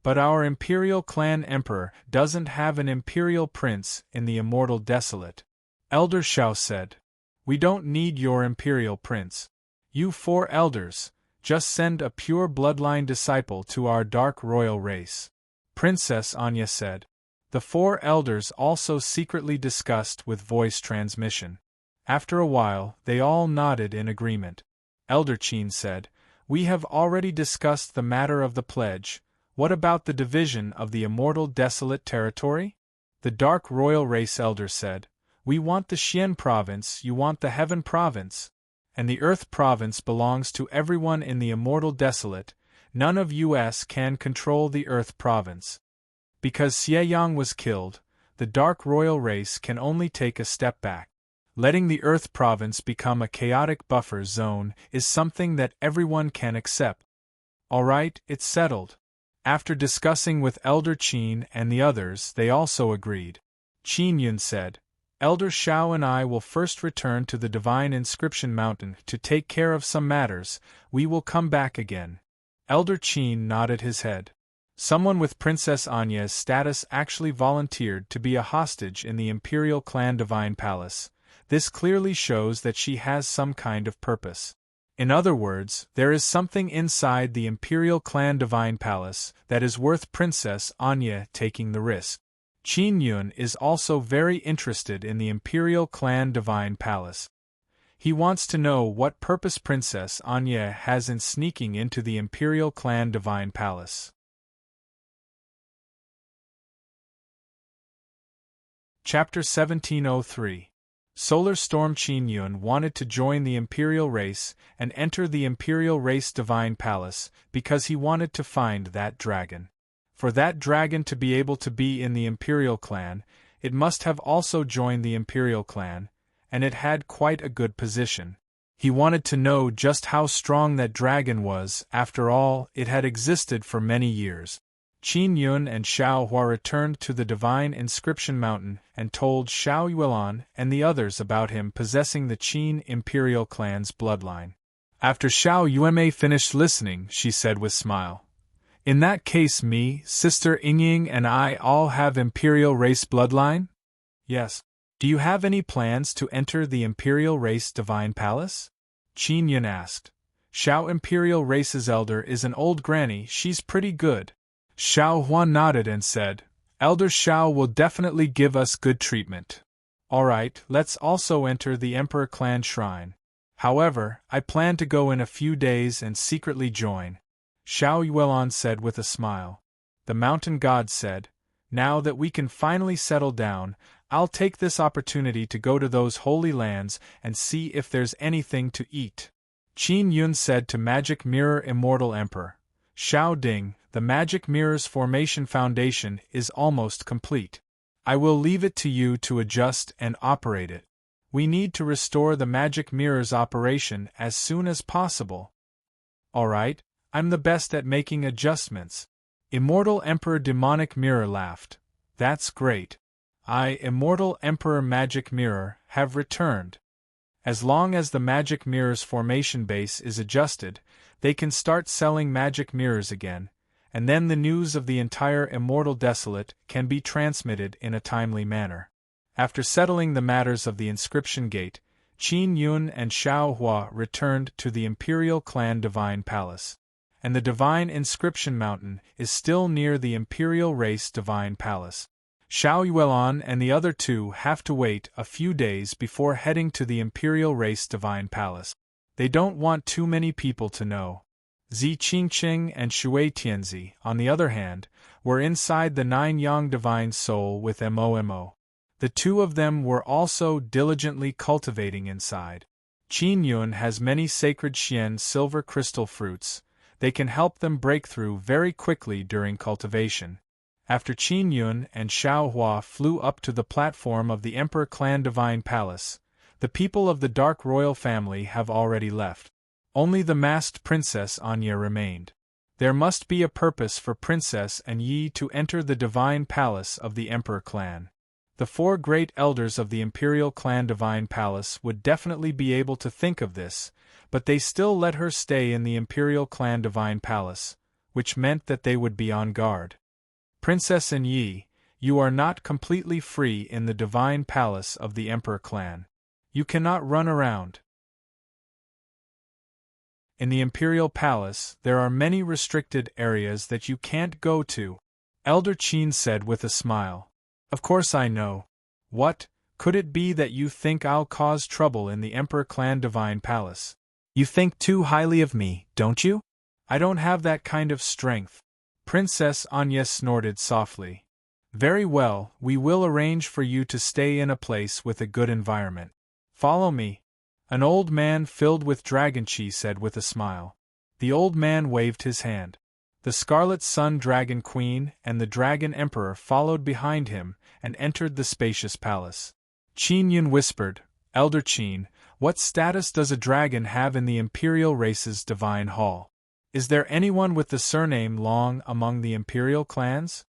"But our Imperial clan emperor doesn't have an Imperial prince in the Immortal Desolate." Elder Xiao said, "We don't need your Imperial prince. You 4 elders, just send a pure bloodline disciple to our dark royal race." Princess Anya said. The 4 elders also secretly discussed with voice transmission. After a while, they all nodded in agreement. Elder Qin said, "We have already discussed the matter of the pledge. What about the division of the Immortal Desolate territory?" The dark royal race elder said, "We want the Xian province, you want the Heaven province. And the Earth province belongs to everyone in the Immortal Desolate. None of us can control the Earth province. Because Xieyang was killed, the dark royal race can only take a step back. Letting the Earth province become a chaotic buffer zone is something that everyone can accept." "Alright, it's settled." After discussing with Elder Qin and the others, they also agreed. Qin Yun said, "Elder Xiao and I will first return to the Divine Inscription Mountain to take care of some matters. We will come back again." Elder Qin nodded his head. Someone with Princess Anya's status actually volunteered to be a hostage in the Imperial Clan Divine Palace. This clearly shows that she has some kind of purpose. In other words, there is something inside the Imperial Clan Divine Palace that is worth Princess Anya taking the risk. Qin Yun is also very interested in the Imperial Clan Divine Palace. He wants to know what purpose Princess Anya has in sneaking into the Imperial Clan Divine Palace. Chapter 1703. Solar Storm. Qin Yun wanted to join the Imperial race and enter the Imperial race Divine Palace because he wanted to find that dragon. For that dragon to be able to be in the Imperial clan, it must have also joined the Imperial clan, and it had quite a good position. He wanted to know just how strong that dragon was. After all, it had existed for many years. Qin Yun and Xiao Hua returned to the Divine Inscription Mountain and told Xiao Yuelan and the others about him possessing the Qin Imperial clan's bloodline. After Xiao Yueme finished listening, she said with smile, "In that case, me, Sister Yingying and I all have Imperial race bloodline?" "Yes." "Do you have any plans to enter the Imperial race Divine Palace?" Qin Yun asked. "Xiao Imperial race's elder is an old granny, she's pretty good." Xiao Hua nodded and said, "Elder Xiao will definitely give us good treatment." "Alright, let's also enter the Emperor Clan Shrine." However, I plan to go in a few days and secretly join, Xiao Yuan said with a smile. The mountain god said, now that we can finally settle down, I'll take this opportunity to go to those holy lands and see if there's anything to eat. Qin Yun said to Magic Mirror Immortal Emperor, Xiao Ding, the Magic Mirror's formation foundation is almost complete. I will leave it to you to adjust and operate it. We need to restore the Magic Mirror's operation as soon as possible. Alright, I'm the best at making adjustments. Immortal Emperor Demonic Mirror laughed. That's great. I, Immortal Emperor Magic Mirror, have returned. As long as the Magic Mirror's formation base is adjusted, they can start selling magic mirrors again, and then the news of the entire Immortal Desolate can be transmitted in a timely manner. After settling the matters of the Inscription Gate, Qin Yun and Xiao Hua returned to the Imperial Clan Divine Palace. And the Divine Inscription Mountain is still near the Imperial Race Divine Palace. Xiao Yuan and the other two have to wait a few days before heading to the Imperial Race Divine Palace. They don't want too many people to know. Zi Qingqing and Shui Tianzi, on the other hand, were inside the Nine Yang Divine Soul with Mo. The two of them were also diligently cultivating inside. Qin Yun has many sacred Xian silver crystal fruits. They can help them break through very quickly during cultivation. After Qin Yun and Xiao Hua flew up to the platform of the Emperor Clan Divine Palace, the people of the Dark Royal family have already left. Only the masked Princess Anya remained. There must be a purpose for Princess Anya to enter the Divine Palace of the Emperor Clan. The four great elders of the Imperial Clan Divine Palace would definitely be able to think of this, but they still let her stay in the Imperial Clan Divine Palace, which meant that they would be on guard. Princess Anya, you are not completely free in the Divine Palace of the Emperor Clan. You cannot run around. In the Imperial Palace, there are many restricted areas that you can't go to, Elder Qin said with a smile. Of course I know. What, could it be that you think I'll cause trouble in the Emperor Clan Divine Palace? You think too highly of me, don't you? I don't have that kind of strength. Princess Anya snorted softly. Very well, we will arrange for you to stay in a place with a good environment. Follow me. An old man filled with dragon chi said with a smile. The old man waved his hand. The Scarlet Sun Dragon Queen and the Dragon Emperor followed behind him and entered the spacious palace. Qin Yun whispered, Elder Qin, what status does a dragon have in the Imperial Race's Divine Hall? Is there anyone with the surname Long among the Imperial clans?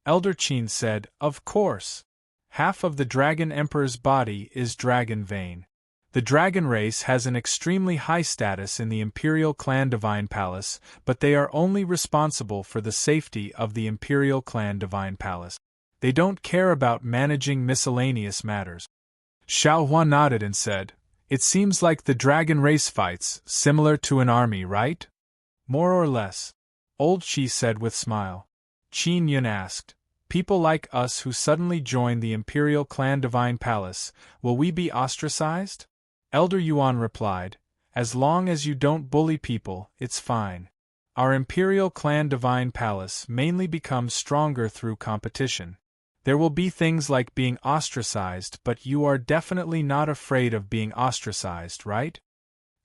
Elder Qin said, of course. Half of the Dragon Emperor's body is dragon vein. The dragon race has an extremely high status in the Imperial Clan Divine Palace, but they are only responsible for the safety of the Imperial Clan Divine Palace. They don't care about managing miscellaneous matters. Xiao Hua nodded and said, it seems like the dragon race fights, similar to an army, right? More or less. Old Shi said with smile. Qin Yun asked, people like us who suddenly join the Imperial Clan Divine Palace, will we be ostracized? Elder Yuan replied, as long as you don't bully people, it's fine. Our Imperial Clan Divine Palace mainly becomes stronger through competition. There will be things like being ostracized, but you are definitely not afraid of being ostracized, right?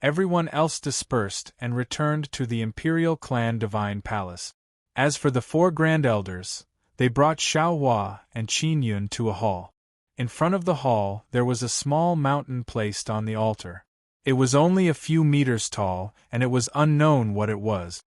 Everyone else dispersed and returned to the Imperial Clan Divine Palace. As for the four Grand Elders, they brought Xiao Hua and Qin Yun to a hall. In front of the hall, there was a small mountain placed on the altar. It was only a few meters tall, and it was unknown what it was.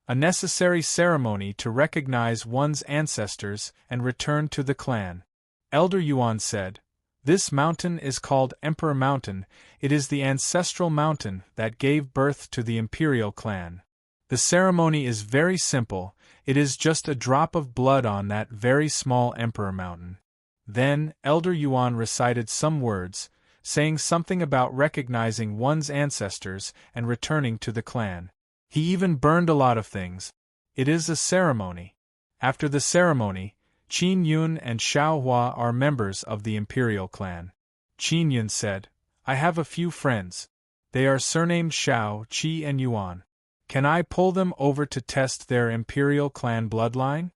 A necessary ceremony to recognize one's ancestors and return to the clan. Elder Yuan said, this mountain is called Emperor Mountain. It is the ancestral mountain that gave birth to the Imperial Clan. The ceremony is very simple, it is just a drop of blood on that very small Emperor Mountain. Then, Elder Yuan recited some words, saying something about recognizing one's ancestors and returning to the clan. He even burned a lot of things. It is a ceremony. After the ceremony, Qin Yun and Xiao Hua are members of the Imperial Clan. Qin Yun said, I have a few friends. They are surnamed Xiao, Qi and Yuan. Can I pull them over to test their imperial clan bloodline?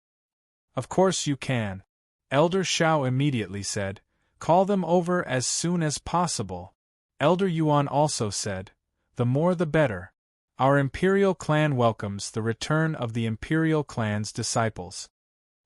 Of course you can. Elder Xiao immediately said, call them over as soon as possible. Elder Yuan also said, the more the better. Our imperial clan welcomes the return of the imperial clan's disciples.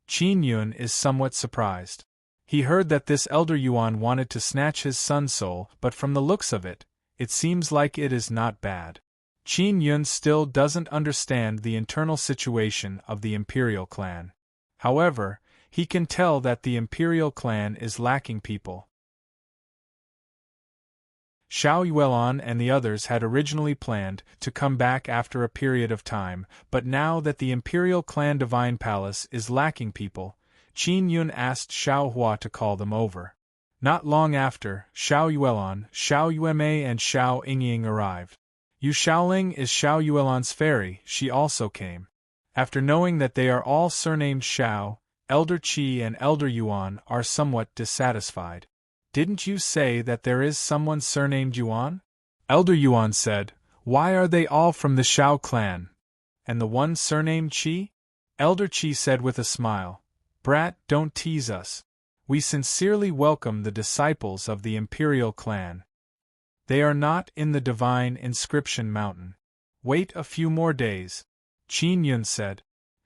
Qin Yun is somewhat surprised. He heard that this Elder Yuan wanted to snatch his son's soul, but from the looks of it, it seems like it is not bad. Qin Yun still doesn't understand the internal situation of the imperial clan. However, he can tell that the imperial clan is lacking people. Xiao Yuelan and the others had originally planned to come back after a period of time, but now that the imperial clan Divine Palace is lacking people, Qin Yun asked Xiao Hua to call them over. Not long after, Xiao Yuelan, Xiao Yuemei and Xiao Yingying arrived. Yu Xiaoling is Xiao Yuelan's fairy, she also came. After knowing that they are all surnamed Xiao, Elder Qi and Elder Yuan are somewhat dissatisfied. Didn't you say that there is someone surnamed Yuan? Elder Yuan said, why are they all from the Xiao clan? And the one surnamed Qi? Elder Qi said with a smile, brat, don't tease us. We sincerely welcome the disciples of the imperial clan. They are not in the divine inscription mountain. Wait a few more days. Qin Yun said.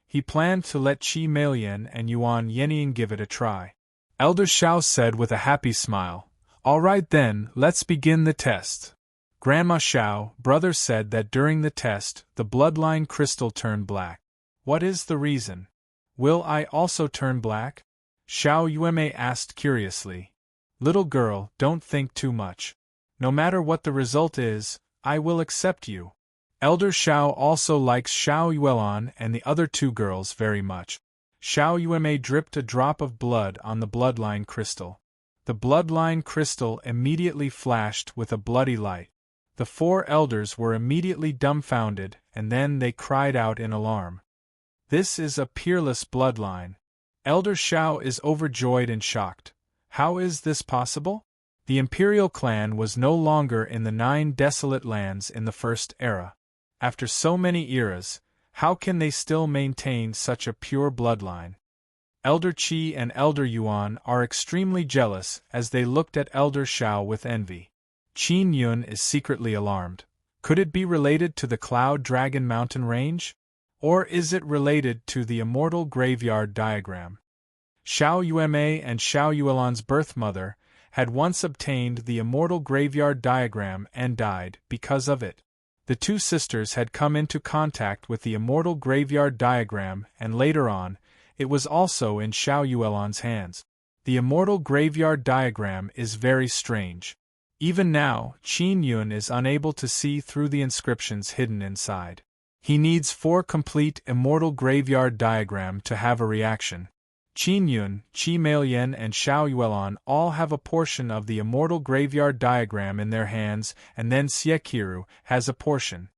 He planned to let Qi Meiyan and Yuan Yenying give it a try. Elder Xiao said with a happy smile, all right then, let's begin the test. Grandma Xiao, brother said that during the test, the bloodline crystal turned black. What is the reason? Will I also turn black? Xiao Yuemei asked curiously. Little girl, don't think too much. No matter what the result is, I will accept you. Elder Xiao also likes Xiao Yuelan and the other two girls very much. Xiao Yuemei dripped a drop of blood on the bloodline crystal. The bloodline crystal immediately flashed with a bloody light. The four elders were immediately dumbfounded, and then they cried out in alarm. This is a peerless bloodline. Elder Xiao is overjoyed and shocked. How is this possible? The imperial clan was no longer in the 9 desolate lands in the first era. After so many eras, how can they still maintain such a pure bloodline? Elder Qi and Elder Yuan are extremely jealous as they looked at Elder Xiao with envy. Qin Yun is secretly alarmed. Could it be related to the Cloud Dragon Mountain Range? Or is it related to the immortal graveyard diagram? Xiao Yuemei and Xiao Yuelan's birth mother had once obtained the immortal graveyard diagram and died because of it. The two sisters had come into contact with the immortal graveyard diagram, and later on, it was also in Xiao Yuelan's hands. The immortal graveyard diagram is very strange. Even now, Qin Yun is unable to see through the inscriptions hidden inside. He needs 4 complete immortal graveyard diagram to have a reaction. Qin Yun, Qi Meiyan and Xiao Yuelan all have a portion of the immortal graveyard diagram in their hands, and then Xie has a portion.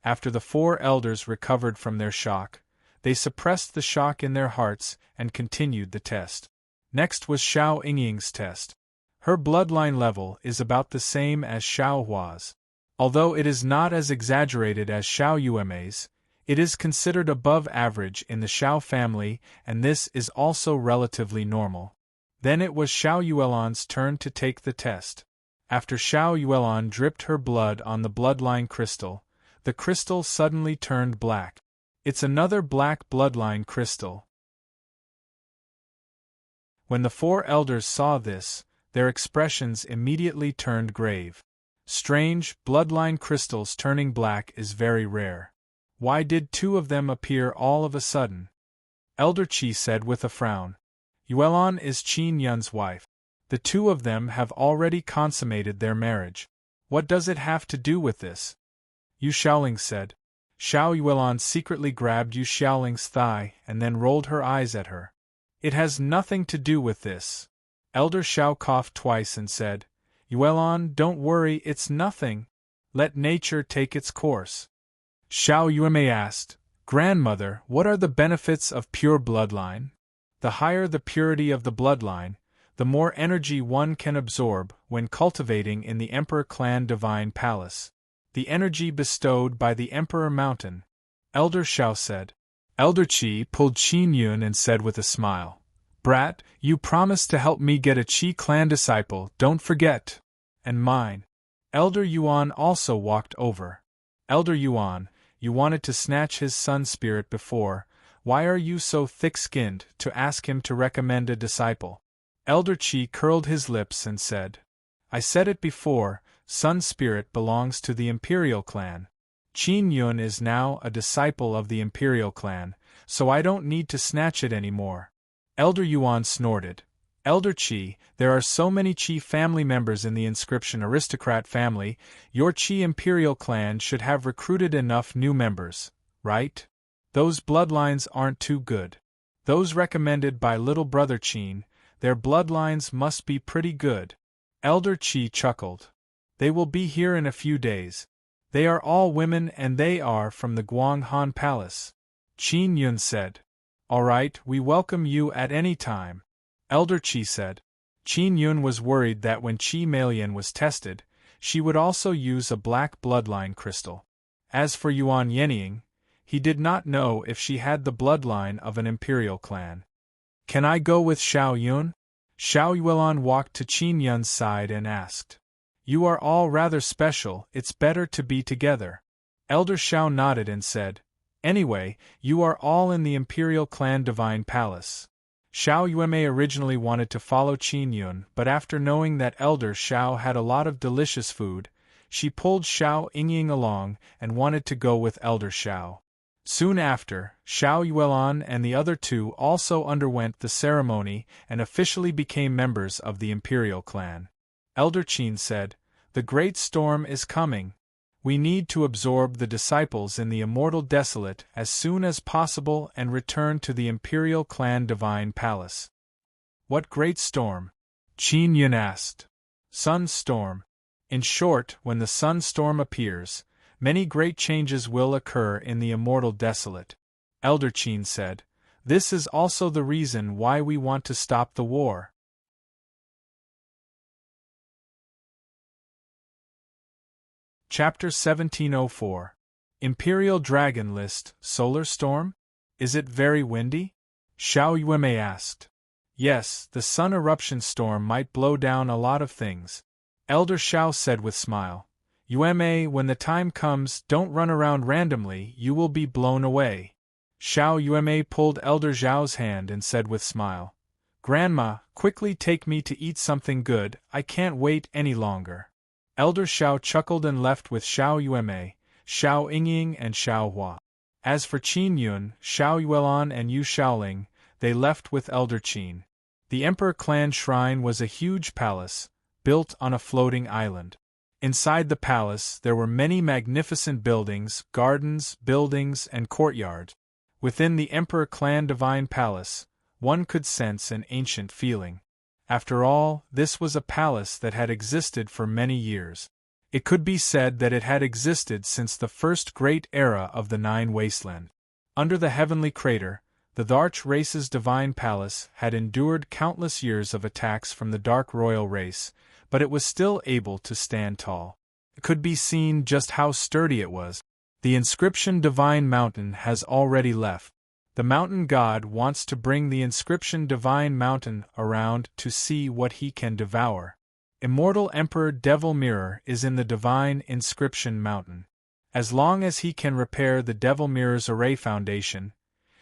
After the 4 elders recovered from their shock, they suppressed the shock in their hearts and continued the test. Next was Xiao Yingying's test. Her bloodline level is about the same as Xiao Hua's. Although it is not as exaggerated as Xiao Yuemei's, it is considered above average in the Xiao family, and this is also relatively normal. Then it was Xiao Yuelan's turn to take the test. After Xiao Yuelan dripped her blood on the bloodline crystal, the crystal suddenly turned black. It's another black bloodline crystal. When the 4 elders saw this, their expressions immediately turned grave. Strange, bloodline crystals turning black is very rare. Why did 2 of them appear all of a sudden? Elder Qi said with a frown. Yuelan is Qin Yun's wife. The 2 of them have already consummated their marriage. What does it have to do with this? Yu Xiaoling said. Xiao Yuelan secretly grabbed Yu Xiaoling's thigh and then rolled her eyes at her. It has nothing to do with this. Elder Xiao coughed twice and said, Yuelan, don't worry, it's nothing. Let nature take its course. Xiao Yuemei asked, Grandmother, what are the benefits of pure bloodline? The higher the purity of the bloodline, the more energy one can absorb when cultivating in the Emperor Clan Divine Palace. the energy bestowed by the Emperor Mountain. Elder Shao said. Elder Qi pulled Qin Yun and said with a smile, Brat, you promised to help me get a Qi clan disciple, don't forget. And mine. Elder Yuan also walked over. Elder Yuan, you wanted to snatch his son's spirit before, why are you so thick-skinned to ask him to recommend a disciple? Elder Qi curled his lips and said, I said it before, Sun Spirit belongs to the Imperial clan. Qin Yun is now a disciple of the Imperial clan, so I don't need to snatch it anymore. Elder Yuan snorted. Elder Qi, there are so many Qi family members in the Inscription aristocrat family, your Qi Imperial clan should have recruited enough new members, right? Those bloodlines aren't too good. Those recommended by little brother Qin, their bloodlines must be pretty good. Elder Qi chuckled. They will be here in a few days. They are all women and they are from the Guanghan Palace. Qin Yun said. All right, we welcome you at any time. Elder Qi said. Qin Yun was worried that when Qi Meilian was tested, she would also use a black bloodline crystal. As for Yuan Yenying, he did not know if she had the bloodline of an imperial clan. Can I go with Shao Yun? Shao Yuan walked to Qin Yun's side and asked. You are all rather special, it's better to be together. Elder Shao nodded and said, Anyway, you are all in the Imperial Clan Divine Palace. Shao Yuemei originally wanted to follow Qin Yun, but after knowing that Elder Shao had a lot of delicious food, she pulled Shao Yingying along and wanted to go with Elder Shao. Soon after, Shao Yuan and the other two also underwent the ceremony and officially became members of the Imperial Clan. Elder Qin said, The great storm is coming. We need to absorb the disciples in the Immortal Desolate as soon as possible and return to the Imperial Clan Divine Palace. What great storm? Qin Yun asked. Sun storm. In short, when the sun storm appears, many great changes will occur in the Immortal Desolate. Elder Qin said, This is also the reason why we want to stop the war. Chapter 1704. Imperial Dragon List, Solar Storm? Is it very windy? Shao Yuemei asked. Yes, the sun eruption storm might blow down a lot of things. Elder Shao said with smile. Yuemei, when the time comes, don't run around randomly, you will be blown away. Shao Yuemei pulled Elder Zhao's hand and said with smile. Grandma, quickly take me to eat something good, I can't wait any longer. Elder Shao chuckled and left with Shao Yuemei, Shao Yingying and Shao Hua. As for Qin Yun, Shao Yuan and Yu Shaoling, they left with Elder Qin. The Emperor Clan Shrine was a huge palace, built on a floating island. Inside the palace there were many magnificent buildings, gardens, buildings, and courtyards. Within the Emperor Clan Divine Palace, one could sense an ancient feeling. After all, this was a palace that had existed for many years. It could be said that it had existed since the first great era of the Nine Wasteland. Under the heavenly crater, the Dharch race's divine palace had endured countless years of attacks from the dark royal race, but it was still able to stand tall. It could be seen just how sturdy it was. The inscription Divine Mountain has already left. The mountain god wants to bring the inscription Divine Mountain around to see what he can devour. Immortal Emperor Devil Mirror is in the Divine Inscription Mountain. As long as he can repair the Devil Mirror's array foundation,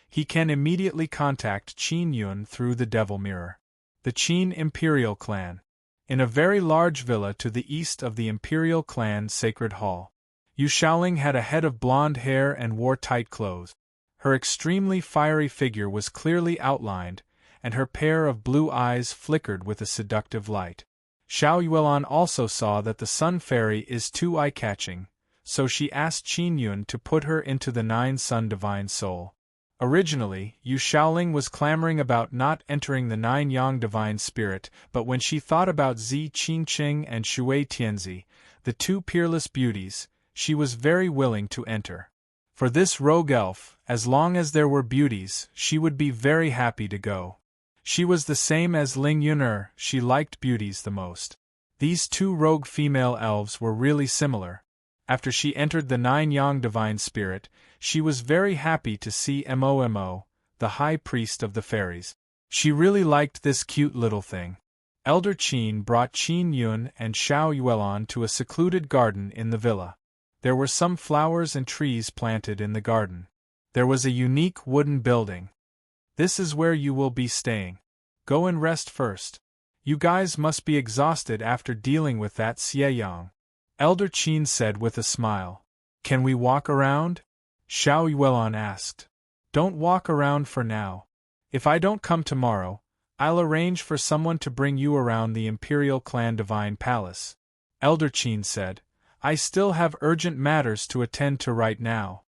he can immediately contact Qin Yun through the Devil Mirror. The Qin Imperial Clan. In a very large villa to the east of the Imperial Clan Sacred Hall. Yu Shaoling had a head of blonde hair and wore tight clothes. Her extremely fiery figure was clearly outlined, and her pair of blue eyes flickered with a seductive light. Shao Yuan also saw that the Sun Fairy is too eye-catching, so she asked Qin Yun to put her into the Nine Sun Divine Soul. Originally, Yu Shaoling was clamoring about not entering the Nine Yang Divine Spirit, but when she thought about Zi Qingqing and Shui Tianzi, the two peerless beauties, she was very willing to enter. For this rogue elf, as long as there were beauties, she would be very happy to go. She was the same as Ling Yun'er, she liked beauties the most. These two rogue female elves were really similar. After she entered the Nine-Yang divine spirit, she was very happy to see Mo, the high priest of the fairies. She really liked this cute little thing. Elder Qin brought Qin Yun and Xiao Yuelon to a secluded garden in the villa. There were some flowers and trees planted in the garden. There was a unique wooden building. This is where you will be staying. Go and rest first. You guys must be exhausted after dealing with that Xie Yang. Elder Qin said with a smile. Can we walk around? Xiao Yuelon asked. Don't walk around for now. If I don't come tomorrow, I'll arrange for someone to bring you around the Imperial Clan Divine Palace. Elder Qin said. I still have urgent matters to attend to right now.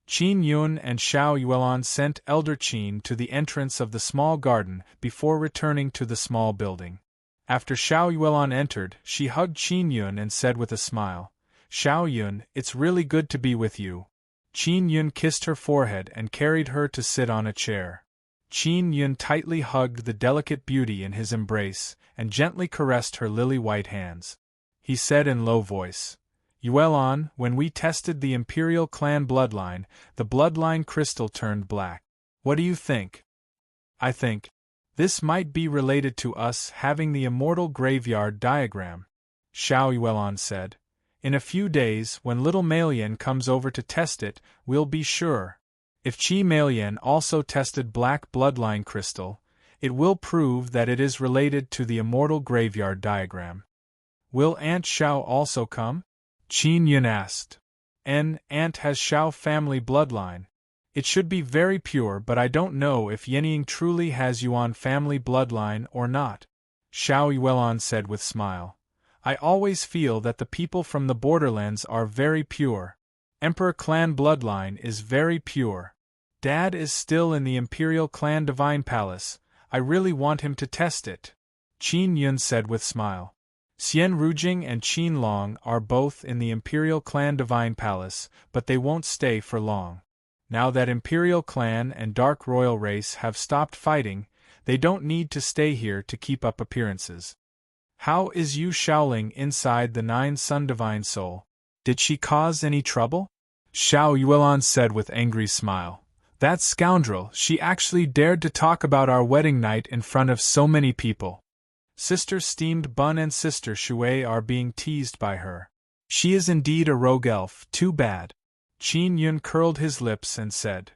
Qin Yun and Xiao Yuelon sent Elder Qin to the entrance of the small garden before returning to the small building. After Xiao Yuelon entered, she hugged Qin Yun and said with a smile, Xiao Yun, it's really good to be with you. Qin Yun kissed her forehead and carried her to sit on a chair. Qin Yun tightly hugged the delicate beauty in his embrace and gently caressed her lily-white hands. He said in low voice, Yuelon, when we tested the Imperial Clan bloodline, the bloodline crystal turned black. What do you think? I think this might be related to us having the immortal graveyard diagram, Xiao Yuelon said. In a few days, when little Malian comes over to test it, we'll be sure. If Qi Malian also tested black bloodline crystal, it will prove that it is related to the immortal graveyard diagram. Will Aunt Xiao also come? Qin Yun asked. Aunt has Xiao family bloodline. It should be very pure, but I don't know if Yenying truly has Yuan family bloodline or not, Xiao Yuelon said with smile. I always feel that the people from the borderlands are very pure. Emperor Clan bloodline is very pure. Dad is still in the Imperial Clan Divine Palace. I really want him to test it, Qin Yun said with smile. Xian Rujing and Qin Long are both in the Imperial Clan Divine Palace, but they won't stay for long. Now that Imperial Clan and Dark Royal Race have stopped fighting, they don't need to stay here to keep up appearances. How is Yu Shaoling inside the Nine Sun Divine Soul? Did she cause any trouble? Xiao Yuelon said with angry smile. That scoundrel, she actually dared to talk about our wedding night in front of so many people. Sister Steamed Bun and Sister Shui are being teased by her. She is indeed a rogue elf, too bad. Qin Yun curled his lips and said,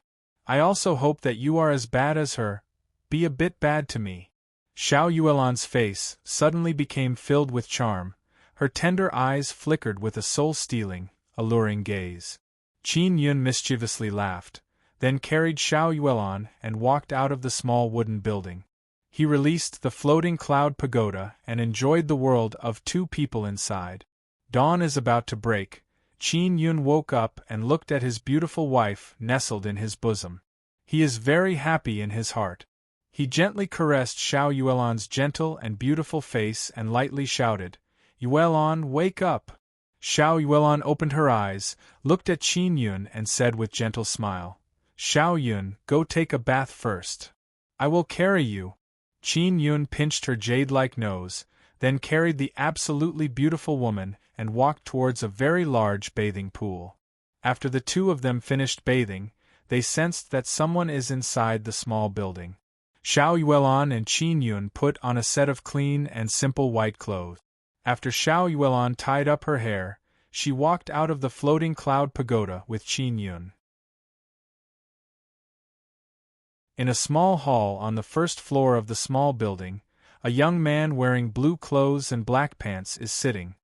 I also hope that you are as bad as her. Be a bit bad to me. Xiao Yuelon's face suddenly became filled with charm. Her tender eyes flickered with a soul-stealing, alluring gaze. Qin Yun mischievously laughed, then carried Xiao Yuelon and walked out of the small wooden building. He released the floating cloud pagoda and enjoyed the world of two people inside. Dawn is about to break. Qin Yun woke up and looked at his beautiful wife nestled in his bosom. He is very happy in his heart. He gently caressed Xiao Yuelon's gentle and beautiful face and lightly shouted, Yuelon, wake up! Xiao Yuelon opened her eyes, looked at Qin Yun and said with gentle smile, Xiao Yun, go take a bath first. I will carry you. Qin Yun pinched her jade-like nose, then carried the absolutely beautiful woman and walked towards a very large bathing pool. After the two of them finished bathing, they sensed that someone is inside the small building. Xiao Yuelon and Qin Yun put on a set of clean and simple white clothes. After Xiao Yuelon tied up her hair, she walked out of the floating cloud pagoda with Qin Yun. In a small hall on the first floor of the small building, a young man wearing blue clothes and black pants is sitting.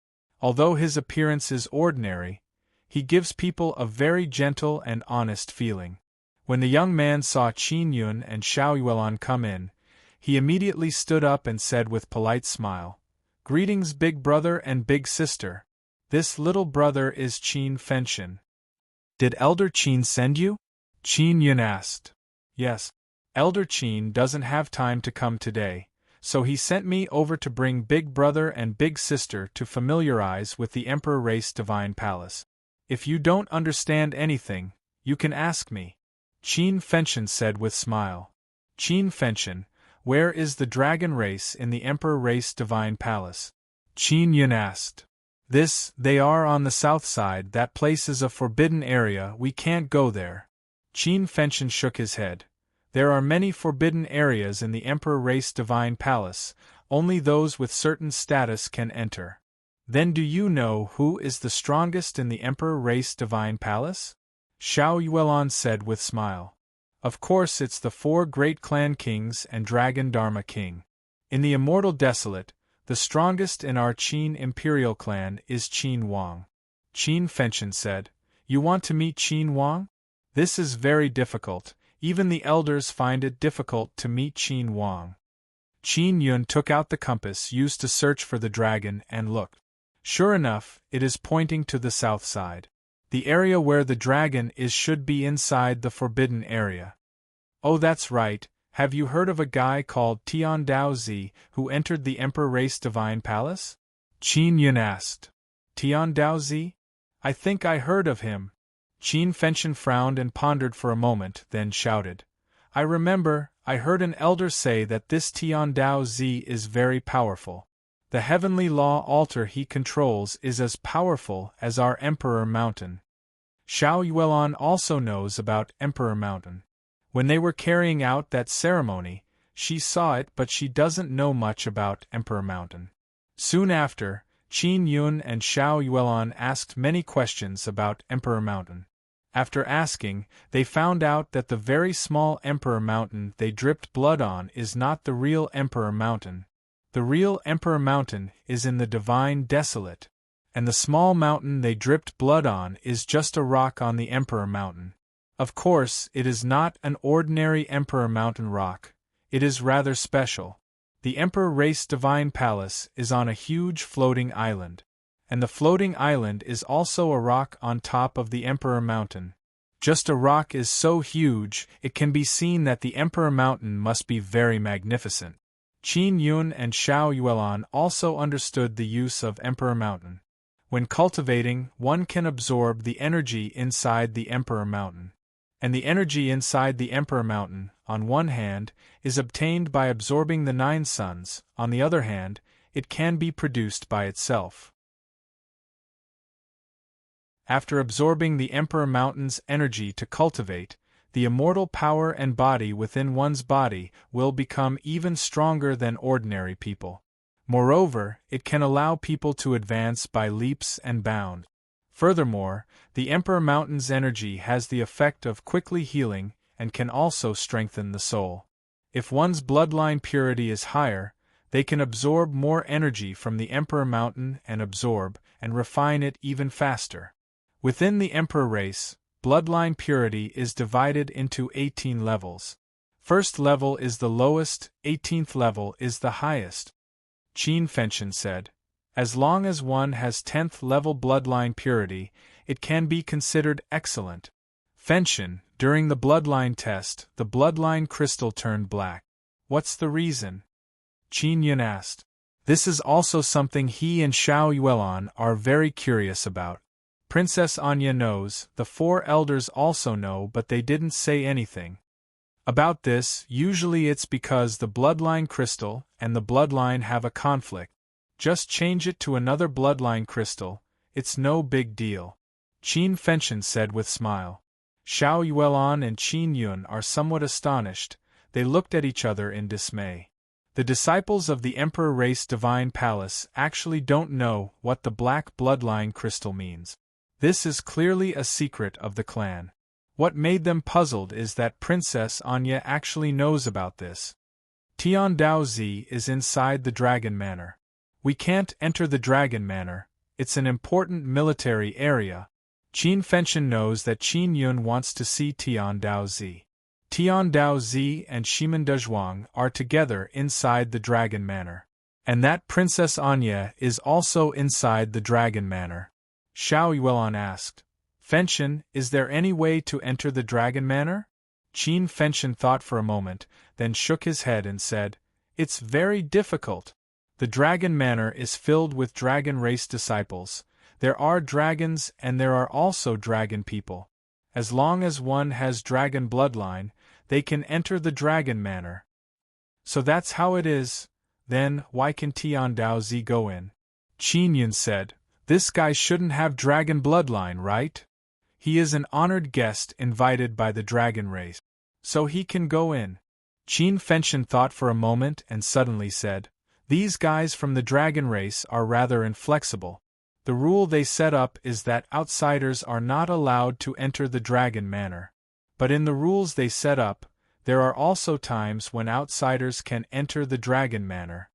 Although his appearance is ordinary, he gives people a very gentle and honest feeling. When the young man saw Qin Yun and Xiao Yuelon come in, he immediately stood up and said with polite smile, Greetings, big brother and big sister. This little brother is Qin Fenshin. Did Elder Qin send you? Qin Yun asked. Yes. Elder Qin doesn't have time to come today, so he sent me over to bring big brother and big sister to familiarize with the Emperor Race Divine Palace. If you don't understand anything, you can ask me, Qin Fenshin said with smile. Qin Fenshin, where is the dragon race in the Emperor Race Divine Palace? Qin Yun asked. They are on the south side. That place is a forbidden area, we can't go there. Qin Fenshin shook his head. There are many forbidden areas in the Emperor Race Divine Palace, only those with certain status can enter. Then do you know who is the strongest in the Emperor Race Divine Palace? Xiao Yuelon said with smile. Of course it's the 4 great clan kings and Dragon Dharma King. In the Immortal Desolate, the strongest in our Qin Imperial clan is Qin Wang. Qin Fenshin said, You want to meet Qin Wang? This is very difficult, even the elders find it difficult to meet Qin Wang. Qin Yun took out the compass used to search for the dragon and looked. Sure enough, it is pointing to the south side. The area where the dragon is should be inside the forbidden area. Oh, that's right. Have you heard of a guy called Tian Daozi who entered the Emperor Race Divine Palace? Qin Yun asked. Tian Daozi? I think I heard of him. Qin Fenshin frowned and pondered for a moment, then shouted. I remember, I heard an elder say that this Tian Daozi is very powerful. The heavenly law altar he controls is as powerful as our Emperor Mountain. Xiao Yuelon also knows about Emperor Mountain. When they were carrying out that ceremony, she saw it, but she doesn't know much about Emperor Mountain. Soon after, Qin Yun and Xiao Yuelon asked many questions about Emperor Mountain. After asking, they found out that the very small Emperor Mountain they dripped blood on is not the real Emperor Mountain. The real Emperor Mountain is in the Divine Desolate, and the small mountain they dripped blood on is just a rock on the Emperor Mountain. Of course, it is not an ordinary Emperor Mountain rock, it is rather special. The Emperor Race Divine Palace is on a huge floating island, and the floating island is also a rock on top of the Emperor Mountain. Just a rock is so huge, it can be seen that the Emperor Mountain must be very magnificent. Qin Yun and Xiao Yuelon also understood the use of Emperor Mountain. When cultivating, one can absorb the energy inside the Emperor Mountain. And the energy inside the Emperor Mountain, on one hand, is obtained by absorbing the 9 suns, on the other hand, it can be produced by itself. After absorbing the Emperor Mountain's energy to cultivate, the immortal power and body within one's body will become even stronger than ordinary people. Moreover, it can allow people to advance by leaps and bounds. Furthermore, the Emperor Mountain's energy has the effect of quickly healing and can also strengthen the soul. If one's bloodline purity is higher, they can absorb more energy from the Emperor Mountain and absorb and refine it even faster. Within the Emperor race, bloodline purity is divided into 18 levels. First level is the lowest, 18th level is the highest. Qin Fenshin said. As long as one has 10th level bloodline purity, it can be considered excellent. Fenshin, during the bloodline test, the bloodline crystal turned black. What's the reason? Qin Yun asked. This is also something he and Xiao Yuelon are very curious about. Princess Anya knows, the 4 elders also know, but they didn't say anything about this. Usually it's because the bloodline crystal and the bloodline have a conflict. Just change it to another bloodline crystal, it's no big deal. Qin Fenshin said with smile. Xiao Yuelon and Qin Yun are somewhat astonished, they looked at each other in dismay. The disciples of the Emperor Race Divine Palace actually don't know what the black bloodline crystal means. This is clearly a secret of the clan. What made them puzzled is that Princess Anya actually knows about this. Tian Daozi is inside the Dragon Manor. We can't enter the Dragon Manor, it's an important military area. Qin Fenshin knows that Qin Yun wants to see Tian Daozi. Tian Daozi and Shimen Dezhuang are together inside the Dragon Manor. And that Princess Anya is also inside the Dragon Manor. Xiao Yuelon asked. Fenshin, is there any way to enter the Dragon Manor? Qin Fenshin thought for a moment, then shook his head and said, It's very difficult. The Dragon Manor is filled with dragon race disciples. There are dragons and there are also dragon people. As long as one has dragon bloodline, they can enter the Dragon Manor. So that's how it is. Then, why can Tian Daozi go in? Qin Yun said, This guy shouldn't have dragon bloodline, right? He is an honored guest invited by the dragon race. So he can go in. Qin Fenshin thought for a moment and suddenly said, "These guys from the dragon race are rather inflexible. The rule they set up is that outsiders are not allowed to enter the dragon manor. But in the rules they set up, there are also times when outsiders can enter the dragon manor."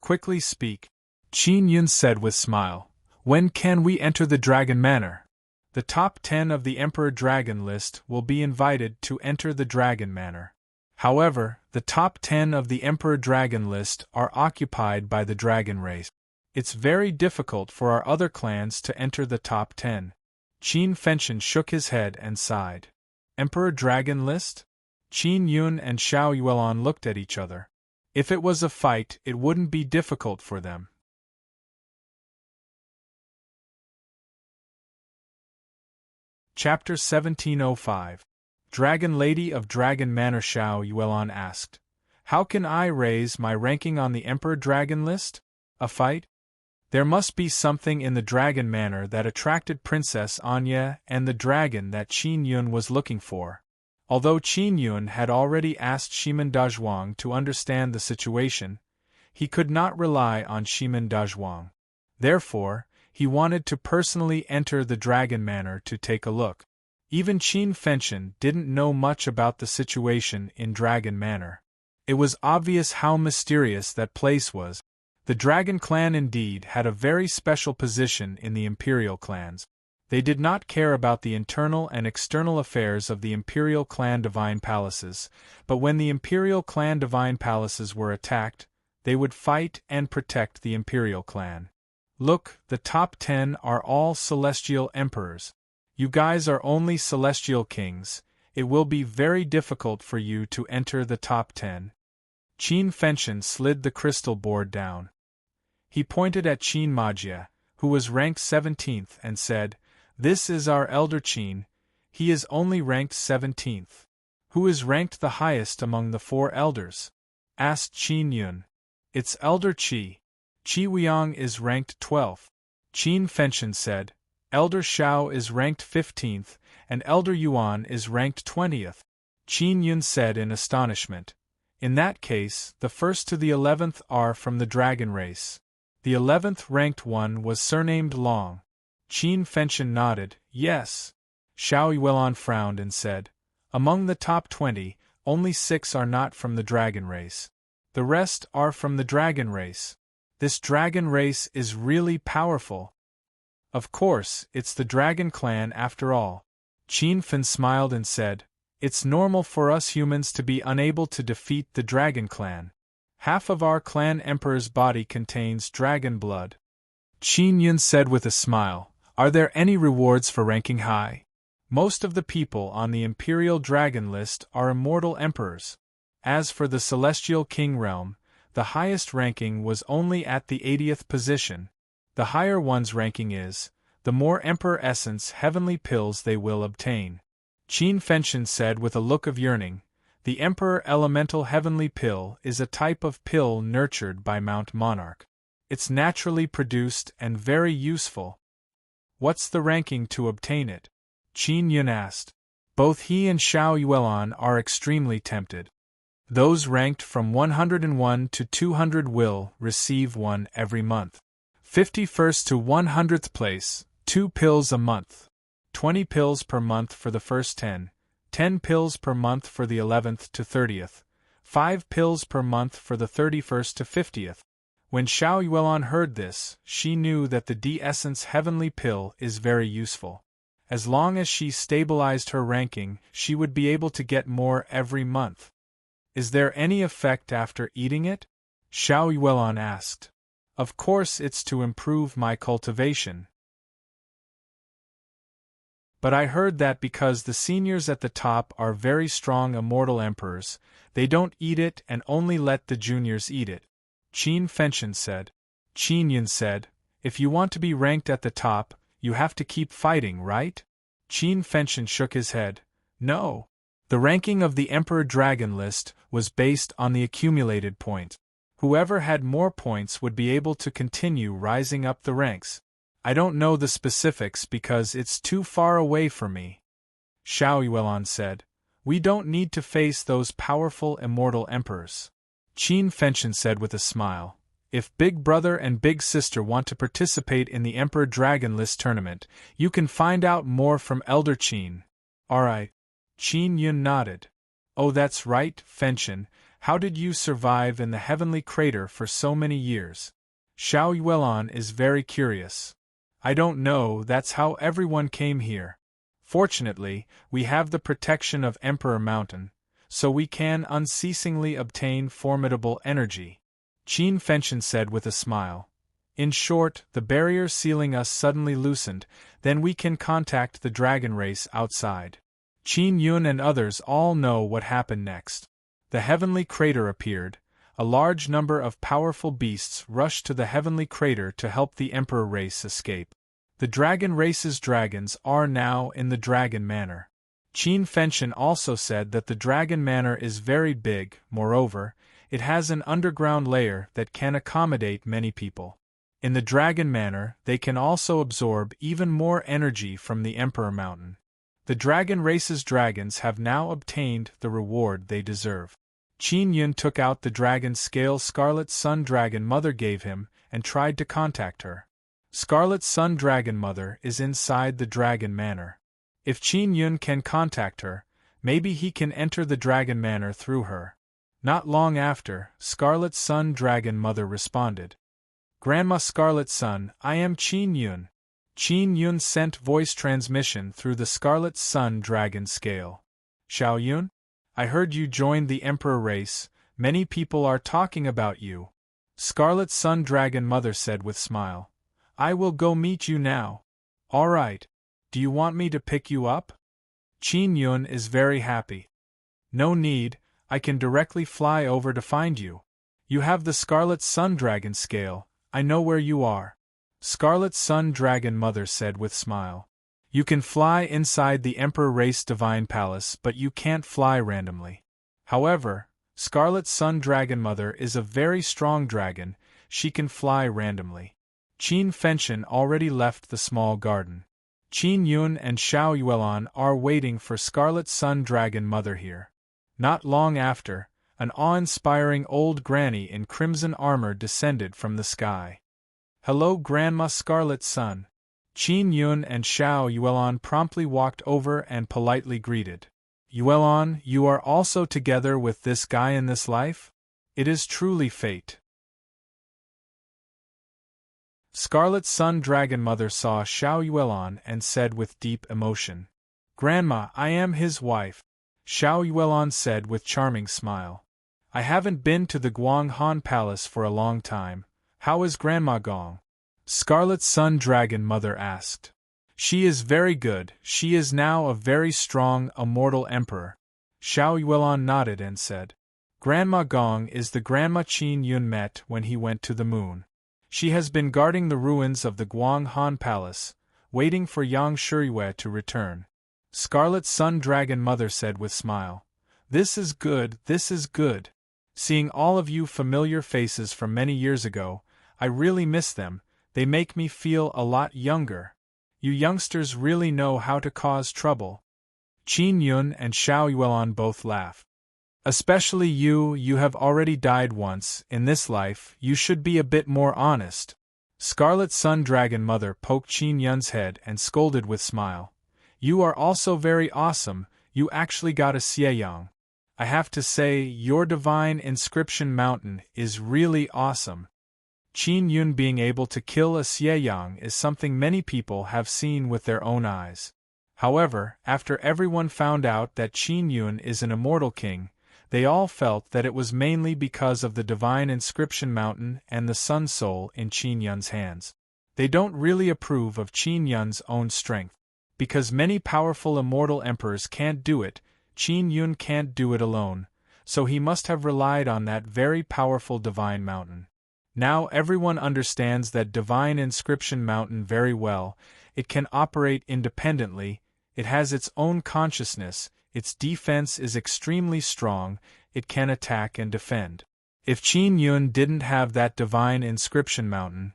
"Quickly speak," Qin Yun said with smile. "When can we enter the dragon manor?" "The top 10 of the Emperor Dragon list will be invited to enter the dragon manor. However, the top 10 of the Emperor Dragon list are occupied by the dragon race. It's very difficult for our other clans to enter the top 10. Qin Fenshin shook his head and sighed. Emperor Dragon list? Qin Yun and Xiao Yuelon looked at each other. If it was a fight, it wouldn't be difficult for them. Chapter 1705. Dragon Lady of Dragon Manor. Xiao Yuelon asked, "How can I raise my ranking on the Emperor Dragon list? A fight?" There must be something in the Dragon Manor that attracted Princess Anya and the dragon that Qin Yun was looking for. Although Qin Yun had already asked Shimen Dazhuang to understand the situation, he could not rely on Shimen Dazhuang. Therefore, he wanted to personally enter the Dragon Manor to take a look. Even Qin Fenshin didn't know much about the situation in Dragon Manor. It was obvious how mysterious that place was. The Dragon Clan indeed had a very special position in the Imperial clans. They did not care about the internal and external affairs of the Imperial Clan Divine Palaces, but when the Imperial Clan Divine Palaces were attacked, they would fight and protect the Imperial Clan. Look, the top 10 are all Celestial Emperors. You guys are only Celestial Kings. It will be very difficult for you to enter the top 10. Qin Fenshin slid the crystal board down. He pointed at Qin Majia, who was ranked 17th, and said, "This is our elder Qin. He is only ranked 17th. Who is ranked the highest among the 4 elders?" asked Qin Yun. "It's Elder Qi. Qi Weiyang is ranked 12th. Qin Fenshin said, "Elder Xiao is ranked 15th, and Elder Yuan is ranked 20th. Qin Yun said in astonishment, "In that case, the 1st to the 11th are from the dragon race." The 11th ranked one was surnamed Long. Qin Fenshin nodded, "Yes." Xiao Yuelon frowned and said, "Among the top 20, only 6 are not from the dragon race. The rest are from the dragon race. This dragon race is really powerful." "Of course, it's the Dragon Clan after all." Qin Fen smiled and said, "It's normal for us humans to be unable to defeat the Dragon Clan. Half of our clan emperor's body contains dragon blood." Qin Yun said with a smile, "Are there any rewards for ranking high?" "Most of the people on the Imperial Dragon list are immortal emperors. As for the Celestial King realm, the highest ranking was only at the 80th position. The higher one's ranking is, the more Emperor Essence heavenly pills they will obtain." Qin Fenshin said with a look of yearning, "The Emperor Elemental Heavenly Pill is a type of pill nurtured by Mount Monarch. It's naturally produced and very useful." "What's the ranking to obtain it?" Qin Yun asked. Both he and Xiao Yuelon are extremely tempted. "Those ranked from 101 to 200 will receive one every month. 51st to 100th place, 2 pills a month. 20 pills per month for the first 10. 10 pills per month for the 11th to 30th, 5 pills per month for the 31st to 50th. When Xiao Yuelon heard this, she knew that the D-Essence Heavenly Pill is very useful. As long as she stabilized her ranking, she would be able to get more every month. "Is there any effect after eating it?" Xiao Yuelon asked. "Of course it's to improve my cultivation. But I heard that because the seniors at the top are very strong immortal emperors, they don't eat it and only let the juniors eat it," Qin Fenshin said. Qin Yun said, "If you want to be ranked at the top, you have to keep fighting, right?" Qin Fenshin shook his head. "No. The ranking of the Emperor Dragon list was based on the accumulated points. Whoever had more points would be able to continue rising up the ranks. I don't know the specifics because it's too far away for me. Xiao Yuelon said. We don't need to face those powerful immortal emperors. Qin Fenshin said with a smile. If Big Brother and Big Sister want to participate in the Emperor Dragon List tournament, you can find out more from Elder Qin. Alright. Qin Yun nodded. Oh, that's right, Fenshin. How did you survive in the heavenly crater for so many years? Xiao Yuelon is very curious. I don't know, that's how everyone came here. Fortunately, we have the protection of Emperor Mountain, so we can unceasingly obtain formidable energy. Qin Fenshin said with a smile. In short, the barrier sealing us suddenly loosened, then we can contact the dragon race outside. Qin Yun and others all know what happened next. The heavenly crater appeared. A large number of powerful beasts rushed to the heavenly crater to help the Emperor race escape. The dragon race's dragons are now in the Dragon Manor. Qin Fenshin also said that the Dragon Manor is very big, moreover, it has an underground layer that can accommodate many people. In the Dragon Manor, they can also absorb even more energy from the Emperor Mountain. The dragon race's dragons have now obtained the reward they deserve. Qin Yun took out the dragon scale Scarlet Sun Dragon Mother gave him and tried to contact her. Scarlet Sun Dragon Mother is inside the Dragon Manor. If Qin Yun can contact her, maybe he can enter the Dragon Manor through her. Not long after, Scarlet Sun Dragon Mother responded. Grandma Scarlet Sun, I am Qin Yun. Qin Yun sent voice transmission through the Scarlet Sun Dragon scale. Xiao Yun? I heard you joined the Emperor race, many people are talking about you. Scarlet Sun Dragon Mother said with smile. I will go meet you now. Alright. Do you want me to pick you up? Qin Yun is very happy. No need, I can directly fly over to find you. You have the Scarlet Sun Dragon scale, I know where you are. Scarlet Sun Dragon Mother said with smile. You can fly inside the Emperor Race Divine Palace, but you can't fly randomly. However, Scarlet Sun Dragon Mother is a very strong dragon, she can fly randomly. Qin Fenshin already left the small garden. Qin Yun and Xiao Yuelon are waiting for Scarlet Sun Dragon Mother here. Not long after, an awe-inspiring old granny in crimson armor descended from the sky. Hello, Grandma Scarlet Sun. Qin Yun and Xiao Yuelon promptly walked over and politely greeted. Yuelon, you are also together with this guy in this life? It is truly fate. Scarlet Sun Dragon Mother saw Xiao Yuelon and said with deep emotion. Grandma, I am his wife. Xiao Yuelon said with charming smile. I haven't been to the Guang Han Palace for a long time. How is Grandma Gong? Scarlet Sun Dragon Mother asked. She is very good, she is now a very strong, immortal emperor. Xiao Yuelon nodded and said. Grandma Gong is the Grandma Qin Yun met when he went to the moon. She has been guarding the ruins of the Guang Han Palace, waiting for Yang Shiyue to return. Scarlet Sun Dragon Mother said with smile. This is good, this is good. Seeing all of you familiar faces from many years ago, I really miss them, they make me feel a lot younger. You youngsters really know how to cause trouble. Qin Yun and Xiao Yuelon both laughed. Especially you have already died once, in this life, you should be a bit more honest. Scarlet Sun Dragon Mother poked Qin Yun's head and scolded with smile. You are also very awesome, you actually got a Xieyang. I have to say, your divine inscription mountain is really awesome. Qin Yun being able to kill a Xieyang is something many people have seen with their own eyes. However, after everyone found out that Qin Yun is an immortal king, they all felt that it was mainly because of the divine inscription mountain and the sun soul in Qin Yun's hands. They don't really approve of Qin Yun's own strength. Because many powerful immortal emperors can't do it, Qin Yun can't do it alone, so he must have relied on that very powerful divine mountain. Now everyone understands that divine inscription mountain very well, it can operate independently, it has its own consciousness, its defense is extremely strong, it can attack and defend. If Qin Yun didn't have that divine inscription mountain,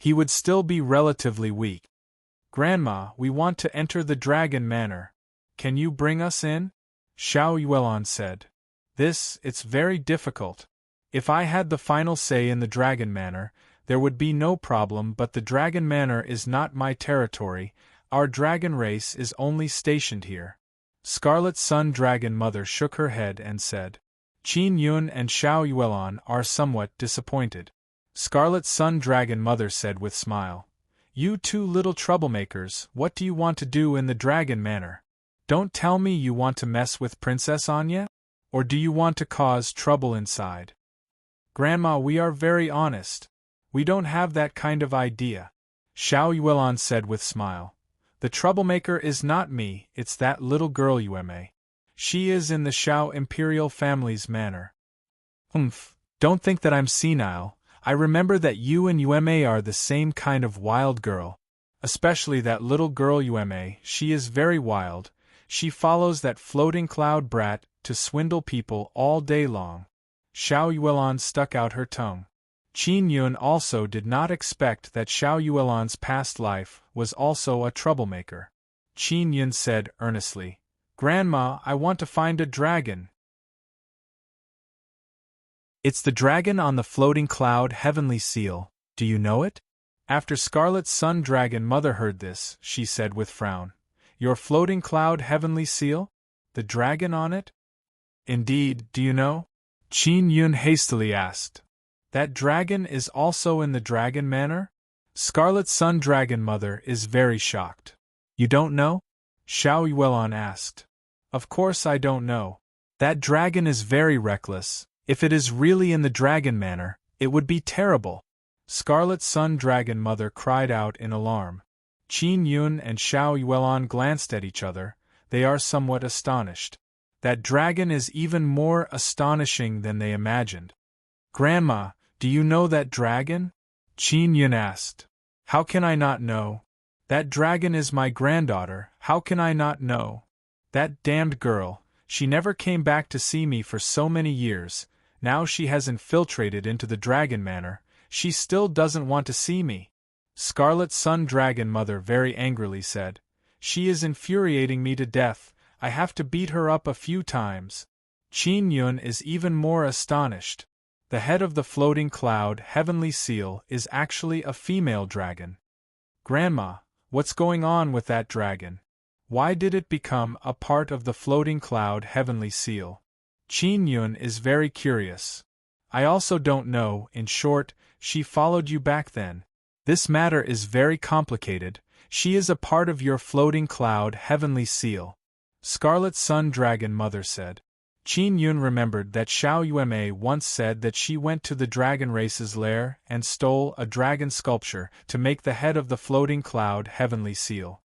he would still be relatively weak. Grandma, we want to enter the Dragon Manor. Can you bring us in? Xiao Yuelon said. It's very difficult. If I had the final say in the Dragon Manor, there would be no problem, but the Dragon Manor is not my territory, our dragon race is only stationed here. Scarlet Sun Dragon Mother shook her head and said. Qin Yun and Xiao Yuelon are somewhat disappointed. Scarlet Sun Dragon Mother said with smile. You two little troublemakers, what do you want to do in the Dragon Manor? Don't tell me you want to mess with Princess Anya? Or do you want to cause trouble inside? Grandma, we are very honest. We don't have that kind of idea. Xiao Yuelon said with smile. The troublemaker is not me, it's that little girl Yueme. She is in the Xiao imperial family's manor. Don't think that I'm senile. I remember that you and Yueme are the same kind of wild girl. Especially that little girl Yueme, she is very wild. She follows that floating cloud brat to swindle people all day long. Xiao Yuelon stuck out her tongue. Qin Yun also did not expect that Xiao Yuelon's past life was also a troublemaker. Qin Yun said earnestly, Grandma, I want to find a dragon. It's the dragon on the floating cloud heavenly seal, do you know it? After Scarlet Sun Dragon Mother heard this, she said with frown, Your floating cloud heavenly seal? The dragon on it? Indeed, do you know? Qin Yun hastily asked. That dragon is also in the Dragon Manor? Scarlet Sun Dragon Mother is very shocked. You don't know? Xiao Yuelon asked. Of course I don't know. That dragon is very reckless. If it is really in the Dragon Manor, it would be terrible. Scarlet Sun Dragon Mother cried out in alarm. Qin Yun and Xiao Yuelon glanced at each other. They are somewhat astonished. That dragon is even more astonishing than they imagined. Grandma, do you know that dragon? Qin Yun asked. How can I not know? That dragon is my granddaughter, how can I not know? That damned girl, she never came back to see me for so many years, now she has infiltrated into the Dragon Manor, she still doesn't want to see me. Scarlet Sun Dragon Mother very angrily said. She is infuriating me to death, I have to beat her up a few times. Qin Yun is even more astonished. The head of the floating cloud heavenly seal is actually a female dragon. Grandma, what's going on with that dragon? Why did it become a part of the floating cloud heavenly seal? Qin Yun is very curious. I also don't know, in short, she followed you back then. This matter is very complicated, she is a part of your floating cloud heavenly seal. Scarlet Sun Dragon Mother said. Qin Yun remembered that Xiao Yueme once said that she went to the dragon race's lair and stole a dragon sculpture to make the head of the floating cloud heavenly seal.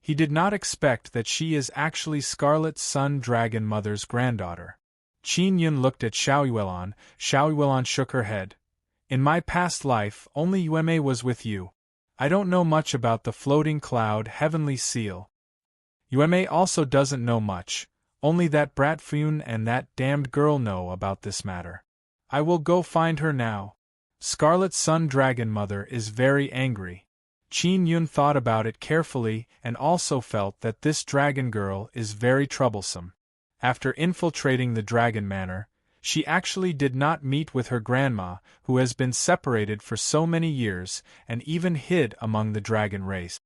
He did not expect that she is actually Scarlet Sun Dragon Mother's granddaughter. Qin Yun looked at Xiao Yuelon shook her head. In my past life, only Yueme was with you. I don't know much about the floating cloud heavenly seal. Yueme also doesn't know much, only that brat Fun and that damned girl know about this matter. I will go find her now. Scarlet Sun Dragon Mother is very angry. Qin Yun thought about it carefully and also felt that this dragon girl is very troublesome. After infiltrating the Dragon Manor, she actually did not meet with her grandma, who has been separated for so many years and even hid among the dragon race.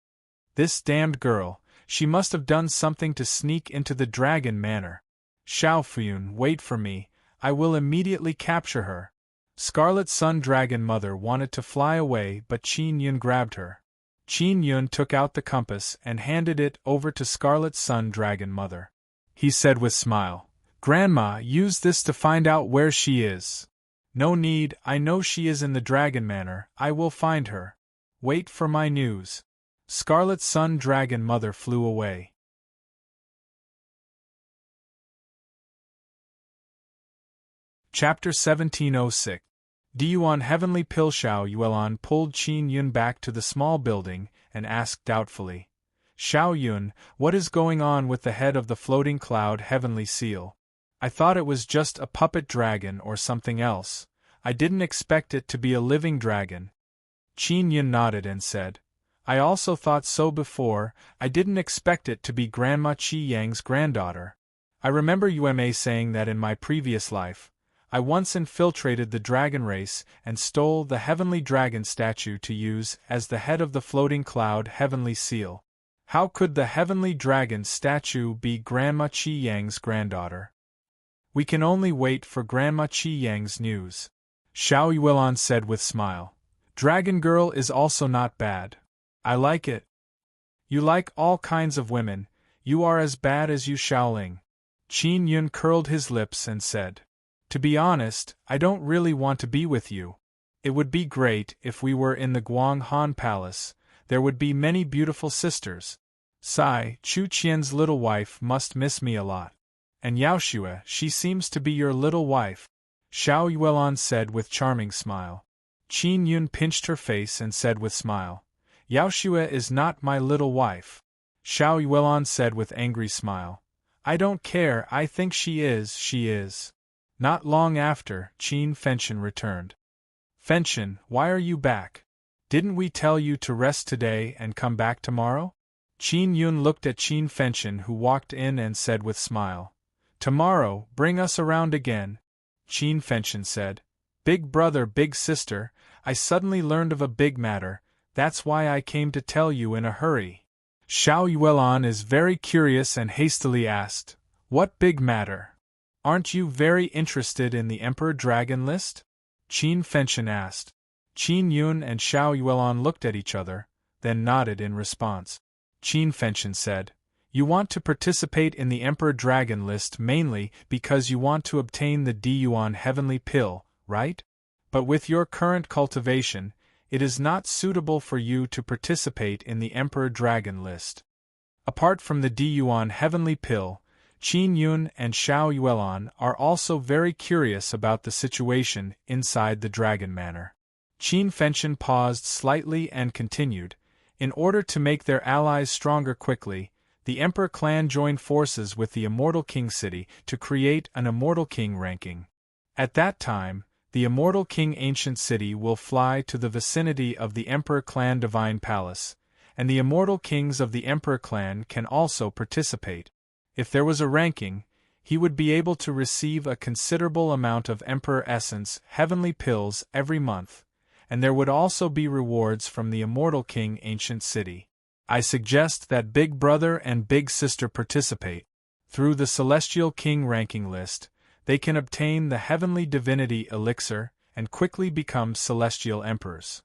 This damned girl, she must have done something to sneak into the Dragon Manor. Xiao Fun, wait for me, I will immediately capture her. Scarlet Sun Dragon Mother wanted to fly away, but Qin Yun grabbed her. Qin Yun took out the compass and handed it over to Scarlet Sun Dragon Mother. He said with smile, Grandma, use this to find out where she is. No need, I know she is in the Dragon Manor, I will find her. Wait for my news. Scarlet Sun Dragon Mother flew away. Chapter 1706. Diyuan Heavenly Pill Xiao Yuelon pulled Qin Yun back to the small building and asked doubtfully, Xiao Yun, what is going on with the head of the floating cloud heavenly seal? I thought it was just a puppet dragon or something else. I didn't expect it to be a living dragon. Qin Yun nodded and said, I also thought so before. I didn't expect it to be Grandma Qi Yang's granddaughter. I remember Yume saying that in my previous life, I once infiltrated the dragon race and stole the heavenly dragon statue to use as the head of the floating cloud heavenly seal. How could the heavenly dragon statue be Grandma Qi Yang's granddaughter? We can only wait for Grandma Qi Yang's news. Xiao Yuelan said with smile. Dragon Girl is also not bad. I like it. You like all kinds of women, you are as bad as you Xiaoling. Qin Yun curled his lips and said, To be honest, I don't really want to be with you. It would be great if we were in the Guang Han Palace, there would be many beautiful sisters. Sai, Chu Qian's little wife must miss me a lot. And Yaoxue, she seems to be your little wife. Xiao Yuelan said with charming smile. Qin Yun pinched her face and said with smile, Yaoxue is not my little wife. Xiao Yuelan said with angry smile. I don't care, I think she is. Not long after, Qin Fenshin returned. Fenshin, why are you back? Didn't we tell you to rest today and come back tomorrow? Qin Yun looked at Qin Fenshin who walked in and said with smile. Tomorrow, bring us around again. Qin Fenshin said. Big brother, big sister, I suddenly learned of a big matter, that's why I came to tell you in a hurry. Xiao Yuelan is very curious and hastily asked, What big matter? Aren't you very interested in the Emperor Dragon list? Qin Fenshin asked. Qin Yun and Xiao Yuelan looked at each other, then nodded in response. Qin Fenshin said, You want to participate in the Emperor Dragon list mainly because you want to obtain the Diyuan Heavenly Pill, right? But with your current cultivation, it is not suitable for you to participate in the Emperor Dragon list. Apart from the Diyuan Heavenly Pill, Qin Yun and Xiao Yuelan are also very curious about the situation inside the Dragon Manor. Qin Fenshin paused slightly and continued, In order to make their allies stronger quickly, the Emperor clan joined forces with the Immortal King City to create an Immortal King ranking. At that time, the Immortal King Ancient City will fly to the vicinity of the Emperor Clan Divine Palace, and the Immortal Kings of the Emperor Clan can also participate. If there was a ranking, he would be able to receive a considerable amount of Emperor Essence Heavenly Pills every month, and there would also be rewards from the Immortal King Ancient City. I suggest that Big Brother and Big Sister participate. Through the Celestial King ranking list, they can obtain the Heavenly Divinity Elixir and quickly become Celestial Emperors.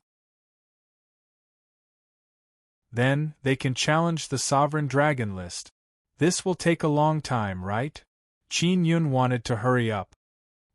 Then, they can challenge the Sovereign Dragon list. This will take a long time, right? Qin Yun wanted to hurry up.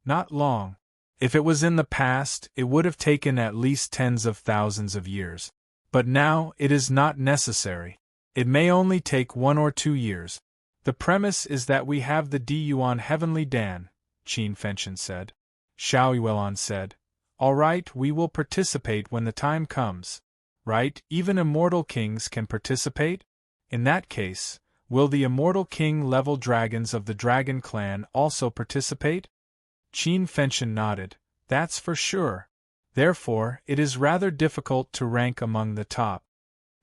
Not long. If it was in the past, it would have taken at least tens of thousands of years. But now, it is not necessary. It may only take 1 or 2 years. The premise is that we have the Diyuan Heavenly Dan, Qin Fenshin said. Xiao Yuelan said, All right, we will participate when the time comes. Right, even Immortal Kings can participate? In that case, will the Immortal King level dragons of the Dragon Clan also participate? Qin Fenshin nodded. That's for sure. Therefore, it is rather difficult to rank among the top.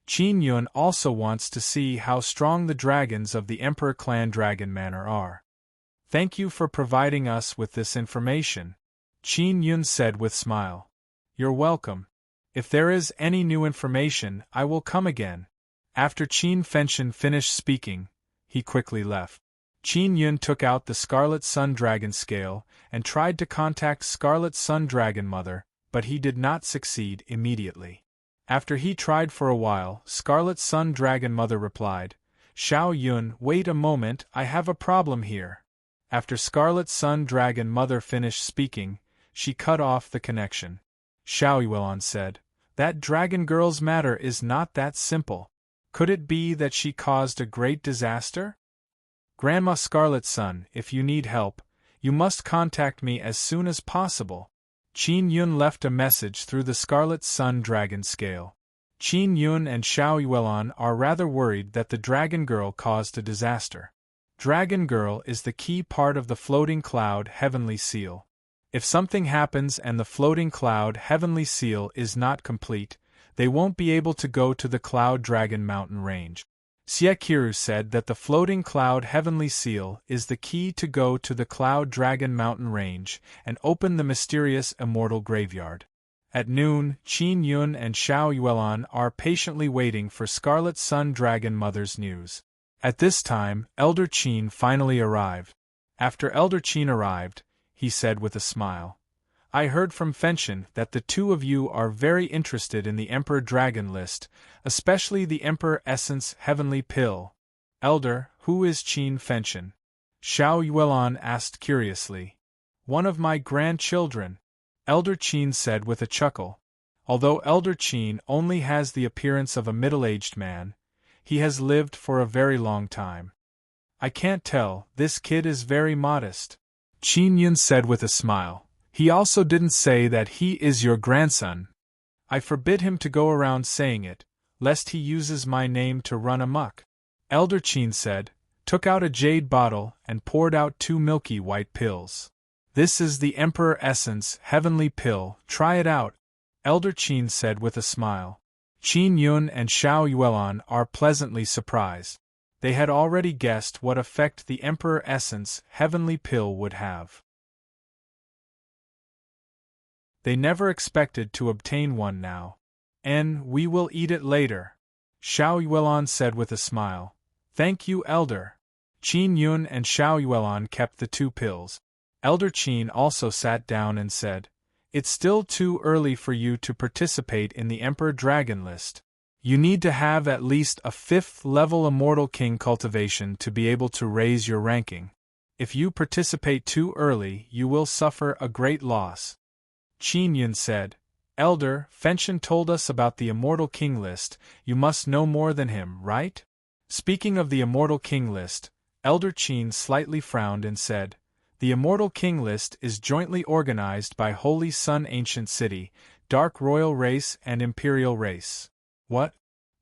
Qin Yun also wants to see how strong the dragons of the Emperor Clan Dragon Manor are. Thank you for providing us with this information, Qin Yun said with smile. You're welcome. If there is any new information, I will come again. After Qin Fenshin finished speaking, he quickly left. Qin Yun took out the Scarlet Sun Dragon scale and tried to contact Scarlet Sun Dragon Mother, but he did not succeed immediately. After he tried for a while, Scarlet Sun Dragon Mother replied, Xiao Yun, wait a moment, I have a problem here. After Scarlet Sun Dragon Mother finished speaking, she cut off the connection. Xiao Yuelan said, That dragon girl's matter is not that simple. Could it be that she caused a great disaster? Grandma Scarlet Sun, if you need help, you must contact me as soon as possible. Qin Yun left a message through the Scarlet Sun Dragon scale. Qin Yun and Xiao Yuelan are rather worried that the Dragon Girl caused a disaster. Dragon Girl is the key part of the Floating Cloud Heavenly Seal. If something happens and the Floating Cloud Heavenly Seal is not complete, they won't be able to go to the Cloud Dragon Mountain Range. Siekiru said that the floating cloud heavenly seal is the key to go to the Cloud Dragon Mountain Range and open the mysterious immortal graveyard. At noon, Qin Yun and Xiao Yuelan are patiently waiting for Scarlet Sun Dragon Mother's news. At this time, Elder Qin finally arrived. After Elder Qin arrived, he said with a smile, "I heard from Fenshin that the two of you are very interested in the Emperor Dragon list, especially the Emperor Essence Heavenly Pill. Elder, who is Qin Fenshin?" Xiao Yuelan asked curiously. "One of my grandchildren," Elder Qin said with a chuckle. Although Elder Qin only has the appearance of a middle-aged man, he has lived for a very long time. "I can't tell, this kid is very modest," Qin Yun said with a smile. "He also didn't say that he is your grandson. I forbid him to go around saying it, lest he uses my name to run amok." Elder Qin said, took out a jade bottle and poured out 2 milky white pills. "This is the Emperor Essence Heavenly Pill, try it out," Elder Qin said with a smile. Qin Yun and Xiao Yuelan are pleasantly surprised. They had already guessed what effect the Emperor Essence Heavenly Pill would have. They never expected to obtain one now. "And we will eat it later," Xiao Yuelan said with a smile. "Thank you, Elder." Qin Yun and Xiao Yuelan kept the 2 pills. Elder Qin also sat down and said, "It's still too early for you to participate in the Emperor Dragon list. You need to have at least a 5th level Immortal King cultivation to be able to raise your ranking. If you participate too early, you will suffer a great loss." Qin Yun said, "Elder, Fenshin told us about the Immortal King list, you must know more than him, right?" Speaking of the Immortal King list, Elder Qin slightly frowned and said, "The Immortal King list is jointly organized by Holy Sun Ancient City, Dark Royal Race and Imperial Race." "What?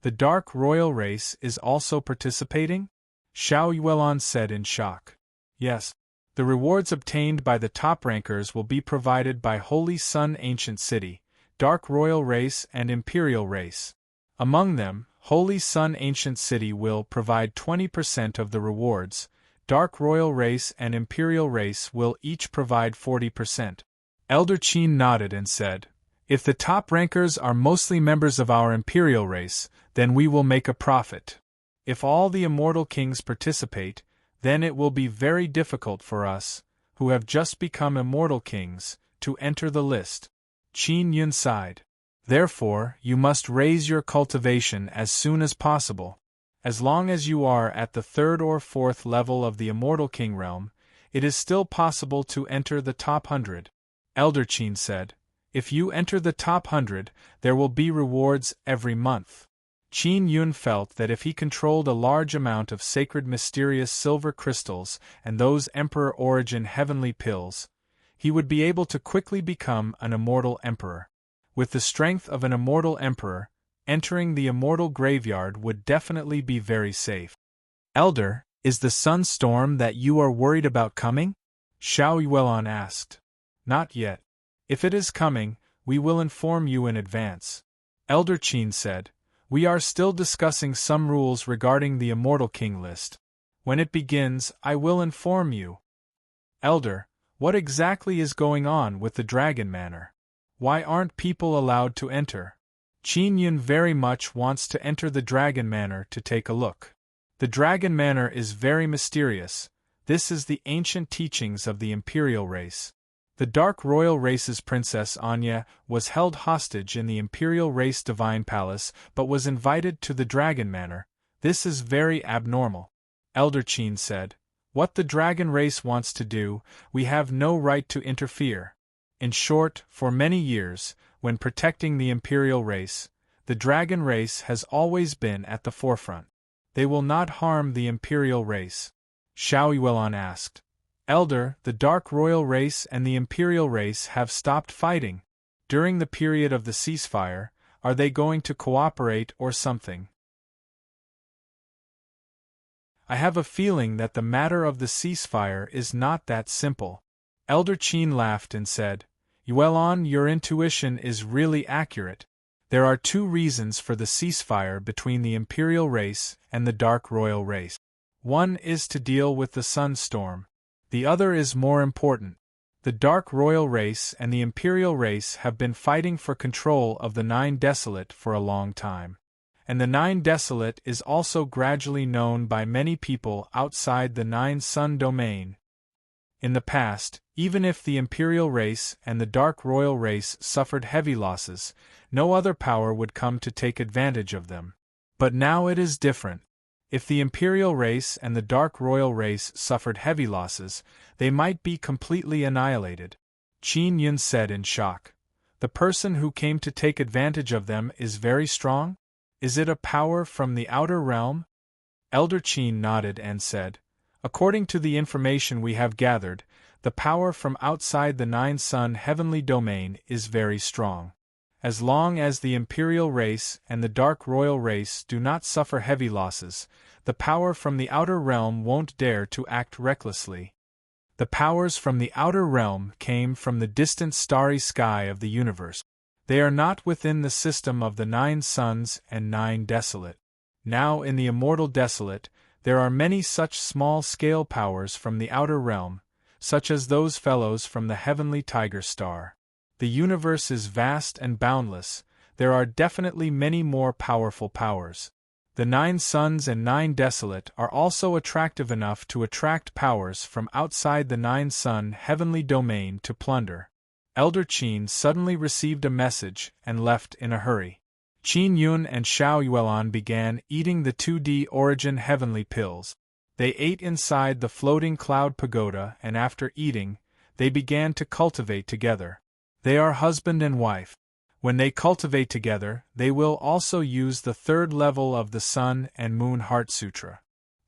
The Dark Royal Race is also participating?" Xiao Yuelan said in shock. "Yes. The rewards obtained by the top rankers will be provided by Holy Sun Ancient City, Dark Royal Race and Imperial Race. Among them, Holy Sun Ancient City will provide 20% of the rewards, Dark Royal Race and Imperial Race will each provide 40%. Elder Qin nodded and said, "If the top rankers are mostly members of our Imperial Race, then we will make a profit. If all the Immortal Kings participate, then it will be very difficult for us, who have just become Immortal Kings, to enter the list." Qin Yun sighed. "Therefore, you must raise your cultivation as soon as possible. As long as you are at the 3rd or 4th level of the Immortal King realm, it is still possible to enter the top 100. Elder Qin said, "If you enter the top 100, there will be rewards every month." Qin Yun felt that if he controlled a large amount of sacred mysterious silver crystals and those Emperor Origin heavenly pills, he would be able to quickly become an immortal emperor. With the strength of an immortal emperor, entering the immortal graveyard would definitely be very safe. "Elder, is the sun storm that you are worried about coming?" Xiao Yuelan asked. "Not yet. If it is coming, we will inform you in advance," Elder Qin said. "We are still discussing some rules regarding the Immortal King list. When it begins, I will inform you." "Elder, what exactly is going on with the Dragon Manor? Why aren't people allowed to enter?" Qin Yun very much wants to enter the Dragon Manor to take a look. The Dragon Manor is very mysterious. This is the ancient teachings of the Imperial Race. The Dark Royal Race's Princess Anya was held hostage in the Imperial Race Divine Palace but was invited to the Dragon Manor. This is very abnormal. Elder Qin said, "What the Dragon Race wants to do, we have no right to interfere." In short, for many years, when protecting the Imperial Race, the Dragon Race has always been at the forefront. They will not harm the Imperial Race. Xiao Yuelan asked, "Elder, the Dark Royal Race and the Imperial Race have stopped fighting. During the period of the ceasefire, are they going to cooperate or something?" "I have a feeling that the matter of the ceasefire is not that simple." Elder Qin laughed and said, "Yuelan, your intuition is really accurate. There are two reasons for the ceasefire between the Imperial race and the Dark Royal race. One is to deal with the Sun Storm. The other is more important. The Dark Royal race and the Imperial race have been fighting for control of the Nine Desolate for a long time. And the Nine Desolate is also gradually known by many people outside the Nine Sun domain. In the past, even if the Imperial race and the Dark Royal race suffered heavy losses, no other power would come to take advantage of them. But now it is different. If the Imperial race and the Dark Royal race suffered heavy losses, they might be completely annihilated. Qin Yun said in shock. The person who came to take advantage of them is very strong? Is it a power from the outer realm? Elder Qin nodded and said, according to the information we have gathered, the power from outside the Nine Sun heavenly domain is very strong. As long as the Imperial race and the Dark Royal race do not suffer heavy losses, the power from the outer realm won't dare to act recklessly. The powers from the outer realm came from the distant starry sky of the universe. They are not within the system of the Nine Suns and Nine Desolate. Now in the Immortal Desolate, there are many such small-scale powers from the outer realm, such as those fellows from the heavenly Tiger Star. The universe is vast and boundless. There are definitely many more powerful powers. The Nine Suns and Nine Desolate are also attractive enough to attract powers from outside the Nine Sun heavenly domain to plunder. Elder Qin suddenly received a message and left in a hurry. Qin Yun and Xiao Yuelan began eating the 2D origin heavenly pills. They ate inside the floating cloud pagoda, and after eating, they began to cultivate together. They are husband and wife. When they cultivate together, they will also use the third level of the Sun and Moon Heart Sutra.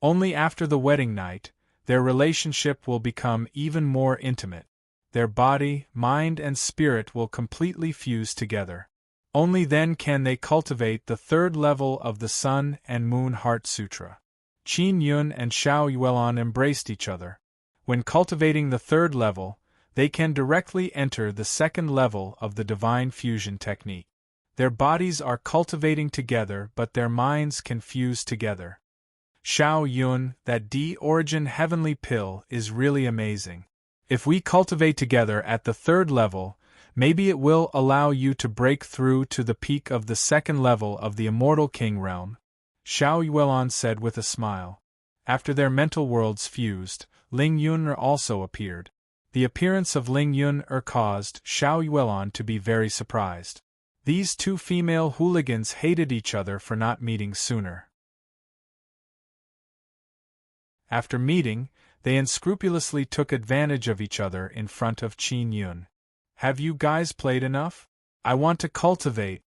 Only after the wedding night, their relationship will become even more intimate. Their body, mind and spirit will completely fuse together. Only then can they cultivate the third level of the Sun and Moon Heart Sutra. Qin Yun and Xiao Yuelan embraced each other. When cultivating the third level, they can directly enter the second level of the divine fusion technique. Their bodies are cultivating together, but their minds can fuse together. Xiao Yun, that D-origin heavenly pill is really amazing. If we cultivate together at the third level, maybe it will allow you to break through to the peak of the second level of the Immortal King realm, Xiao Yuelan said with a smile. After their mental worlds fused, Ling Yun also appeared. The appearance of Ling Yun caused Xiao Yuelan to be very surprised. These two female hooligans hated each other for not meeting sooner. After meeting, they unscrupulously took advantage of each other in front of Qin Yun. Have you guys played enough? I want to cultivate.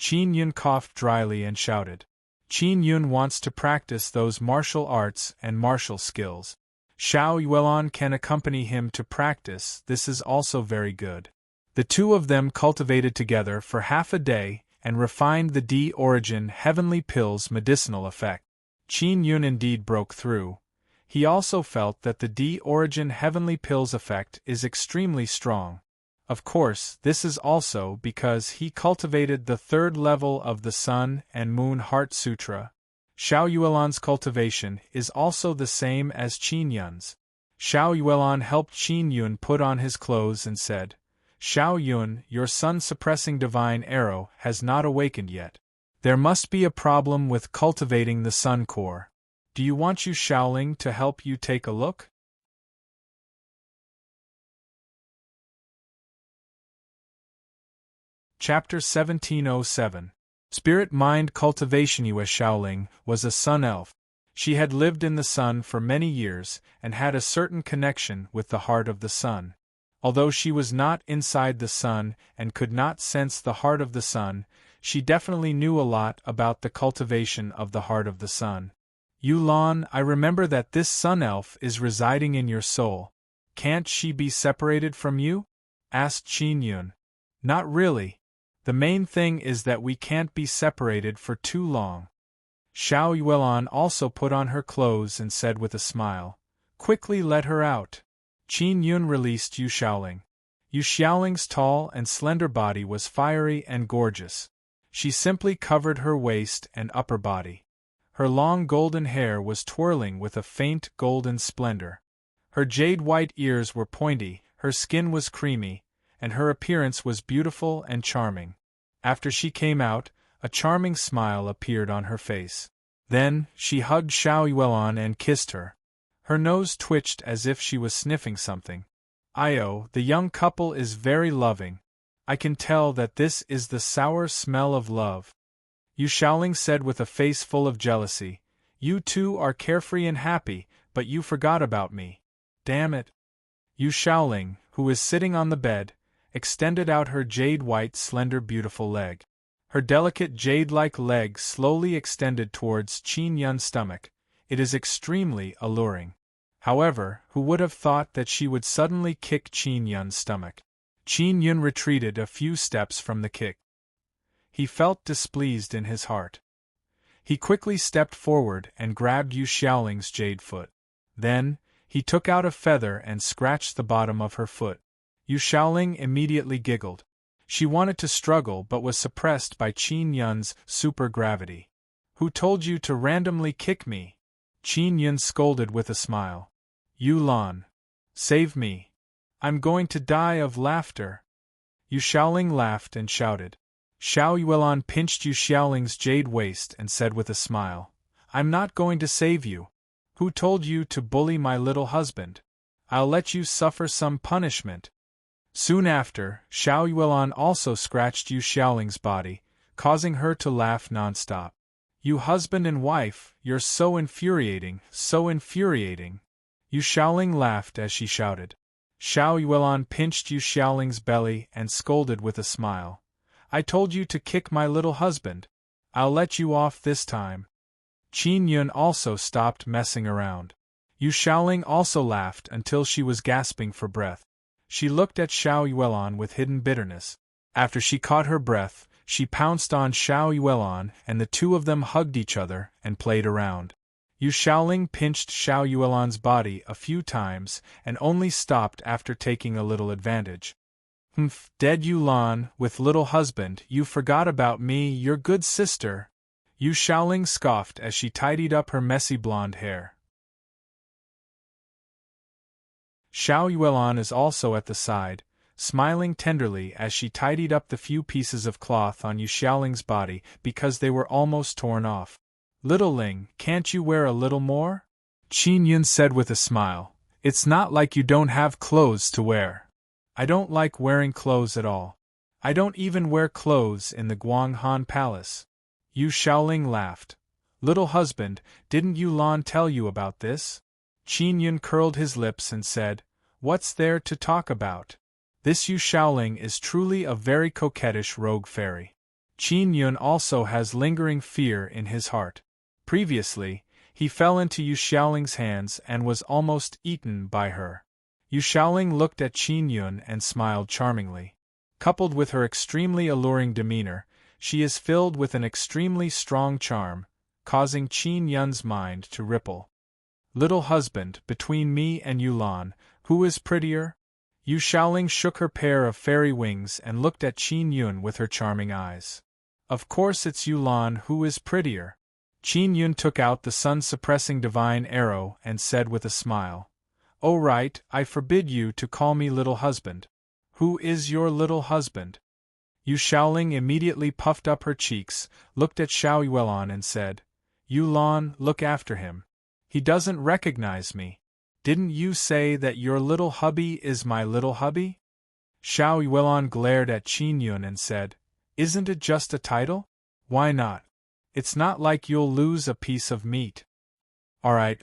Qin Yun coughed dryly and shouted. Qin Yun wants to practice those martial arts and martial skills. Xiao Yuelan can accompany him to practice. This is also very good. The two of them cultivated together for half a day and refined the D-origin heavenly pill's medicinal effect. Qin Yun indeed broke through. He also felt that the D-origin heavenly pill's effect is extremely strong. Of course, this is also because he cultivated the third level of the Sun and Moon Heart Sutra. Xiao Yuelan's cultivation is also the same as Qin Yun's. Xiao Yuelan helped Qin Yun put on his clothes and said, Xiao Yun, your sun-suppressing divine arrow has not awakened yet. There must be a problem with cultivating the Sun core. Do you want Yu Shaoling to help you take a look? Chapter 1707. Spirit-Mind Cultivation. Yu Shaoling was a sun elf. She had lived in the sun for many years and had a certain connection with the heart of the sun. Although she was not inside the sun and could not sense the heart of the sun, she definitely knew a lot about the cultivation of the heart of the sun. Yu Lan, I remember that this sun elf is residing in your soul. Can't she be separated from you? Asked Qin Yun. Not really. The main thing is that we can't be separated for too long. Xiao Yuelan also put on her clothes and said with a smile, Quickly let her out. Qin Yun released Yu Shaoling. Yu Shaoling's tall and slender body was fiery and gorgeous. She simply covered her waist and upper body. Her long golden hair was twirling with a faint golden splendor. Her jade-white ears were pointy, her skin was creamy, and her appearance was beautiful and charming. After she came out, a charming smile appeared on her face. Then, she hugged Xiao Yuan and kissed her. Her nose twitched as if she was sniffing something. "Io, the young couple is very loving. I can tell that this is the sour smell of love," Yu Xiaoling said with a face full of jealousy. "You two are carefree and happy, but you forgot about me. Damn it." Yu Xiaoling, who is sitting on the bed, extended out her jade-white slender beautiful leg. Her delicate jade-like leg slowly extended towards Qin Yun's stomach. It is extremely alluring. However, who would have thought that she would suddenly kick Qin Yun's stomach? Qin Yun retreated a few steps from the kick. He felt displeased in his heart. He quickly stepped forward and grabbed Yu Xiaoling's jade foot. Then, he took out a feather and scratched the bottom of her foot. Yu Xiaoling immediately giggled. She wanted to struggle but was suppressed by Qin Yun's super-gravity. "Who told you to randomly kick me?" Qin Yun scolded with a smile. "Yu Lan. Save me. I'm going to die of laughter." Yu Xiaoling laughed and shouted. Xiao Yuan pinched Yu Xiaoling's jade waist and said with a smile, "I'm not going to save you. Who told you to bully my little husband? I'll let you suffer some punishment." Soon after, Xiao Yuan also scratched Yu Xiaoling's body, causing her to laugh non-stop. "You husband and wife, you're so infuriating, so infuriating." Yu Xiaoling laughed as she shouted. Xiao Yuan pinched Yu Xiaoling's belly and scolded with a smile. "I told you to kick my little husband. I'll let you off this time." Qin Yun also stopped messing around. Yu Xiaoling also laughed until she was gasping for breath. She looked at Xiao Yuan with hidden bitterness. After she caught her breath, she pounced on Xiao Yuan and the two of them hugged each other and played around. Yu Xiaoling pinched Xiao Yuan's body a few times and only stopped after taking a little advantage. "Humph, dead Yulan, with little husband, you forgot about me, your good sister," Yu Xiaoling scoffed as she tidied up her messy blonde hair. Xiao Yuan is also at the side, smiling tenderly as she tidied up the few pieces of cloth on Yu Xiaoling's body because they were almost torn off. "Little Ling, can't you wear a little more?" Qin Yun said with a smile. "It's not like you don't have clothes to wear." "I don't like wearing clothes at all. I don't even wear clothes in the Guanghan Palace." Yu Xiaoling laughed. "Little husband, didn't Yu Lan tell you about this?" Qin Yun curled his lips and said, "What's there to talk about? This Yu Xiaoling is truly a very coquettish rogue fairy." Qin Yun also has lingering fear in his heart. Previously, he fell into Yu Xiaoling's hands and was almost eaten by her. Yu Xiaoling looked at Qin Yun and smiled charmingly. Coupled with her extremely alluring demeanor, she is filled with an extremely strong charm, causing Qin Yun's mind to ripple. "Little husband, between me and Yulan, who is prettier?" Yu Xiaoling shook her pair of fairy wings and looked at Qin Yun with her charming eyes. "Of course it's Yulan who is prettier." Qin Yun took out the sun-suppressing divine arrow and said with a smile, "Oh right, I forbid you to call me little husband." "Who is your little husband?" Yu Xiaoling immediately puffed up her cheeks, looked at Xiao Yuan and said, "Yulan, look after him. He doesn't recognize me. Didn't you say that your little hubby is my little hubby?" Xiao Yuan glared at Qin Yun and said, "Isn't it just a title? Why not? It's not like you'll lose a piece of meat." Alright,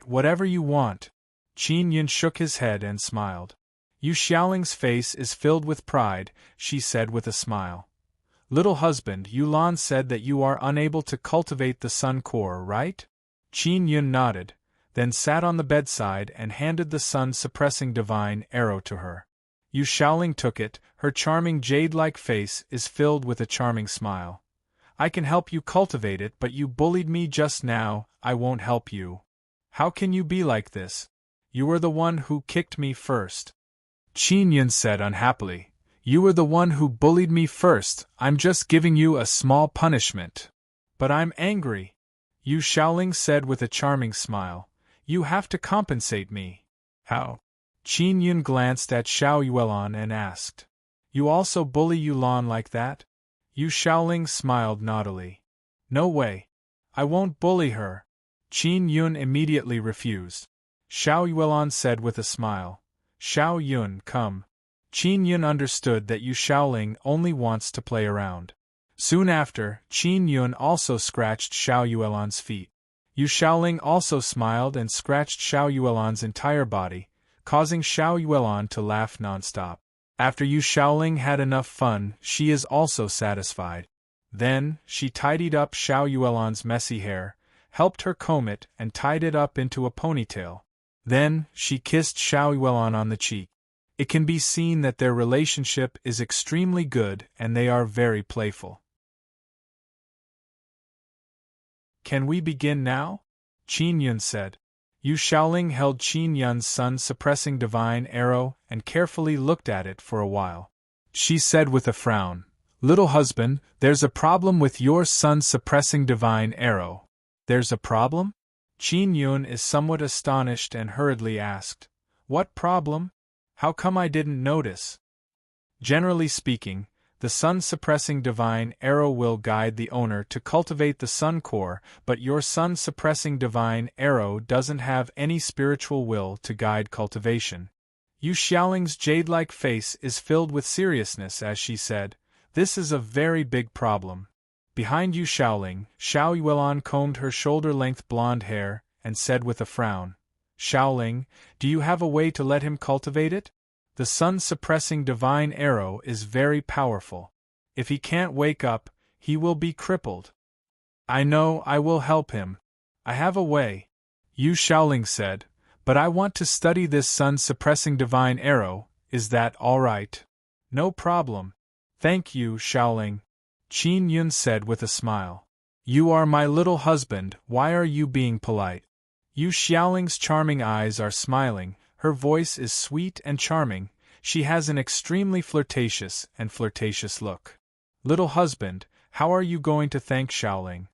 whatever you want." Qin Yun shook his head and smiled. Yu Xiaoling's face is filled with pride, she said with a smile. "Little husband, Yulan said that you are unable to cultivate the sun core, right?" Qin Yun nodded, then sat on the bedside and handed the sun-suppressing divine arrow to her. Yu Xiaoling took it, her charming jade-like face is filled with a charming smile. "I can help you cultivate it, but you bullied me just now, I won't help you." "How can you be like this? You were the one who kicked me first." Qin Yun said unhappily. You were the one who bullied me first, I'm just giving you a small punishment. But I'm angry, Yu Xiaoling said with a charming smile. You have to compensate me. How? Qin Yun glanced at Xiao Yuelon and asked. You also bully Yulan like that? Yu Xiaoling smiled naughtily. No way. I won't bully her. Qin Yun immediately refused. Xiao Yuelon said with a smile. Xiao Yun, come. Qin Yun understood that Yu Xiaoling only wants to play around. Soon after, Qin Yun also scratched Xiao Yuelon's feet. Yu Xiaoling also smiled and scratched Xiao Yuelon's entire body, causing Xiao Yuelon to laugh nonstop. After Yu Xiaoling had enough fun, she is also satisfied. Then, she tidied up Xiao Yuelon's messy hair, helped her comb it and tied it up into a ponytail. Then, she kissed Xiao Yuelon on the cheek. It can be seen that their relationship is extremely good and they are very playful. Can we begin now? Qin Yun said. Yu Xiaoling held Qin Yun's sun-suppressing divine arrow and carefully looked at it for a while. She said with a frown, Little husband, there's a problem with your sun-suppressing divine arrow. There's a problem? Qin Yun is somewhat astonished and hurriedly asked, What problem? How come I didn't notice? Generally speaking, the sun-suppressing divine arrow will guide the owner to cultivate the sun core, but your sun-suppressing divine arrow doesn't have any spiritual will to guide cultivation. Yu Xiaoling's jade-like face is filled with seriousness as she said, This is a very big problem. Behind Yu Xiaoling, Xiao Yuelon combed her shoulder-length blonde hair and said with a frown, Xiaoling, do you have a way to let him cultivate it? The sun-suppressing divine arrow is very powerful. If he can't wake up, he will be crippled. I know, I will help him. I have a way, Yu Xiaoling said, but I want to study this sun-suppressing divine arrow, is that all right? No problem. Thank you, Xiaoling, Qin Yun said with a smile. You are my little husband, why are you being polite? Yu Xiaoling's charming eyes are smiling, her voice is sweet and charming, she has an extremely flirtatious look. Little husband, how are you going to thank Xiaoling?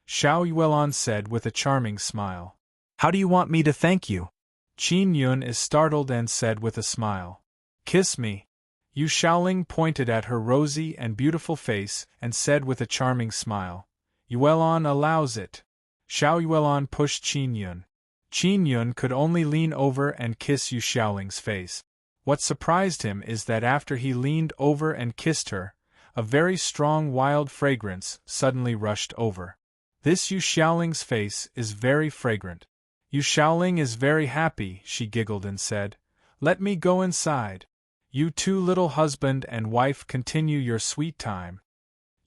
Xiao Yuelon said with a charming smile. How do you want me to thank you? Qin Yun is startled and said with a smile. Kiss me. Yu Xiaoling pointed at her rosy and beautiful face and said with a charming smile. Yuelon allows it. Xiao Yuelon pushed Qin Yun. Qin Yun could only lean over and kiss Yu Xiaoling's face. What surprised him is that after he leaned over and kissed her, a very strong wild fragrance suddenly rushed over. This Yu Xiaoling's face is very fragrant. Yu Xiaoling is very happy, she giggled and said. Let me go inside. You two little husband and wife continue your sweet time.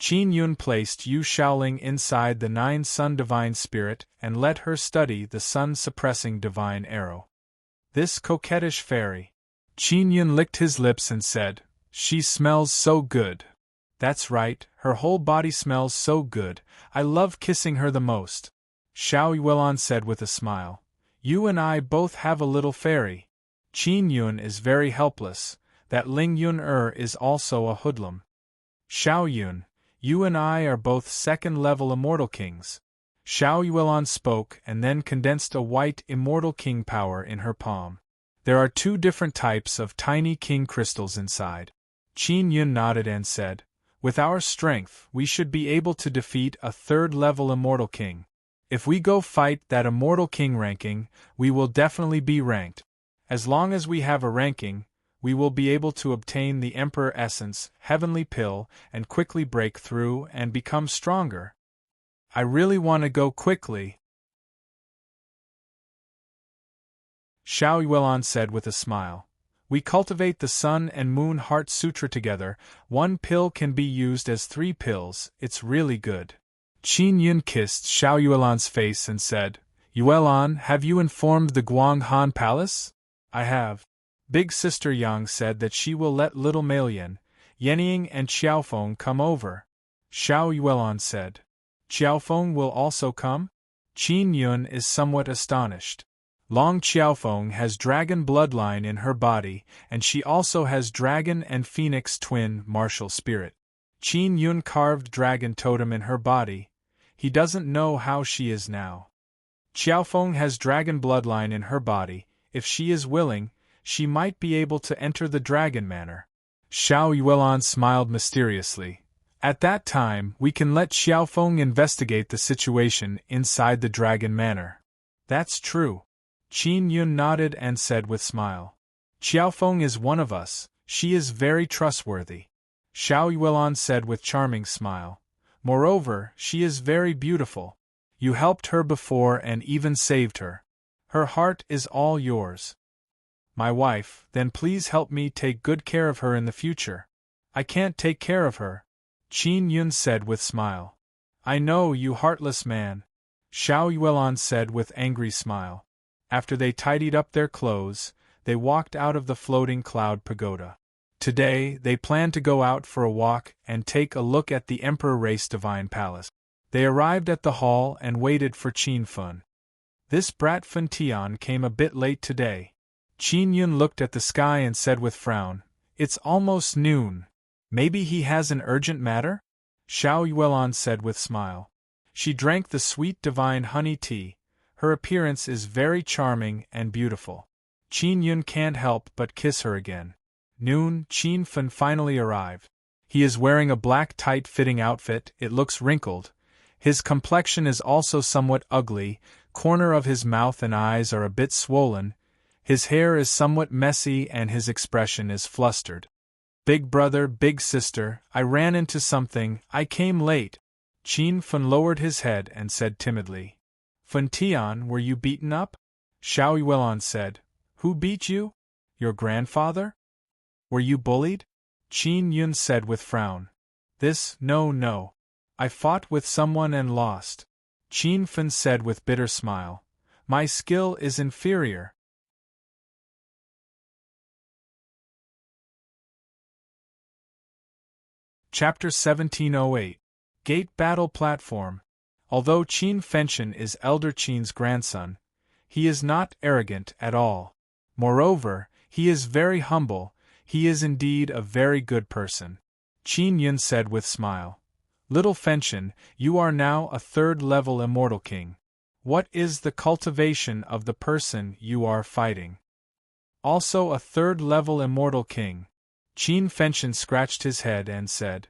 Qin Yun placed Yu Xiaoling inside the 9 Sun Divine Spirit and let her study the sun-suppressing divine arrow. This coquettish fairy. Qin Yun licked his lips and said, She smells so good. That's right, her whole body smells so good, I love kissing her the most. Xiao Yuelon said with a smile. You and I both have a little fairy. Qin Yun is very helpless, that Ling Yun is also a hoodlum. Xiao Yun, you and I are both second-level immortal kings. Xiao Yuelon spoke and then condensed a white immortal king power in her palm. There are 2 different types of tiny king crystals inside. Qin Yun nodded and said, With our strength, we should be able to defeat a 3rd-level immortal king. If we go fight that immortal king ranking, we will definitely be ranked. As long as we have a ranking, we will be able to obtain the Emperor Essence, Heavenly Pill, and quickly break through and become stronger. I really want to go quickly. Xiao Yuelon said with a smile. We cultivate the Sun and Moon Heart Sutra together, 1 pill can be used as 3 pills, it's really good. Qin Yun kissed Xiao Yuelon's face and said, Yuelon, have you informed the Guanghan Palace? I have. Big Sister Yang said that she will let little Malian, Yenying and Xiaofeng come over. Xiao Yuelon said. Xiaofeng will also come? Qin Yun is somewhat astonished. Long Xiaofeng has dragon bloodline in her body, and she also has dragon and phoenix twin martial spirit. Qin Yun carved dragon totem in her body. He doesn't know how she is now. Xiaofeng has dragon bloodline in her body. If she is willing, she might be able to enter the dragon manor. Xiao Yuelan smiled mysteriously. At that time, we can let Xiaofeng investigate the situation inside the dragon manor. That's true. Qin Yun nodded and said with smile. Xiaofeng is one of us, she is very trustworthy. Xiao Yuelan said with charming smile. Moreover, she is very beautiful. You helped her before and even saved her. Her heart is all yours. My wife, then please help me take good care of her in the future. I can't take care of her, Qin Yun said with smile. I know, you heartless man, Xiao Yuelan said with angry smile. After they tidied up their clothes, they walked out of the floating cloud pagoda. Today, they planned to go out for a walk and take a look at the Emperor Race Divine Palace. They arrived at the hall and waited for Qin Fun. This brat Fun Tian came a bit late today. Qin Yun looked at the sky and said with frown, It's almost noon. Maybe he has an urgent matter? Xiao Yuelan said with smile. She drank the sweet divine honey tea. Her appearance is very charming and beautiful. Qin Yun can't help but kiss her again. Noon, Qin Fun finally arrived. He is wearing a black tight-fitting outfit. It looks wrinkled. His complexion is also somewhat ugly, corner of his mouth and eyes are a bit swollen, his hair is somewhat messy and his expression is flustered. Big brother, big sister, I ran into something, I came late. Qin Fun lowered his head and said timidly. Fun Tian, were you beaten up? Xiao Yuelan said. Who beat you? Your grandfather? Were you bullied? Qin Yun said with frown. No. I fought with someone and lost. Qin Fun said with bitter smile. My skill is inferior. Chapter 1708. Gate Battle Platform. Although Qin Fenshin is Elder Qin's grandson, he is not arrogant at all. Moreover, he is very humble, he is indeed a very good person. Qin Yun said with smile. Little Fenshin, you are now a third-level immortal king. What is the cultivation of the person you are fighting? Also a third-level immortal king. Qin Fenshin scratched his head and said,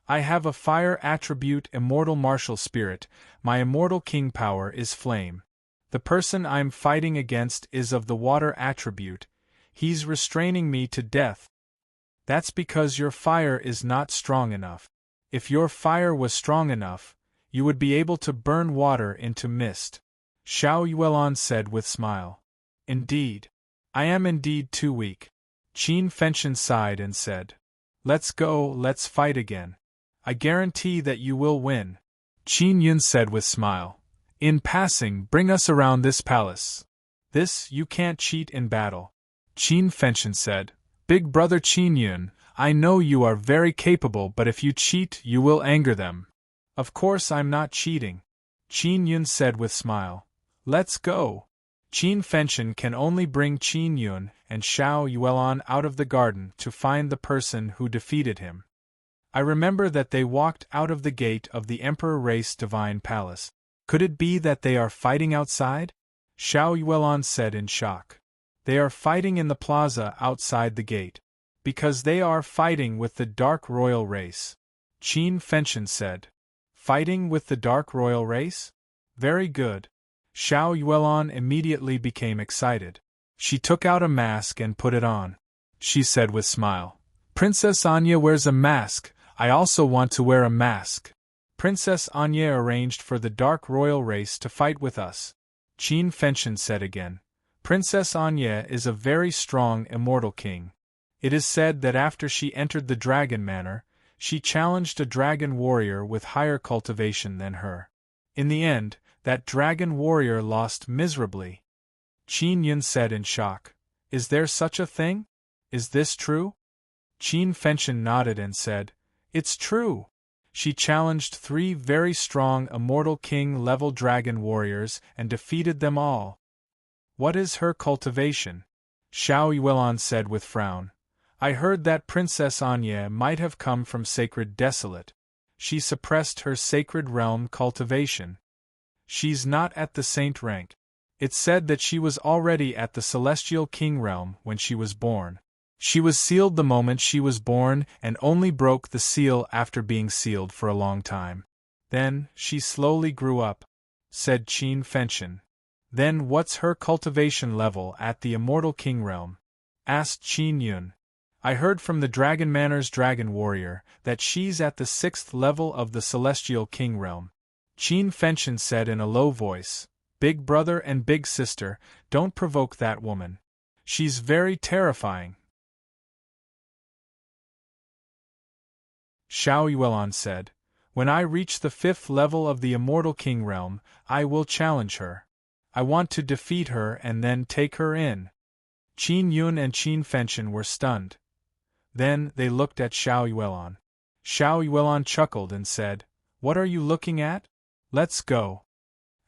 I have a fire attribute immortal martial spirit, my immortal king power is flame. The person I'm fighting against is of the water attribute, he's restraining me to death. That's because your fire is not strong enough. If your fire was strong enough, you would be able to burn water into mist. Xiao Yuelan said with smile. Indeed. I am indeed too weak. Qin Fenshin sighed and said. Let's go, let's fight again. I guarantee that you will win. Qin Yun said with smile. In passing, bring us around this palace. This, you can't cheat in battle. Qin Fenshin said. Big brother Qin Yun, I know you are very capable, but if you cheat, you will anger them. Of course I'm not cheating. Qin Yun said with smile. Let's go. Qin Fenshin can only bring Qin Yun and Xiao Yuelan out of the garden to find the person who defeated him. I remember that they walked out of the gate of the Emperor Race Divine Palace. Could it be that they are fighting outside? Xiao Yuelan said in shock. They are fighting in the plaza outside the gate. Because they are fighting with the Dark Royal Race. Qin Fenshin said. Fighting with the Dark Royal Race? Very good. Xiao Yuelan immediately became excited. She took out a mask and put it on. She said with smile. Princess Anya wears a mask, I also want to wear a mask. Princess Anya arranged for the Dark Royal Race to fight with us. Qin Fenshin said again. Princess Anya is a very strong immortal king. It is said that after she entered the Dragon Manor, she challenged a dragon warrior with higher cultivation than her. In the end, that dragon warrior lost miserably. Qin Yun said in shock. Is there such a thing? Is this true? Qin Fenshin nodded and said, It's true. She challenged 3 very strong immortal king-level dragon warriors and defeated them all. What is her cultivation? Xiao Yuelon said with frown. I heard that Princess Anya might have come from sacred desolate. She suppressed her sacred realm cultivation. She's not at the saint rank. It's said that she was already at the celestial king realm when she was born. She was sealed the moment she was born and only broke the seal after being sealed for a long time. Then, she slowly grew up, said Qin Fenshin. Then what's her cultivation level at the immortal king realm? Asked Qin Yun. I heard from the Dragon Manor's dragon warrior that she's at the 6th level of the celestial king realm. Qin Fenshin said in a low voice, Big brother and big sister, don't provoke that woman. She's very terrifying. Xiao Yuelon said, When I reach the 5th level of the immortal king realm, I will challenge her. I want to defeat her and then take her in. Qin Yun and Qin Fenshin were stunned. Then they looked at Xiao Yuelon. Xiao Yuelon chuckled and said, What are you looking at? Let's go.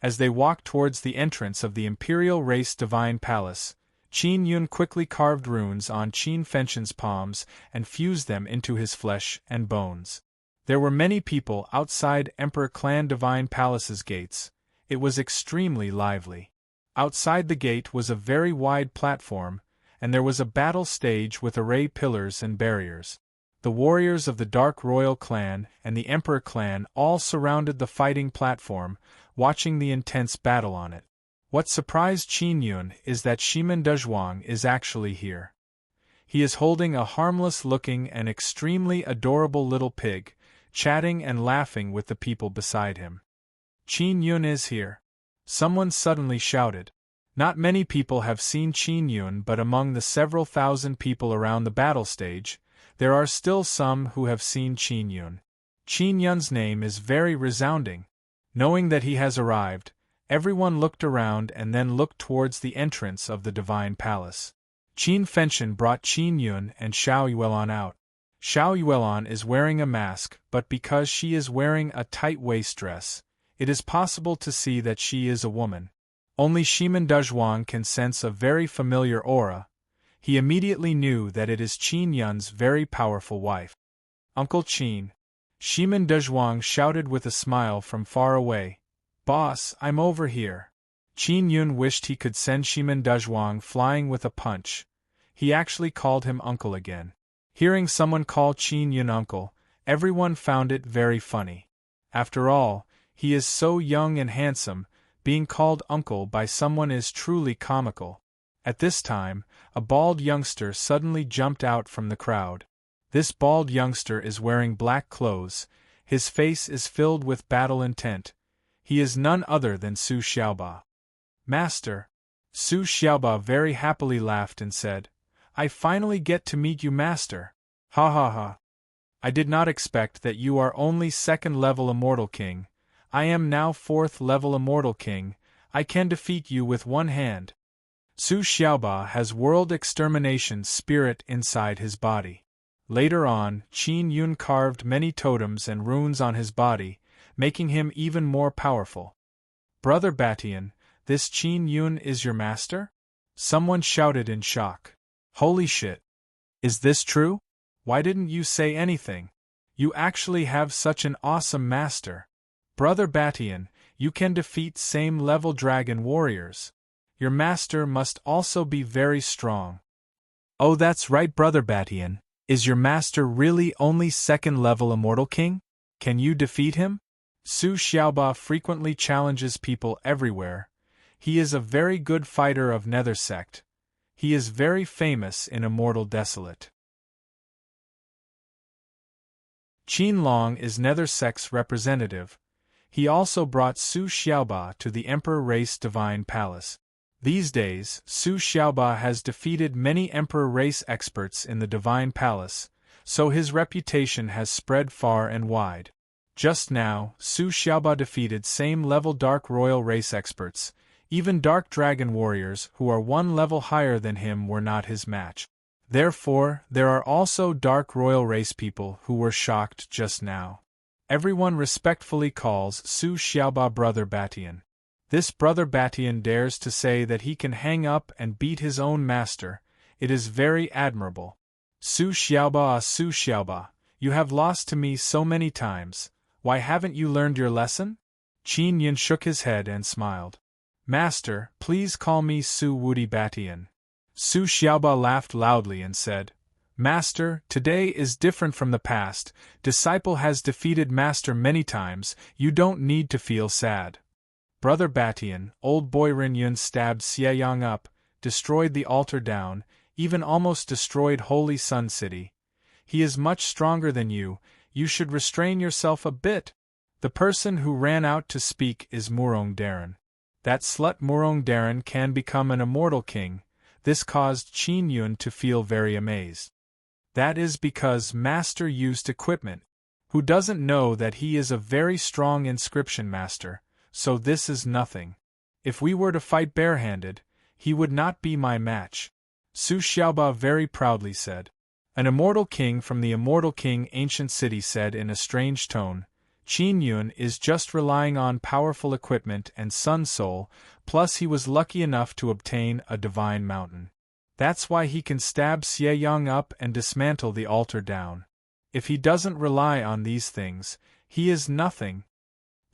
As they walked towards the entrance of the Imperial Race Divine Palace, Qin Yun quickly carved runes on Qin Fenshin's palms and fused them into his flesh and bones. There were many people outside Emperor Clan Divine Palace's gates. It was extremely lively. Outside the gate was a very wide platform, and there was a battle stage with array pillars and barriers. The warriors of the Dark Royal Clan and the Emperor Clan all surrounded the fighting platform, watching the intense battle on it. What surprised Qin Yun is that Shimen Dezhuang is actually here. He is holding a harmless-looking and extremely adorable little pig, chatting and laughing with the people beside him. Qin Yun is here. Someone suddenly shouted. Not many people have seen Qin Yun, but among the several thousand people around the battle stage, there are still some who have seen Qin Yun. Qin Yun's name is very resounding. Knowing that he has arrived, everyone looked around and then looked towards the entrance of the Divine Palace. Qin Fenshin brought Qin Yun and Xiao Yuelon out. Xiao Yuelon is wearing a mask, but because she is wearing a tight waist dress, it is possible to see that she is a woman. Only Shimen Dezhuang can sense a very familiar aura. He immediately knew that it is Qin Yun's very powerful wife. Uncle Qin. Shimen Dezhuang shouted with a smile from far away. Boss, I'm over here. Qin Yun wished he could send Shimen Dezhuang flying with a punch. He actually called him uncle again. Hearing someone call Qin Yun uncle, everyone found it very funny. After all, he is so young and handsome, being called uncle by someone is truly comical. At this time, a bald youngster suddenly jumped out from the crowd. This bald youngster is wearing black clothes, his face is filled with battle intent. He is none other than Su Xiaoba. Master. Su Xiaoba very happily laughed and said, I finally get to meet you, Master. Ha ha ha. I did not expect that you are only 2nd level Immortal King. I am now 4th level Immortal King. I can defeat you with one hand. Su Xiaoba has world extermination spirit inside his body. Later on, Qin Yun carved many totems and runes on his body, making him even more powerful. Brother Batian, this Qin Yun is your master? Someone shouted in shock. Holy shit. Is this true? Why didn't you say anything? You actually have such an awesome master. Brother Batian, you can defeat same level dragon warriors. Your master must also be very strong. Oh, that's right, Brother Batian. Is your master really only 2nd level Immortal King? Can you defeat him? Su Xiaoba frequently challenges people everywhere. He is a very good fighter of Nether Sect. He is very famous in Immortal Desolate. Qin Long is Nether Sect's representative. He also brought Su Xiaoba to the Emperor Race Divine Palace. These days, Su Xiaoba has defeated many Emperor Race experts in the Divine Palace, so his reputation has spread far and wide. Just now, Su Xiaoba defeated same-level Dark Royal Race experts. Even Dark Dragon warriors who are 1 level higher than him were not his match. Therefore, there are also Dark Royal Race people who were shocked just now. Everyone respectfully calls Su Xiaoba Brother Batian. This brother Batian dares to say that he can hang up and beat his own master. It is very admirable. Su Xiaoba, you have lost to me so many times. Why haven't you learned your lesson? Qin Yun shook his head and smiled. Master, please call me Su Wudi Batian. Su Xiaoba laughed loudly and said, Master, today is different from the past. Disciple has defeated Master many times, you don't need to feel sad. Brother Batian, old boy Ren Yun stabbed Xiayang up, destroyed the altar down, even almost destroyed Holy Sun City. He is much stronger than you should restrain yourself a bit. The person who ran out to speak is Murong Daran. That slut Murong Daran can become an immortal king. This caused Qin Yun to feel very amazed. That is because Master used equipment. Who doesn't know that he is a very strong inscription master, so this is nothing. If we were to fight barehanded, he would not be my match. Su Xiaoba very proudly said. An immortal king from the immortal king ancient city said in a strange tone, Qin Yun is just relying on powerful equipment and sun soul, plus he was lucky enough to obtain a divine mountain. That's why he can stab Xiayang up and dismantle the altar down. If he doesn't rely on these things, he is nothing.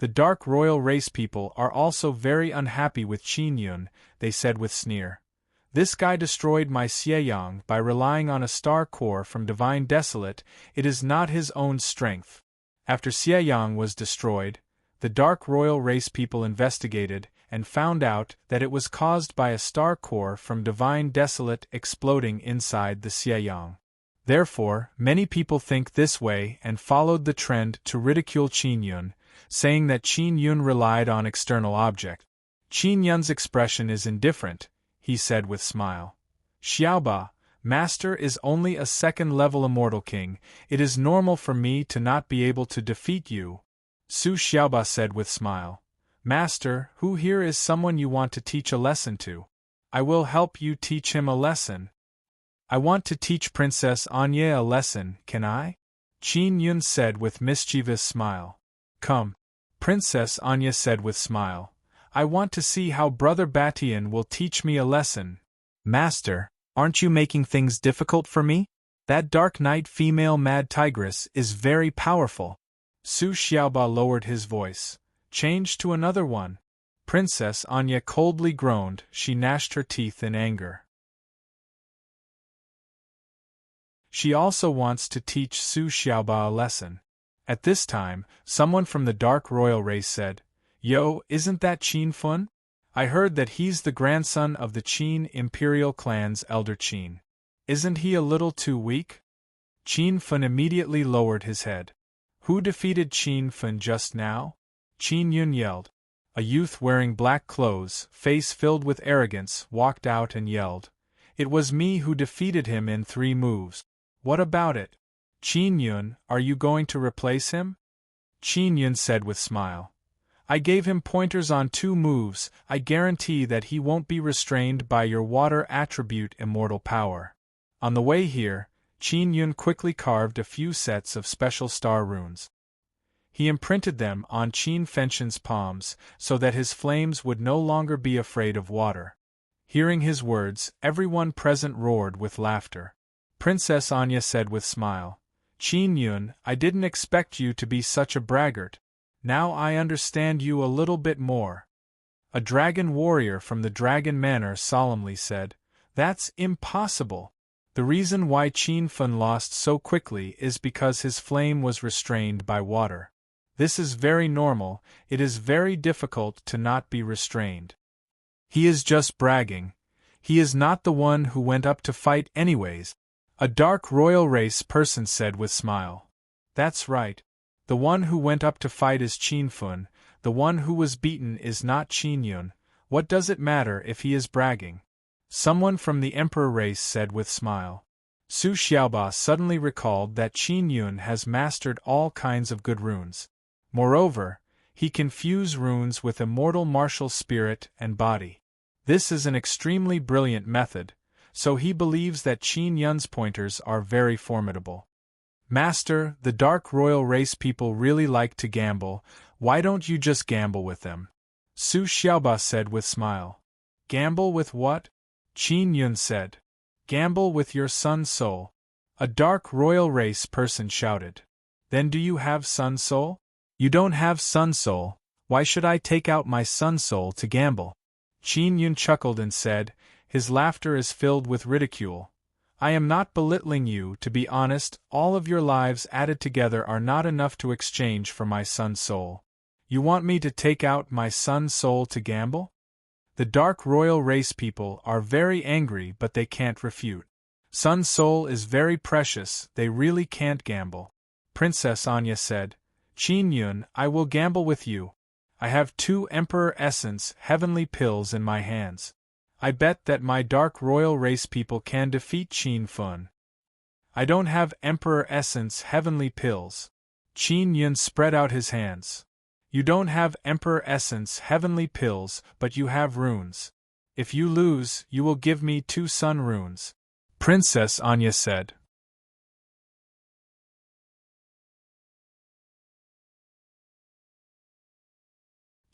The dark royal race people are also very unhappy with Qin Yun, they said with sneer. This guy destroyed my Xiayang by relying on a star core from Divine Desolate, it is not his own strength. After Xiayang was destroyed, the dark royal race people investigated and found out that it was caused by a star core from Divine Desolate exploding inside the Xiayang. Therefore, many people think this way and followed the trend to ridicule Qin Yun, saying that Qin Yun relied on external object. Qin Yun's expression is indifferent, he said with smile. Xiaoba, Master is only a second-level immortal king, it is normal for me to not be able to defeat you. Su Xiaoba said with smile. Master, who here is someone you want to teach a lesson to? I will help you teach him a lesson. I want to teach Princess Anya a lesson, can I? Qin Yun said with mischievous smile. Come. Princess Anya said with smile. I want to see how Brother Batian will teach me a lesson. Master, aren't you making things difficult for me? That dark night female mad tigress is very powerful. Su Xiaoba lowered his voice. Changed to another one. Princess Anya coldly groaned, she gnashed her teeth in anger. She also wants to teach Su Xiaoba a lesson. At this time, someone from the dark royal race said, Yo, isn't that Qin Fun? I heard that he's the grandson of the Qin imperial clan's elder Qin. Isn't he a little too weak? Qin Fun immediately lowered his head. Who defeated Qin Fun just now? Qin Yun yelled. A youth wearing black clothes, face filled with arrogance, walked out and yelled. It was me who defeated him in 3 moves. What about it? Qin Yun, are you going to replace him? Qin Yun said with smile. I gave him pointers on 2 moves, I guarantee that he won't be restrained by your water attribute immortal power. On the way here, Qin Yun quickly carved a few sets of special star runes. He imprinted them on Qin Fenshin's palms so that his flames would no longer be afraid of water. Hearing his words, everyone present roared with laughter. Princess Anya said with smile, Qin Yun, I didn't expect you to be such a braggart. Now I understand you a little bit more. A dragon warrior from the Dragon Manor solemnly said, That's impossible. The reason why Qin Fun lost so quickly is because his flame was restrained by water. This is very normal, it is very difficult to not be restrained. He is just bragging. He is not the one who went up to fight anyways. A dark royal race person said with smile. That's right. The one who went up to fight is Qin Fun, the one who was beaten is not Qin Yun. What does it matter if he is bragging? Someone from the Emperor race said with smile. Su Xiaoba suddenly recalled that Qin Yun has mastered all kinds of good runes. Moreover, he can fuse runes with immortal martial spirit and body. This is an extremely brilliant method, so he believes that Qin Yun's pointers are very formidable. Master, the dark royal race people really like to gamble, why don't you just gamble with them? Su Xiaoba said with smile. Gamble with what? Qin Yun said. Gamble with your sun's soul. A dark royal race person shouted. Then do you have sun soul? You don't have sun soul, why should I take out my sun soul to gamble? Qin Yun chuckled and said, his laughter is filled with ridicule. I am not belittling you, to be honest, all of your lives added together are not enough to exchange for my sun soul. You want me to take out my sun soul to gamble? The dark royal race people are very angry, but they can't refute. Sun soul is very precious, they really can't gamble. Princess Anya said, Qin Yun, I will gamble with you. I have 2 Emperor Essence heavenly pills in my hands. I bet that my dark royal race people can defeat Qin Fun. I don't have Emperor Essence heavenly pills. Qin Yun spread out his hands. You don't have Emperor Essence heavenly pills, but you have runes. If you lose, you will give me 2 sun runes. Princess Anya said.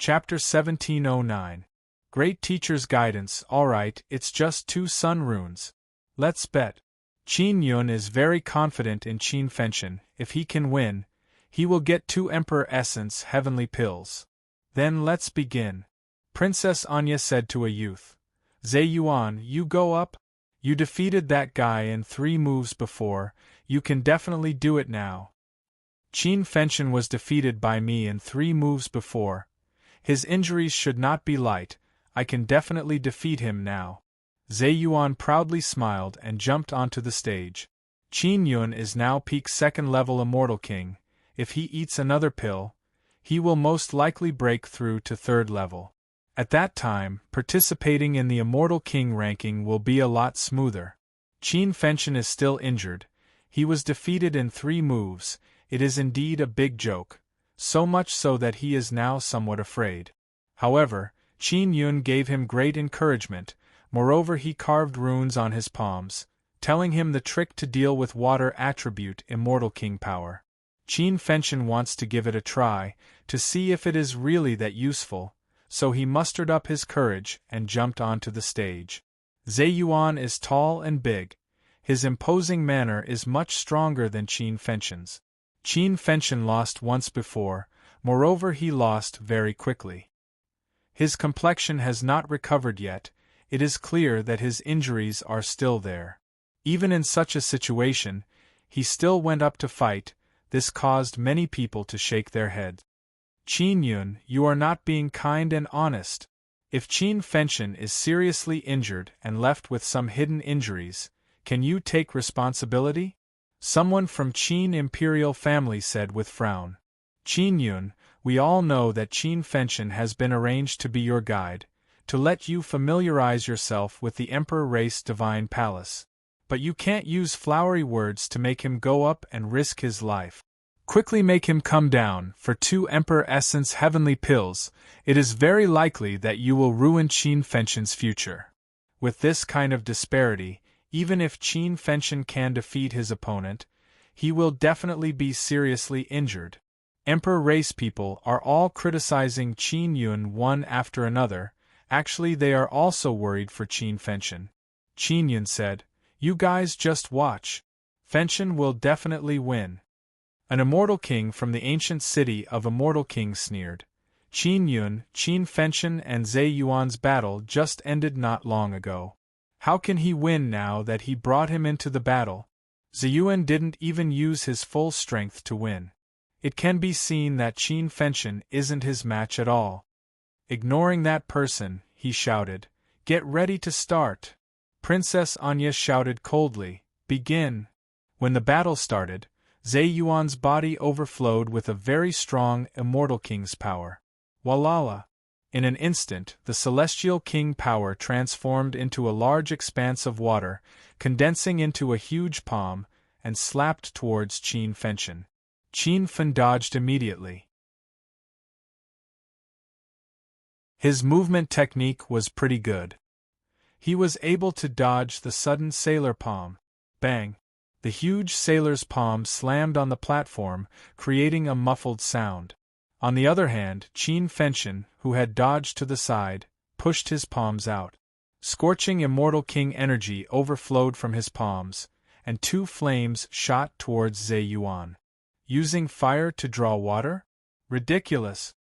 Chapter 1709. Great Teacher's Guidance. Alright, it's just 2 sun runes. Let's bet. Qin Yun is very confident in Qin Fenshin. If he can win, he will get 2 Emperor Essence heavenly pills. Then let's begin. Princess Anya said to a youth. Zhe Yuan, you go up? You defeated that guy in 3 moves before, you can definitely do it now. Qin Fenshin was defeated by me in 3 moves before. His injuries should not be light, I can definitely defeat him now. Zhe Yuan proudly smiled and jumped onto the stage. Qin Yun is now peak 2nd level Immortal King. If he eats another pill, he will most likely break through to 3rd level. At that time, participating in the Immortal King ranking will be a lot smoother. Qin Fenshin is still injured. He was defeated in 3 moves. It is indeed a big joke, so much so that he is now somewhat afraid. However, Qin Yun gave him great encouragement. Moreover, he carved runes on his palms, telling him the trick to deal with water attribute Immortal King power. Qin Fenshin wants to give it a try, to see if it is really that useful, so he mustered up his courage and jumped onto the stage. Zhe Yuan is tall and big. His imposing manner is much stronger than Qin Fenshin's. Qin Fenshin lost once before, moreover he lost very quickly. His complexion has not recovered yet, it is clear that his injuries are still there. Even in such a situation, he still went up to fight. This caused many people to shake their heads. Qin Yun, you are not being kind and honest. If Qin Fenshin is seriously injured and left with some hidden injuries, can you take responsibility? Someone from Qin imperial family said with frown. Qin Yun, we all know that Qin Fenshin has been arranged to be your guide, to let you familiarize yourself with the Emperor Race Divine Palace. But you can't use flowery words to make him go up and risk his life. Quickly make him come down. For 2 Emperor Essence heavenly pills, it is very likely that you will ruin Qin Fenshin's future. With this kind of disparity, even if Qin Fenshin can defeat his opponent, he will definitely be seriously injured. Emperor race people are all criticizing Qin Yun one after another. Actually, they are also worried for Qin Fenshin. Qin Yun said, you guys just watch. Fenshin will definitely win. An Immortal King from the ancient city of Immortal King sneered. Qin Yun, Qin Fenshin and Zhe Yuan's battle just ended not long ago. How can he win now that he brought him into the battle? Zhe Yuan didn't even use his full strength to win. It can be seen that Qin Fenshin isn't his match at all. Ignoring that person, he shouted, get ready to start. Princess Anya shouted coldly, begin. When the battle started, Zhe Yuan's body overflowed with a very strong Immortal King's power. Walala! In an instant, the Celestial King power transformed into a large expanse of water, condensing into a huge palm, and slapped towards Qin Fenshin. Qin Fen dodged immediately. His movement technique was pretty good. He was able to dodge the sudden sailor palm. Bang! The huge sailor's palm slammed on the platform, creating a muffled sound. On the other hand, Qin Fenshin, who had dodged to the side, pushed his palms out. Scorching immortal king energy overflowed from his palms, and two flames shot towards Zhe Yuan. Using fire to draw water? Ridiculous!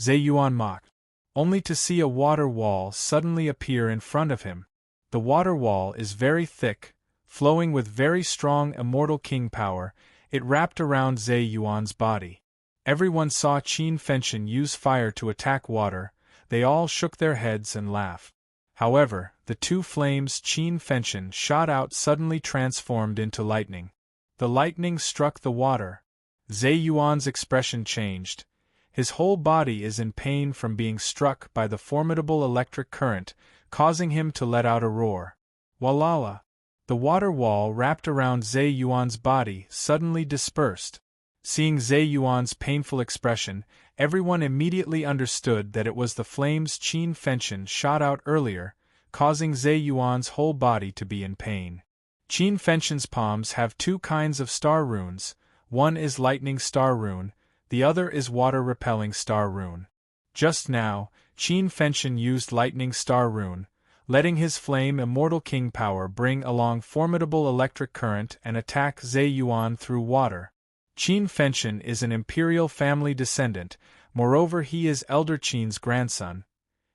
Zhe Yuan mocked, only to see a water wall suddenly appear in front of him. The water wall is very thick, flowing with very strong immortal king power. It wrapped around Zhe Yuan's body. Everyone saw Qin Fenshin use fire to attack water. They all shook their heads and laughed. However, the two flames Qin Fenshin shot out suddenly transformed into lightning. The lightning struck the water. Zhe Yuan's expression changed. His whole body is in pain from being struck by the formidable electric current, causing him to let out a roar. Walala! The water wall wrapped around Zhe Yuan's body suddenly dispersed. Seeing Zhe Yuan's painful expression, everyone immediately understood that it was the flames Qin Fenshin shot out earlier, causing Zhe Yuan's whole body to be in pain. Qin Fenshin's palms have two kinds of star runes. One is lightning star rune, the other is water-repelling star rune. Just now, Qin Fenshin used lightning star rune, letting his flame immortal king power bring along formidable electric current and attack Zhe Yuan through water. Qin Fenshin is an imperial family descendant, moreover he is Elder Qin's grandson.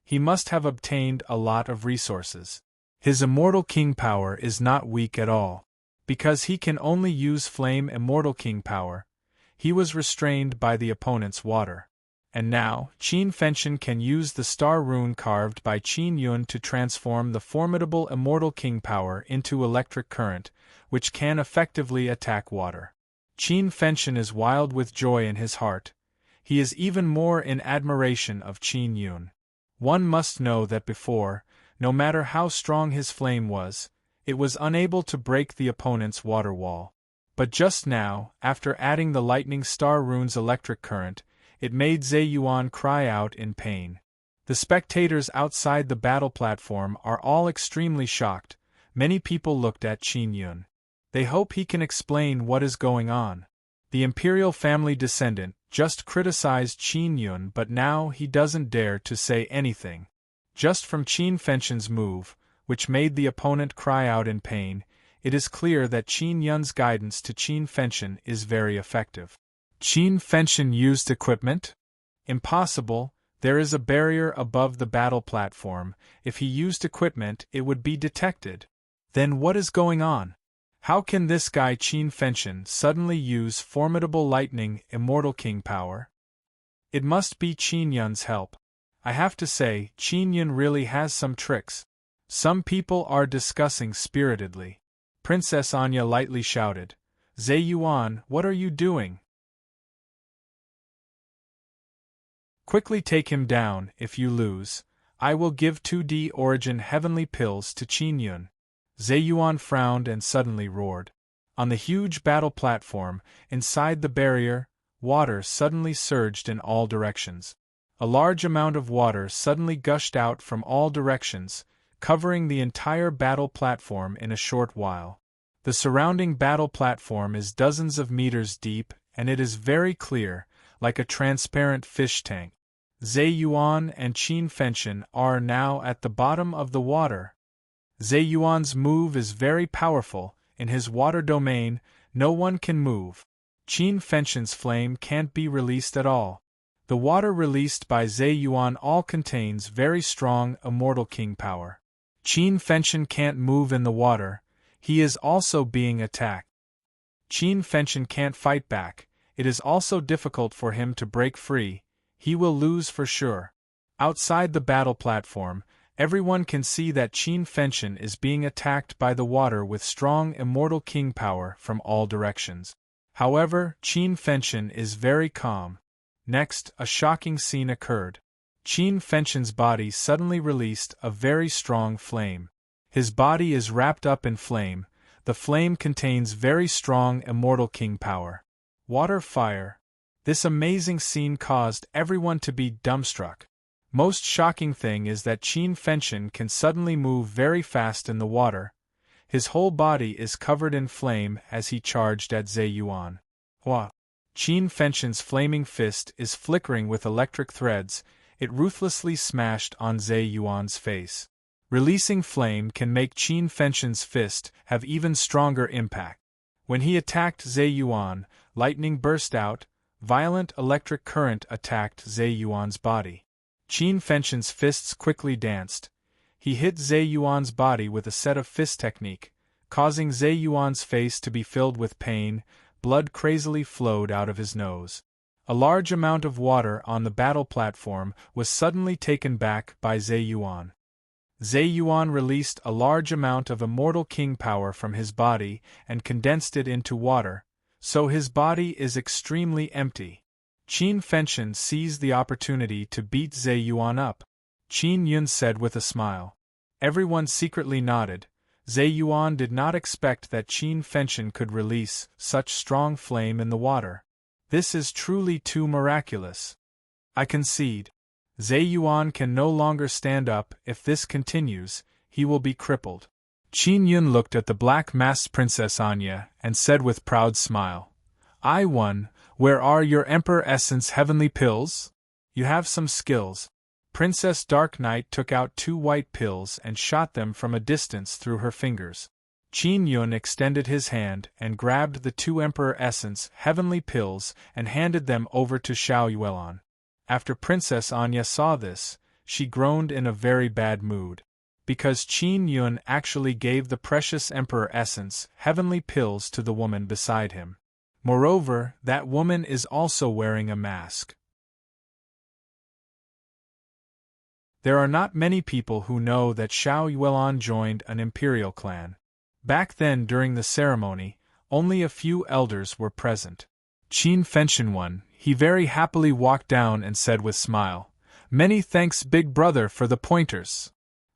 He must have obtained a lot of resources. His immortal king power is not weak at all. Because he can only use flame immortal king power, he was restrained by the opponent's water. And now, Qin Fenshin can use the star rune carved by Qin Yun to transform the formidable immortal king power into electric current, which can effectively attack water. Qin Fenshin is wild with joy in his heart. He is even more in admiration of Qin Yun. One must know that before, no matter how strong his flame was, it was unable to break the opponent's water wall. But just now, after adding the lightning star rune's electric current, it made Zhe Yuan cry out in pain. The spectators outside the battle platform are all extremely shocked. Many people looked at Qin Yun. They hope he can explain what is going on. The imperial family descendant just criticized Qin Yun, but now he doesn't dare to say anything. Just from Qin Fenshin's move, which made the opponent cry out in pain, it is clear that Qin Yun's guidance to Qin Fenshin is very effective. Qin Fenshin used equipment? Impossible, there is a barrier above the battle platform. If he used equipment, it would be detected. Then what is going on? How can this guy Qin Fenshin suddenly use formidable lightning immortal king power? It must be Qin Yun's help. I have to say, Qin Yun really has some tricks. Some people are discussing spiritedly. Princess Anya lightly shouted, "Zhe Yuan, what are you doing? Quickly take him down. If you lose, I will give 2D origin heavenly pills to Qin Yun." Zhe Yuan frowned and suddenly roared. On the huge battle platform, inside the barrier, water suddenly surged in all directions. A large amount of water suddenly gushed out from all directions, covering the entire battle platform in a short while. The surrounding battle platform is dozens of meters deep, and it is very clear, like a transparent fish tank. Zhe Yuan and Qin Fenshin are now at the bottom of the water. Zhe Yuan's move is very powerful. In his water domain, no one can move. Qin Fenshin's flame can't be released at all. The water released by Zhe Yuan all contains very strong immortal king power. Qin Fenshin can't move in the water. He is also being attacked. Qin Fenshin can't fight back. It is also difficult for him to break free. He will lose for sure. Outside the battle platform, everyone can see that Qin Fenshin is being attacked by the water with strong immortal king power from all directions. However, Qin Fenshin is very calm. Next, a shocking scene occurred. Qin Fenshin's body suddenly released a very strong flame. His body is wrapped up in flame. The flame contains very strong immortal king power. Water fire. This amazing scene caused everyone to be dumbstruck. Most shocking thing is that Qin Fenshin can suddenly move very fast in the water. His whole body is covered in flame as he charged at Zhe Yuan. Hua! Qin Fenshin's flaming fist is flickering with electric threads. It ruthlessly smashed on Zhe Yuan's face. Releasing flame can make Qin Fenshin's fist have even stronger impact. When he attacked Zhe Yuan, lightning burst out. Violent electric current attacked Zhe Yuan's body. Qin Fenshin's fists quickly danced. He hit Zhe Yuan's body with a set of fist technique, causing Zhe Yuan's face to be filled with pain. Blood crazily flowed out of his nose. A large amount of water on the battle platform was suddenly taken back by Zhe Yuan. Zhe Yuan released a large amount of Immortal King power from his body and condensed it into water, so his body is extremely empty. Qin Fenshin seized the opportunity to beat Zhe Yuan up. Qin Yun said with a smile. Everyone secretly nodded. Zhe Yuan did not expect that Qin Fenshin could release such strong flame in the water. This is truly too miraculous. I concede. Zhe Yuan can no longer stand up. If this continues, he will be crippled. Qin Yun looked at the black-masked Princess Anya and said with proud smile, I won. Where are your Emperor Essence heavenly pills? You have some skills. Princess Dark Knight took out 2 white pills and shot them from a distance through her fingers. Qin Yun extended his hand and grabbed the 2 Emperor Essence heavenly pills and handed them over to Xiao Yuelon. After Princess Anya saw this, she groaned in a very bad mood. Because Qin Yun actually gave the precious Emperor Essence heavenly pills to the woman beside him. Moreover, that woman is also wearing a mask. There are not many people who know that Xiao Yuelon joined an imperial clan. Back then during the ceremony, only a few elders were present. Qin Fenshin won. He very happily walked down and said with smile, Many thanks big brother for the pointers.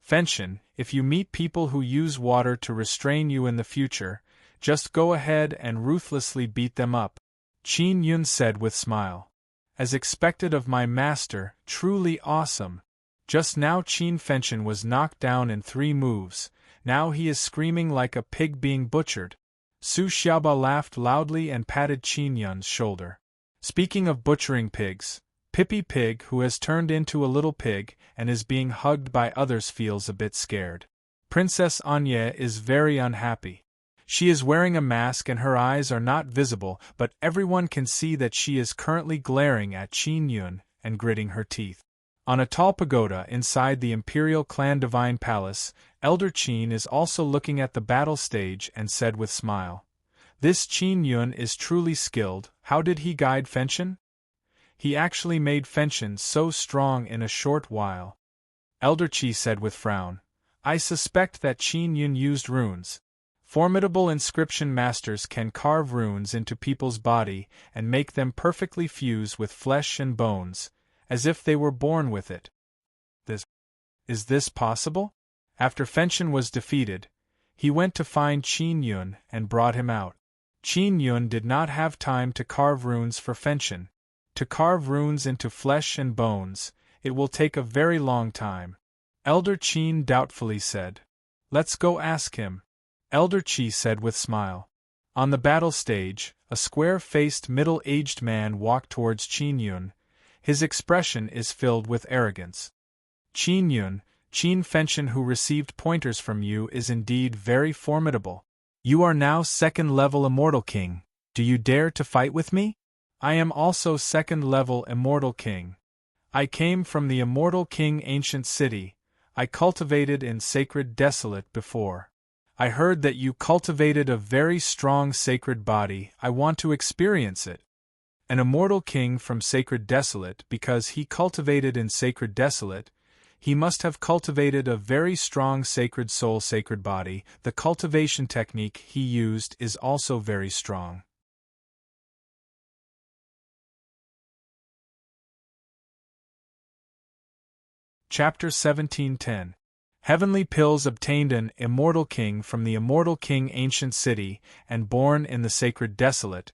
Fenshin, if you meet people who use water to restrain you in the future, just go ahead and ruthlessly beat them up. Qin Yun said with smile. As expected of my master, truly awesome. Just now Qin Fenshin was knocked down in 3 moves, now he is screaming like a pig being butchered. Su Xiaoba laughed loudly and patted Qin Yun's shoulder. Speaking of butchering pigs, Pippi Pig, who has turned into a little pig and is being hugged by others, feels a bit scared. Princess Anya is very unhappy. She is wearing a mask and her eyes are not visible, but everyone can see that she is currently glaring at Qin Yun and gritting her teeth. On a tall pagoda inside the Imperial Clan Divine Palace, Elder Qin is also looking at the battle stage and said with smile, This Qin Yun is truly skilled. How did he guide Fenshin? He actually made Fenshin so strong in a short while. Elder Qi said with frown, I suspect that Qin Yun used runes. Formidable inscription masters can carve runes into people's body and make them perfectly fuse with flesh and bones, as if they were born with it. Is this possible? After Fenshin was defeated, he went to find Qin Yun and brought him out. Qin Yun did not have time to carve runes for Fenshin. To carve runes into flesh and bones, it will take a very long time. Elder Qin doubtfully said, Let's go ask him. Elder Qi said with smile. On the battle stage, a square-faced middle-aged man walked towards Qin Yun. His expression is filled with arrogance. Qin Yun, Qin Fenshin who received pointers from you is indeed very formidable. You are now 2nd level Immortal King. Do you dare to fight with me? I am also 2nd level Immortal King. I came from the Immortal King ancient city. I cultivated in Sacred Desolate before. I heard that you cultivated a very strong sacred body. I want to experience it. An Immortal King from Sacred Desolate, because he cultivated in Sacred Desolate, he must have cultivated a very strong sacred soul sacred body. The cultivation technique he used is also very strong. Chapter 1710. Heavenly Pills obtained an Immortal King from the Immortal King ancient city and born in the Sacred Desolate.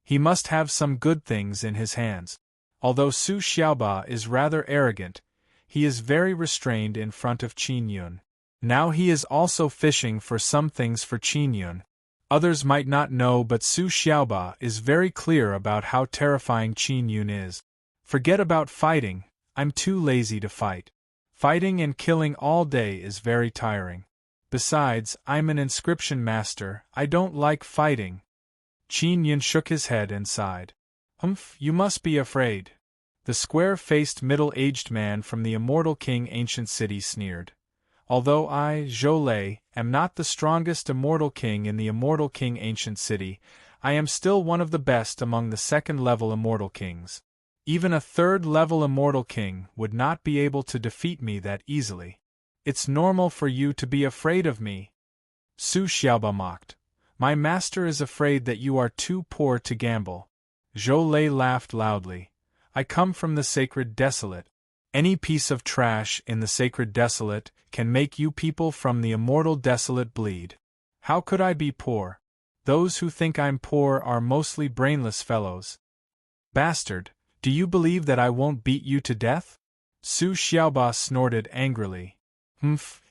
He must have some good things in his hands. Although Su Xiaoba is rather arrogant, he is very restrained in front of Qin Yun. Now he is also fishing for some things for Qin Yun. Others might not know, but Su Xiaoba is very clear about how terrifying Qin Yun is. Forget about fighting, I'm too lazy to fight. Fighting and killing all day is very tiring. Besides, I'm an inscription master, I don't like fighting. Qin Yun shook his head and sighed. You must be afraid. The square-faced middle-aged man from the Immortal King Ancient City sneered. Although I, Zhou Lei, am not the strongest Immortal King in the Immortal King Ancient City, I am still one of the best among the second-level Immortal Kings. Even a third-level Immortal King would not be able to defeat me that easily. It's normal for you to be afraid of me. Su Xiaoba mocked. My master is afraid that you are too poor to gamble. Zhou Lei laughed loudly. I come from the Sacred Desolate. Any piece of trash in the Sacred Desolate can make you people from the Immortal Desolate bleed. How could I be poor? Those who think I'm poor are mostly brainless fellows. Bastard, do you believe that I won't beat you to death? Su Xiaoba snorted angrily.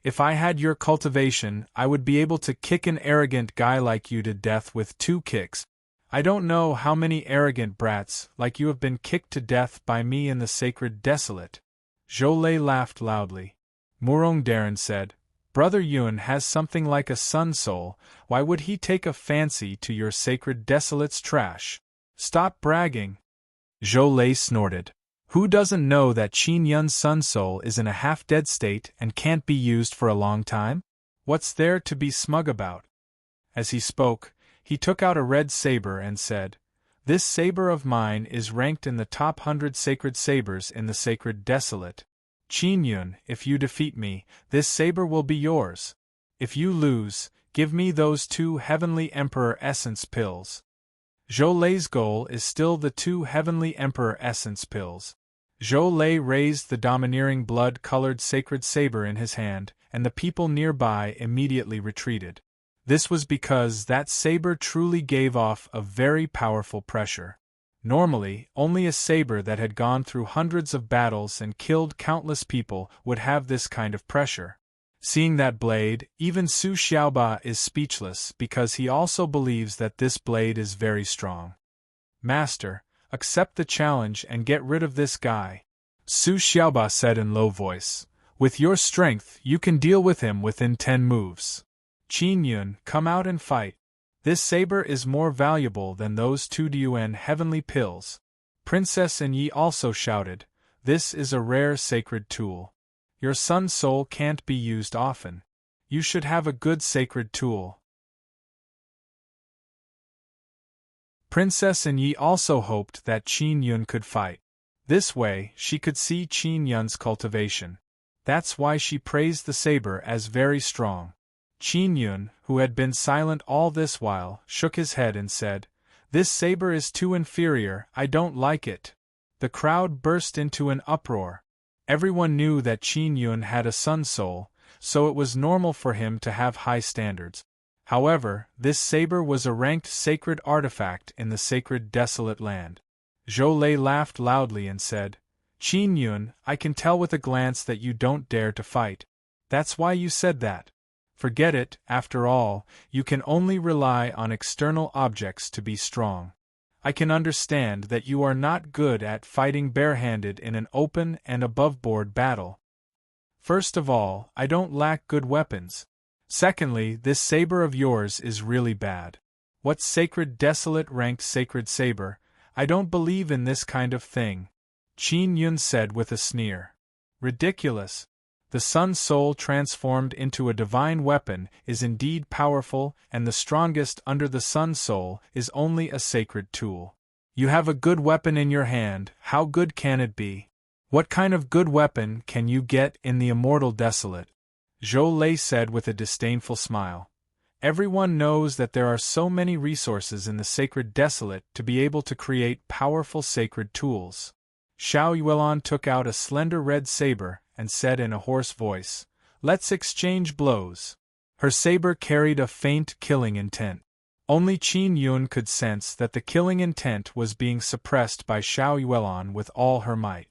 If I had your cultivation, I would be able to kick an arrogant guy like you to death with 2 kicks. I don't know how many arrogant brats like you have been kicked to death by me in the Sacred Desolate. Zhou Lei laughed loudly. Murong Darren said, Brother Yun has something like a sun soul, why would he take a fancy to your Sacred Desolate's trash? Stop bragging. Zhou Lei snorted. Who doesn't know that Qin Yun's sun soul is in a half-dead state and can't be used for a long time? What's there to be smug about? As he spoke, he took out a red saber and said, This saber of mine is ranked in the top 100 sacred sabers in the Sacred Desolate. Qin Yun, if you defeat me, this saber will be yours. If you lose, give me those 2 Heavenly Emperor Essence pills. Zhou Lei's goal is still the 2 Heavenly Emperor Essence pills. Zhou Lei raised the domineering blood-colored sacred saber in his hand, and the people nearby immediately retreated. This was because that saber truly gave off a very powerful pressure. Normally, only a saber that had gone through hundreds of battles and killed countless people would have this kind of pressure. Seeing that blade, even Su Xiaoba is speechless because he also believes that this blade is very strong. Master, accept the challenge and get rid of this guy. Su Xiaoba said in low voice. With your strength, you can deal with him within 10 moves. Qin Yun, come out and fight. This saber is more valuable than those 2 Duan heavenly pills. Princess Enyi also shouted, This is a rare sacred tool. Your sun soul can't be used often. You should have a good sacred tool. Princess Enyi also hoped that Qin Yun could fight. This way, she could see Qin Yun's cultivation. That's why she praised the saber as very strong. Qin Yun, who had been silent all this while, shook his head and said, This saber is too inferior, I don't like it. The crowd burst into an uproar. Everyone knew that Qin Yun had a sun soul, so it was normal for him to have high standards. However, this saber was a ranked sacred artifact in the Sacred Desolate Land. Zhou Lei laughed loudly and said, Qin Yun, I can tell with a glance that you don't dare to fight. That's why you said that. Forget it, after all, you can only rely on external objects to be strong. I can understand that you are not good at fighting barehanded in an open and above-board battle. First of all, I don't lack good weapons. Secondly, this saber of yours is really bad. What Sacred Desolate ranked sacred saber? I don't believe in this kind of thing. Qin Yun said with a sneer. Ridiculous. The Sun Soul transformed into a divine weapon is indeed powerful, and the strongest under the Sun Soul is only a sacred tool. You have a good weapon in your hand, how good can it be? What kind of good weapon can you get in the Immortal Desolate? Zhou Lei said with a disdainful smile. Everyone knows that there are so many resources in the Sacred Desolate to be able to create powerful sacred tools. Xiao Yuelon took out a slender red saber and said in a hoarse voice, Let's exchange blows. Her saber carried a faint killing intent. Only Qin Yun could sense that the killing intent was being suppressed by Xiao Yuelon with all her might.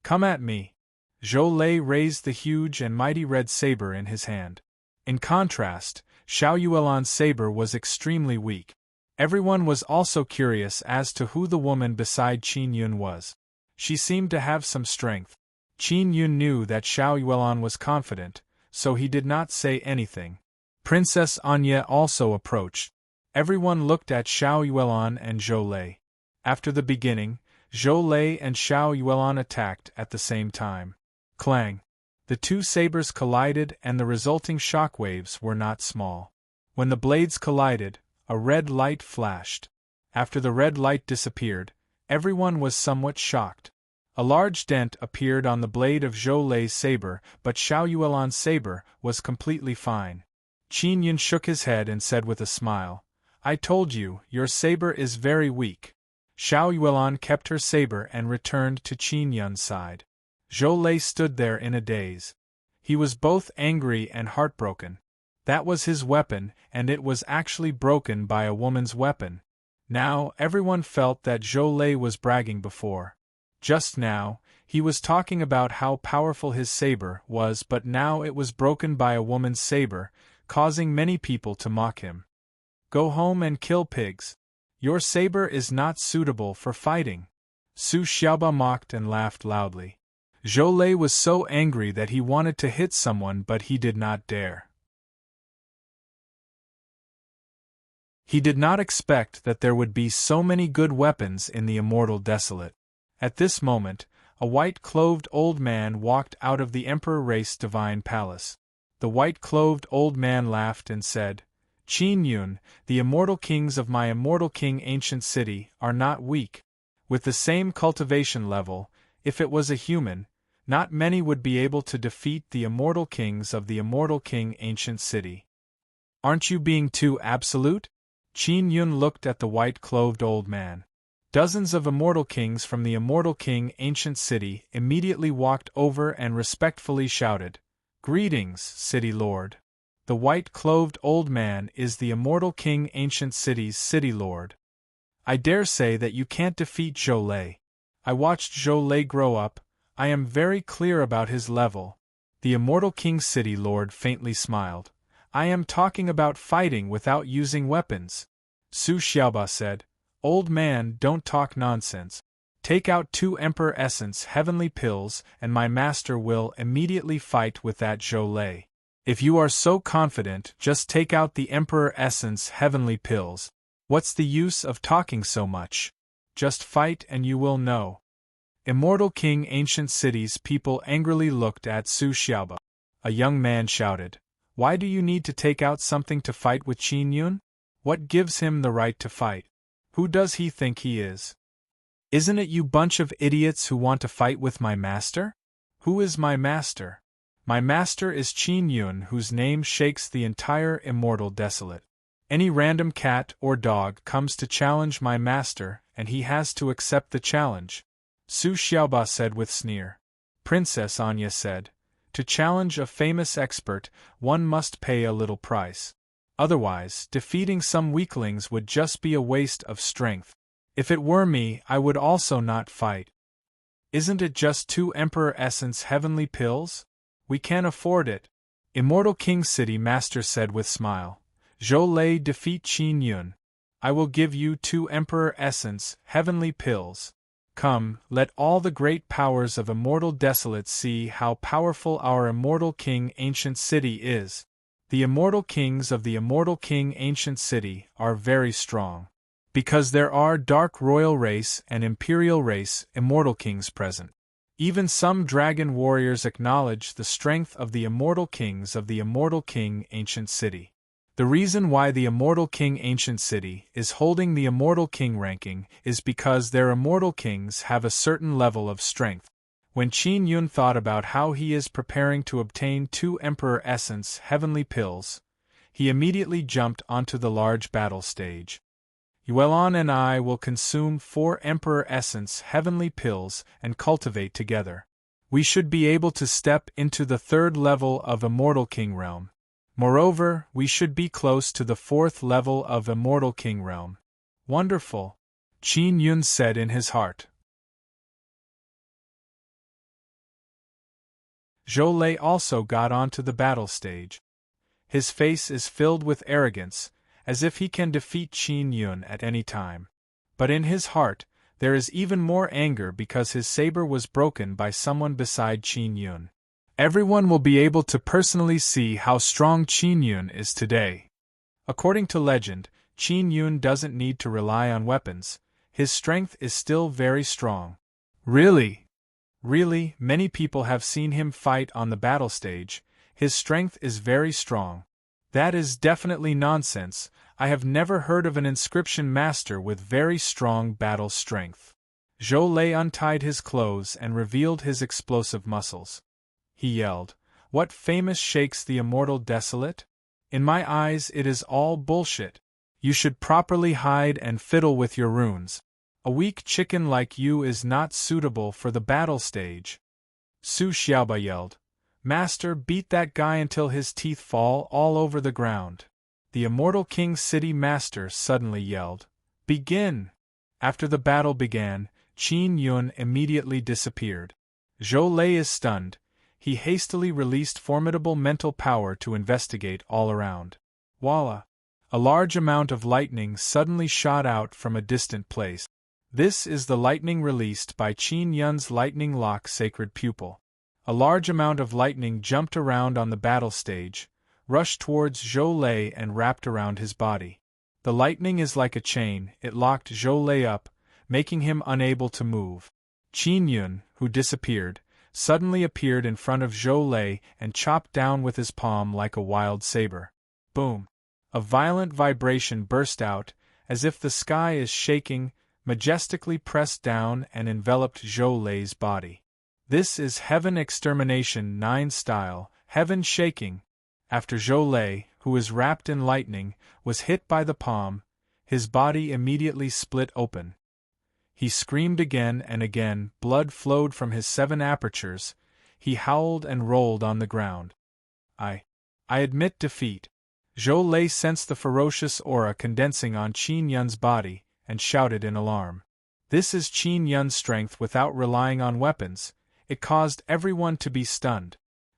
Come at me. Zhou Lei raised the huge and mighty red saber in his hand. In contrast, Xiao Yuelan's saber was extremely weak. Everyone was also curious as to who the woman beside Qin Yun was. She seemed to have some strength. Qin Yun knew that Xiao Yuelan was confident, so he did not say anything. Princess Anya also approached. Everyone looked at Xiao Yuelan and Zhou Lei. After the beginning, Zhou Lei and Xiao Yuelan attacked at the same time. Clang! The two sabers collided and the resulting shockwaves were not small. When the blades collided, a red light flashed. After the red light disappeared, everyone was somewhat shocked. A large dent appeared on the blade of Zhou Lei's saber, but Xiao Yuelan's saber was completely fine. Qin Yun shook his head and said with a smile, "I told you, your saber is very weak." Xiao Yuelan kept her saber and returned to Qin Yun's side. Zhou Lei stood there in a daze. He was both angry and heartbroken. That was his weapon, and it was actually broken by a woman's weapon. Now, everyone felt that Zhou Lei was bragging before. Just now, he was talking about how powerful his saber was, but now it was broken by a woman's saber, causing many people to mock him. "Go home and kill pigs. Your saber is not suitable for fighting." Su Xiaoba mocked and laughed loudly. Zhou Lei was so angry that he wanted to hit someone, but he did not dare. He did not expect that there would be so many good weapons in the Immortal Desolate. At this moment, a white-clothed old man walked out of the Emperor Race Divine Palace. The white-clothed old man laughed and said, "Qin Yun, the immortal kings of my immortal king ancient city are not weak. With the same cultivation level, if it was a human, not many would be able to defeat the immortal kings of the immortal king ancient city. Aren't you being too absolute?" Qin Yun looked at the white-clothed old man. Dozens of immortal kings from the immortal king ancient city immediately walked over and respectfully shouted, "Greetings, city lord. The white-clothed old man is the immortal king ancient city's city lord. I dare say that you can't defeat Zhou Lei. I watched Zhou Lei grow up. I am very clear about his level." The immortal king city lord faintly smiled. "I am talking about fighting without using weapons." Su Xiaoba said, "Old man, don't talk nonsense. Take out 2 Emperor Essence Heavenly Pills and my master will immediately fight with that Zhou Lei. If you are so confident, just take out the Emperor Essence Heavenly Pills. What's the use of talking so much? Just fight and you will know." Immortal King Ancient City's people angrily looked at Su Xiaoba. A young man shouted, "Why do you need to take out something to fight with Qin Yun? What gives him the right to fight? Who does he think he is? Isn't it you bunch of idiots who want to fight with my master? Who is my master? My master is Qin Yun, whose name shakes the entire Immortal Desolate. Any random cat or dog comes to challenge my master, and he has to accept the challenge." Su Xiaoba said with sneer. Princess Anya said, "To challenge a famous expert, one must pay a little price. Otherwise, defeating some weaklings would just be a waste of strength. If it were me, I would also not fight. Isn't it just 2 Emperor Essence Heavenly Pills? We can afford it." Immortal King City Master said with smile, "Zhou Lei defeat Qin Yun. I will give you 2 Emperor Essence Heavenly Pills. Come, let all the great powers of Immortal Desolate see how powerful our Immortal King Ancient City is. The Immortal Kings of the Immortal King Ancient City are very strong. Because there are Dark Royal Race and Imperial Race Immortal Kings present. Even some dragon warriors acknowledge the strength of the Immortal Kings of the Immortal King Ancient City. The reason why the Immortal King Ancient City is holding the Immortal King ranking is because their Immortal Kings have a certain level of strength. When Qin Yun thought about how he is preparing to obtain 2 Emperor Essence Heavenly Pills, he immediately jumped onto the large battle stage. "Yuelan and I will consume 4 Emperor Essence Heavenly Pills and cultivate together. We should be able to step into the 3rd level of Immortal King Realm. Moreover, we should be close to the 4th level of Immortal King Realm." "Wonderful," Qin Yun said in his heart. Zhou Lei also got onto the battle stage. His face is filled with arrogance, as if he can defeat Qin Yun at any time. But in his heart, there is even more anger because his saber was broken by someone beside Qin Yun. Everyone will be able to personally see how strong Qin Yun is today. According to legend, Qin Yun doesn't need to rely on weapons. His strength is still very strong. Really, many people have seen him fight on the battle stage. His strength is very strong. That is definitely nonsense. I have never heard of an inscription master with very strong battle strength. Zhou Lei untied his clothes and revealed his explosive muscles. He yelled, "What famous shakes the immortal desolate? In my eyes it is all bullshit. You should properly hide and fiddle with your runes. A weak chicken like you is not suitable for the battle stage." Su Xiaoba yelled, "Master, beat that guy until his teeth fall all over the ground." The immortal King City Master suddenly yelled, "Begin!" After the battle began, Qin Yun immediately disappeared. Zhou Lei is stunned. He hastily released formidable mental power to investigate all around. Voila! A large amount of lightning suddenly shot out from a distant place. This is the lightning released by Qin Yun's lightning lock sacred pupil. A large amount of lightning jumped around on the battle stage, rushed towards Zhou Lei and wrapped around his body. The lightning is like a chain, it locked Zhou Lei up, making him unable to move. Qin Yun, who disappeared, suddenly appeared in front of Zhou Lei and chopped down with his palm like a wild saber. Boom! A violent vibration burst out, as if the sky is shaking, majestically pressed down and enveloped Zhou Lei's body. This is Heaven Extermination 9 style, heaven shaking. After Zhou Lei, who is wrapped in lightning, was hit by the palm, his body immediately split open. He screamed again and again, blood flowed from his 7 apertures, he howled and rolled on the ground. I admit defeat. Zhou Lei sensed the ferocious aura condensing on Qin Yun's body, and shouted in alarm. This is Qin Yun's strength without relying on weapons. It caused everyone to be stunned.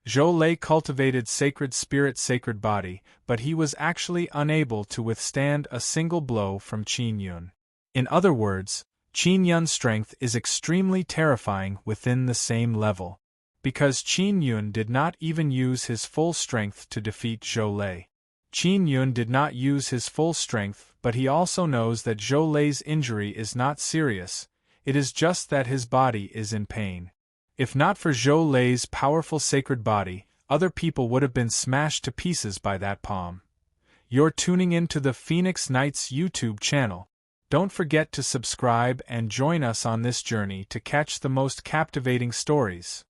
Zhou Lei cultivated sacred spirit, sacred body, but he was actually unable to withstand a single blow from Qin Yun. In other words, Qin Yun's strength is extremely terrifying within the same level. Because Qin Yun did not even use his full strength to defeat Zhou Lei. Qin Yun did not use his full strength, but he also knows that Zhou Lei's injury is not serious, it is just that his body is in pain. If not for Zhou Lei's powerful sacred body, other people would have been smashed to pieces by that palm. You're tuning in to the Phoenix Knights YouTube channel. Don't forget to subscribe and join us on this journey to catch the most captivating stories.